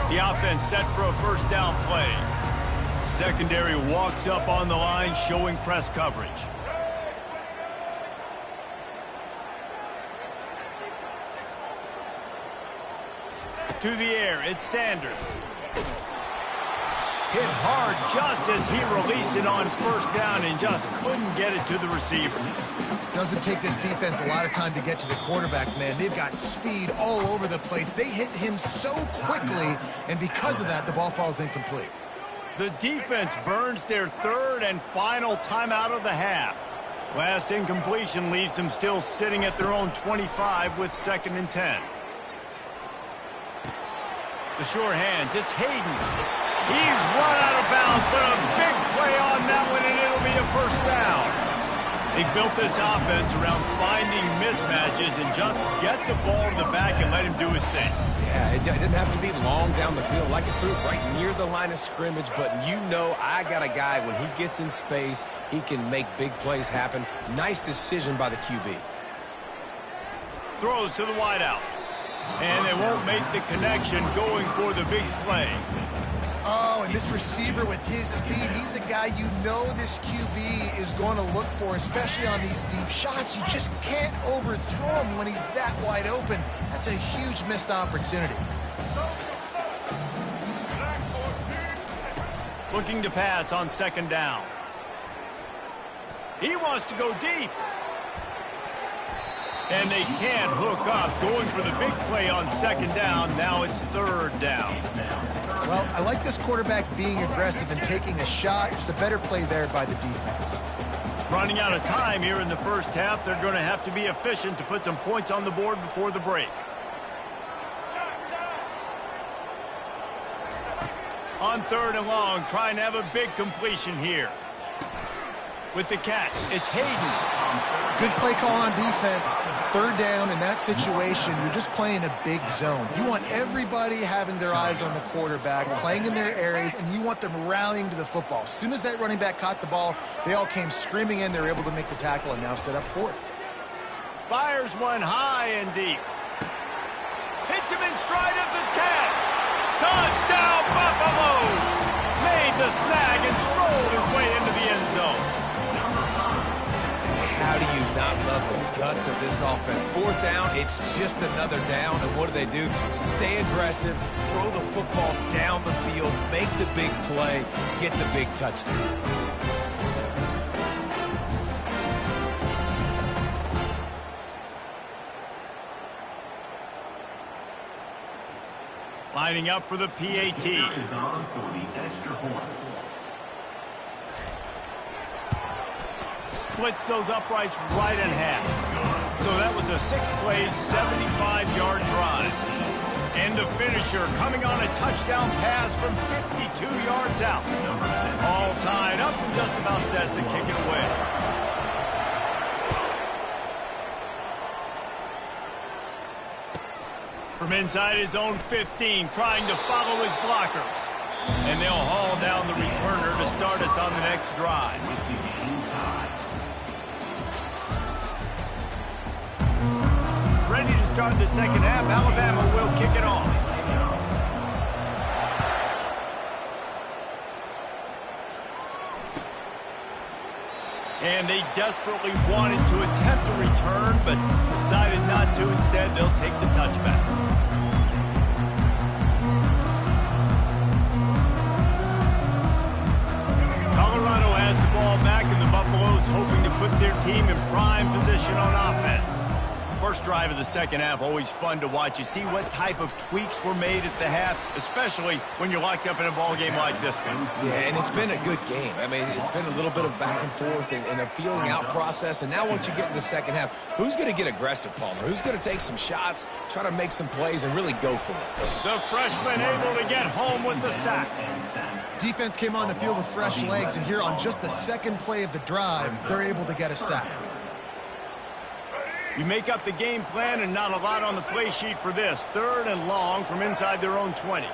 The offense set for a 1st down play. Secondary walks up on the line, showing press coverage. To the air, it's Sanders. Hit hard just as he released it on first down and just couldn't get it to the receiver. Doesn't take this defense a lot of time to get to the quarterback, man. They've got speed all over the place. They hit him so quickly, and because of that, the ball falls incomplete. The defense burns their third and final timeout of the half. Last incompletion leaves them still sitting at their own 25 with 2nd and 10. The sure hands, it's Hayden. He's run out of bounds, but a big play on that one, and it'll be a first down. They built this offense around finding mismatches and just get the ball to the back and let him do his thing. Yeah, it didn't have to be long down the field. Like it threw it right near the line of scrimmage, but you know I got a guy, when he gets in space, he can make big plays happen. Nice decision by the QB. Throws to the wideout. And they won't make the connection going for the big play. Oh, and this receiver with his speed, he's a guy you know this QB is going to look for, especially on these deep shots. You just can't overthrow him when he's that wide open. That's a huge missed opportunity. Looking to pass on 2nd down. He wants to go deep. And they can't hook up, going for the big play on 2nd down. Now it's 3rd down. Well, I like this quarterback being aggressive and taking a shot. Just a better play there by the defense. Running out of time here in the first half. They're going to have to be efficient to put some points on the board before the break. On 3rd and long, trying to have a big completion here. With the catch, it's Hayden. Good play call on defense. 3rd down in that situation, you're just playing a big zone. You want everybody having their eyes on the quarterback, playing in their areas, and you want them rallying to the football. As soon as that running back caught the ball, they all came screaming in. They were able to make the tackle and now set up 4th. Fires one high and deep. Hits him in stride of the 10. Touchdown, Buffaloes! Made the snag and strolled his way into the end zone. How do you not love the guts of this offense? 4th down, it's just another down, and what do? Stay aggressive, throw the football down the field, make the big play, get the big touchdown. Lining up for the PAT. Is on for the extra point. Splits those uprights right in half. So that was a 6-play, 75-yard drive. And the finisher coming on a touchdown pass from 52 yards out. All tied up and just about set to kick it away. From inside his own 15, trying to follow his blockers. And they'll haul down the returner to start us on the next drive. Ready to start the second half. Alabama will kick it off. And they desperately wanted to attempt a return, but decided not to. Instead, they'll take the touchback. Colorado has the ball back, and the Buffaloes hoping to put their team in prime position on offense. First drive of the second half, always fun to watch. You see what type of tweaks were made at the half, especially when you're locked up in a ball game like this one. Yeah, and it's been a good game. I mean, it's been a little bit of back and forth and a feeling out process. And now once you get in the second half, who's going to get aggressive, Palmer? Who's going to take some shots, try to make some plays, and really go for it? The freshman able to get home with the sack. Defense came on the field with fresh legs, and here on just the 2nd play of the drive, they're able to get a sack. You make up the game plan, and not a lot on the play sheet for this. 3rd and long from inside their own 20.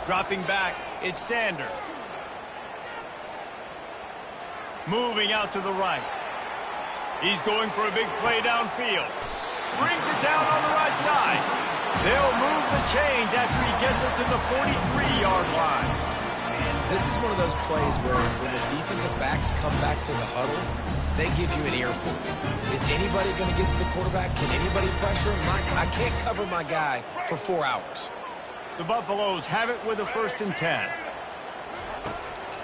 Dropping back, it's Sanders. Moving out to the right. He's going for a big play downfield. Brings it down on the right side. They'll move the chains after he gets it to the 43-yard line. This is one of those plays where when the defensive backs come back to the huddle, they give you an earful. Is anybody going to get to the quarterback? Can anybody pressure him? I can't cover my guy for 4 hours. The Buffaloes have it with a 1st and 10.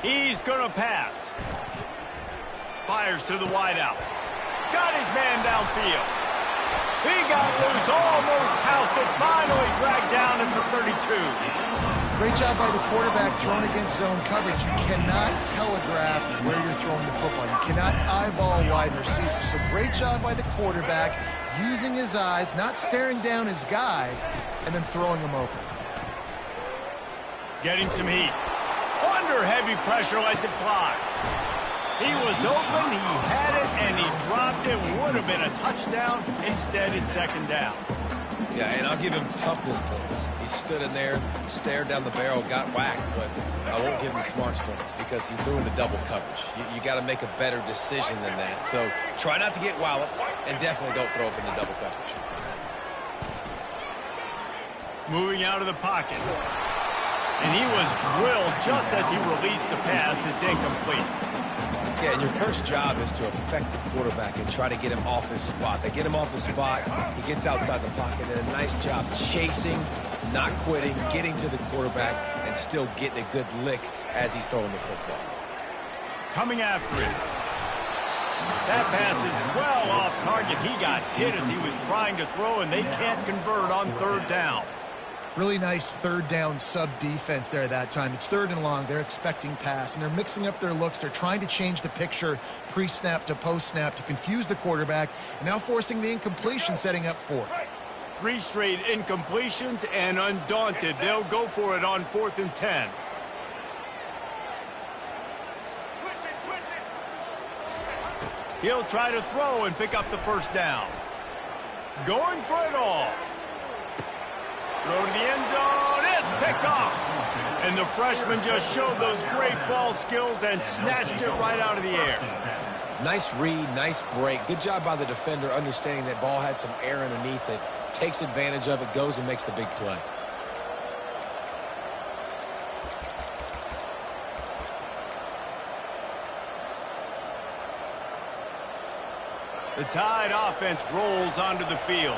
He's going to pass. Fires to the wideout. Got his man downfield. He got loose, almost housed it, finally dragged down at the 32. Great job by the quarterback throwing against zone coverage. You cannot telegraph where you're throwing the football. You cannot eyeball wide receiver. So great job by the quarterback using his eyes, not staring down his guy, and then throwing him open. Getting some heat. Under heavy pressure, lets it fly. He was open, he had it, and he dropped it. Would have been a touchdown. Instead, it's 2nd down. Yeah, and I'll give him toughness points. He stood in there, stared down the barrel, got whacked, but I won't give him smarts points because he threw into double coverage. You got to make a better decision than that. So try not to get walloped, and definitely don't throw up into double coverage. Moving out of the pocket. And he was drilled just as he released the pass. It's incomplete. Yeah, and your first job is to affect the quarterback and try to get him off his spot. They get him off his spot, he gets outside the pocket, and a nice job chasing, not quitting, getting to the quarterback, and still getting a good lick as he's throwing the football. Coming after it. That pass is well off target. He got hit as he was trying to throw, and they can't convert on 3rd down. Really nice 3rd down sub-defense there that time. It's 3rd and long. They're expecting pass, and they're mixing up their looks. They're trying to change the picture pre-snap to post-snap to confuse the quarterback, and now forcing the incompletion, setting up 4th. 3 straight incompletions, and undaunted, they'll go for it on 4th and 10. He'll try to throw and pick up the 1st down. Going for it all. Throw to the end zone. It's picked off. And the freshman just showed those great ball skills and snatched it right out of the air. Nice read, nice break. Good job by the defender understanding that ball had some air underneath it. Takes advantage of it, goes and makes the big play. The Tide offense rolls onto the field.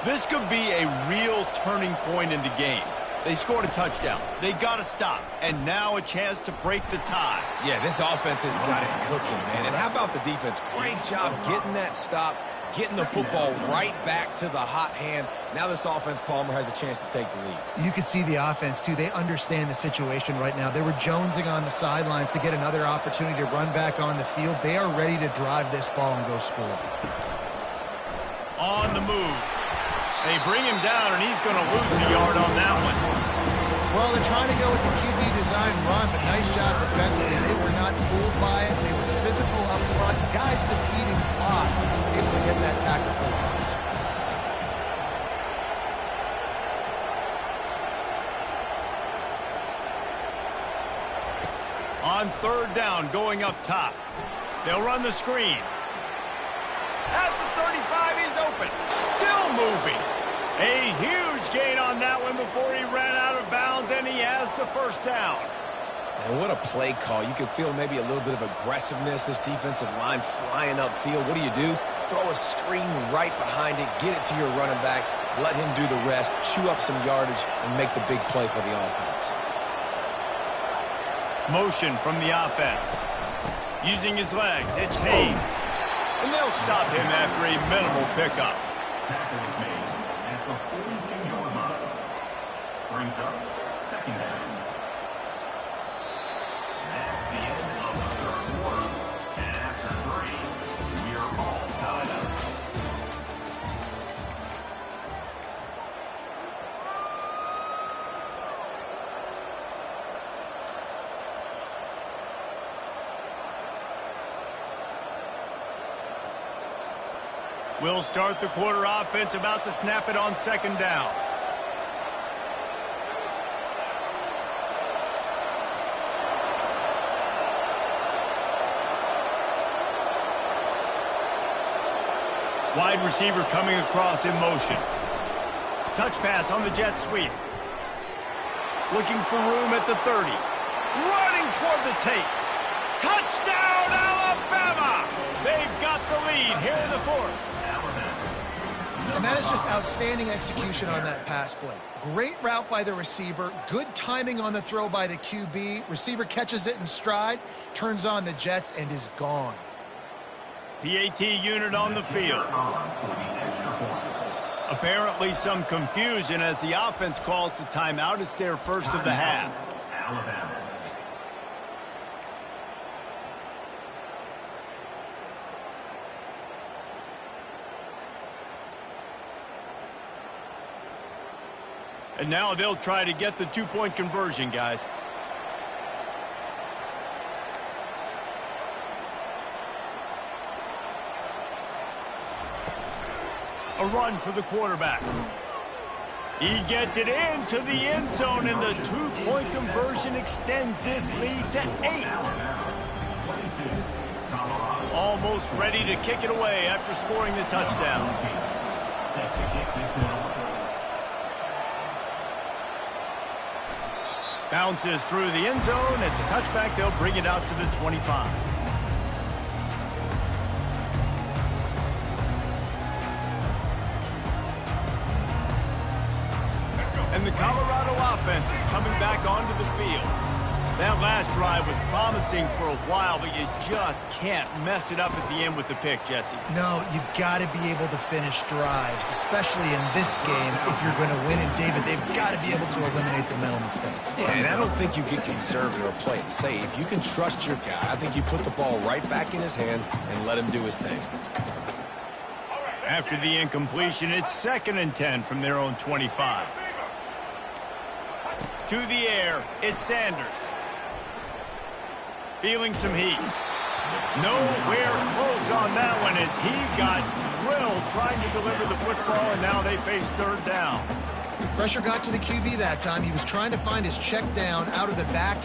This could be a real turning point in the game. They scored a touchdown. They got to stop. And now a chance to break the tie. Yeah, this offense has got it cooking, man. And how about the defense? Great job getting that stop, getting the football right back to the hot hand. Now this offense, Palmer, has a chance to take the lead. You can see the offense, too. They understand the situation right now. They were jonesing on the sidelines to get another opportunity to run back on the field. They are ready to drive this ball and go score. On the move. They bring him down, and he's going to lose a yard on that one. Well, they're trying to go with the QB design run, but nice job defensively. They were not fooled by it. They were physical up front. Guys defeating odds, able to get that tackle for loss. On 3rd down, going up top. They'll run the screen. At the 35, he's open. Still moving. A huge gain on that one before he ran out of bounds, and he has the 1st down. And what a play call. You can feel maybe a little bit of aggressiveness, this defensive line flying upfield. What do? Throw a screen right behind it, get it to your running back, let him do the rest, chew up some yardage, and make the big play for the offense. Motion from the offense. Using his legs, it's Haynes. And they'll stop him after a minimal pickup. Tackle is made at the 42-yard line. Brings up 2nd down. That's the end of the 3rd quarter. And after 3, we are all tied up. We'll start the quarter offense, about to snap it on 2nd down. Wide receiver coming across in motion. Touch pass on the jet sweep. Looking for room at the 30. Running toward the tape. Touchdown, Alabama! They the lead here in the fourth. And that is just outstanding execution on that pass play. Great route by the receiver, good timing on the throw by the QB. Receiver catches it in stride, turns on the jets, and is gone. PAT unit on the field. Apparently some confusion as the offense calls the timeout. It's their first of the half. And now they'll try to get the two-point conversion, guys. A run for the quarterback. He gets it into the end zone, and the two-point conversion extends this lead to 8. Almost ready to kick it away after scoring the touchdown. Bounces through the end zone. It's a touchback. They'll bring it out to the 25. And the Colorado offense is coming back onto the field. That last drive was promising for a while, but you just can't mess it up at the end with the pick, Jesse. No, you got to be able to finish drives, especially in this game if you're going to win. And, David, they've got to be able to eliminate the mental mistakes. Yeah, and I don't think you get conservative or play it safe. You can trust your guy. I think you put the ball right back in his hands and let him do his thing. After the incompletion, it's 2nd and 10 from their own 25. To the air, it's Sanders. Feeling some heat. Nowhere close on that one as he got drilled trying to deliver the football, and now they face 3rd down. Pressure got to the QB that time. He was trying to find his check down out of the back.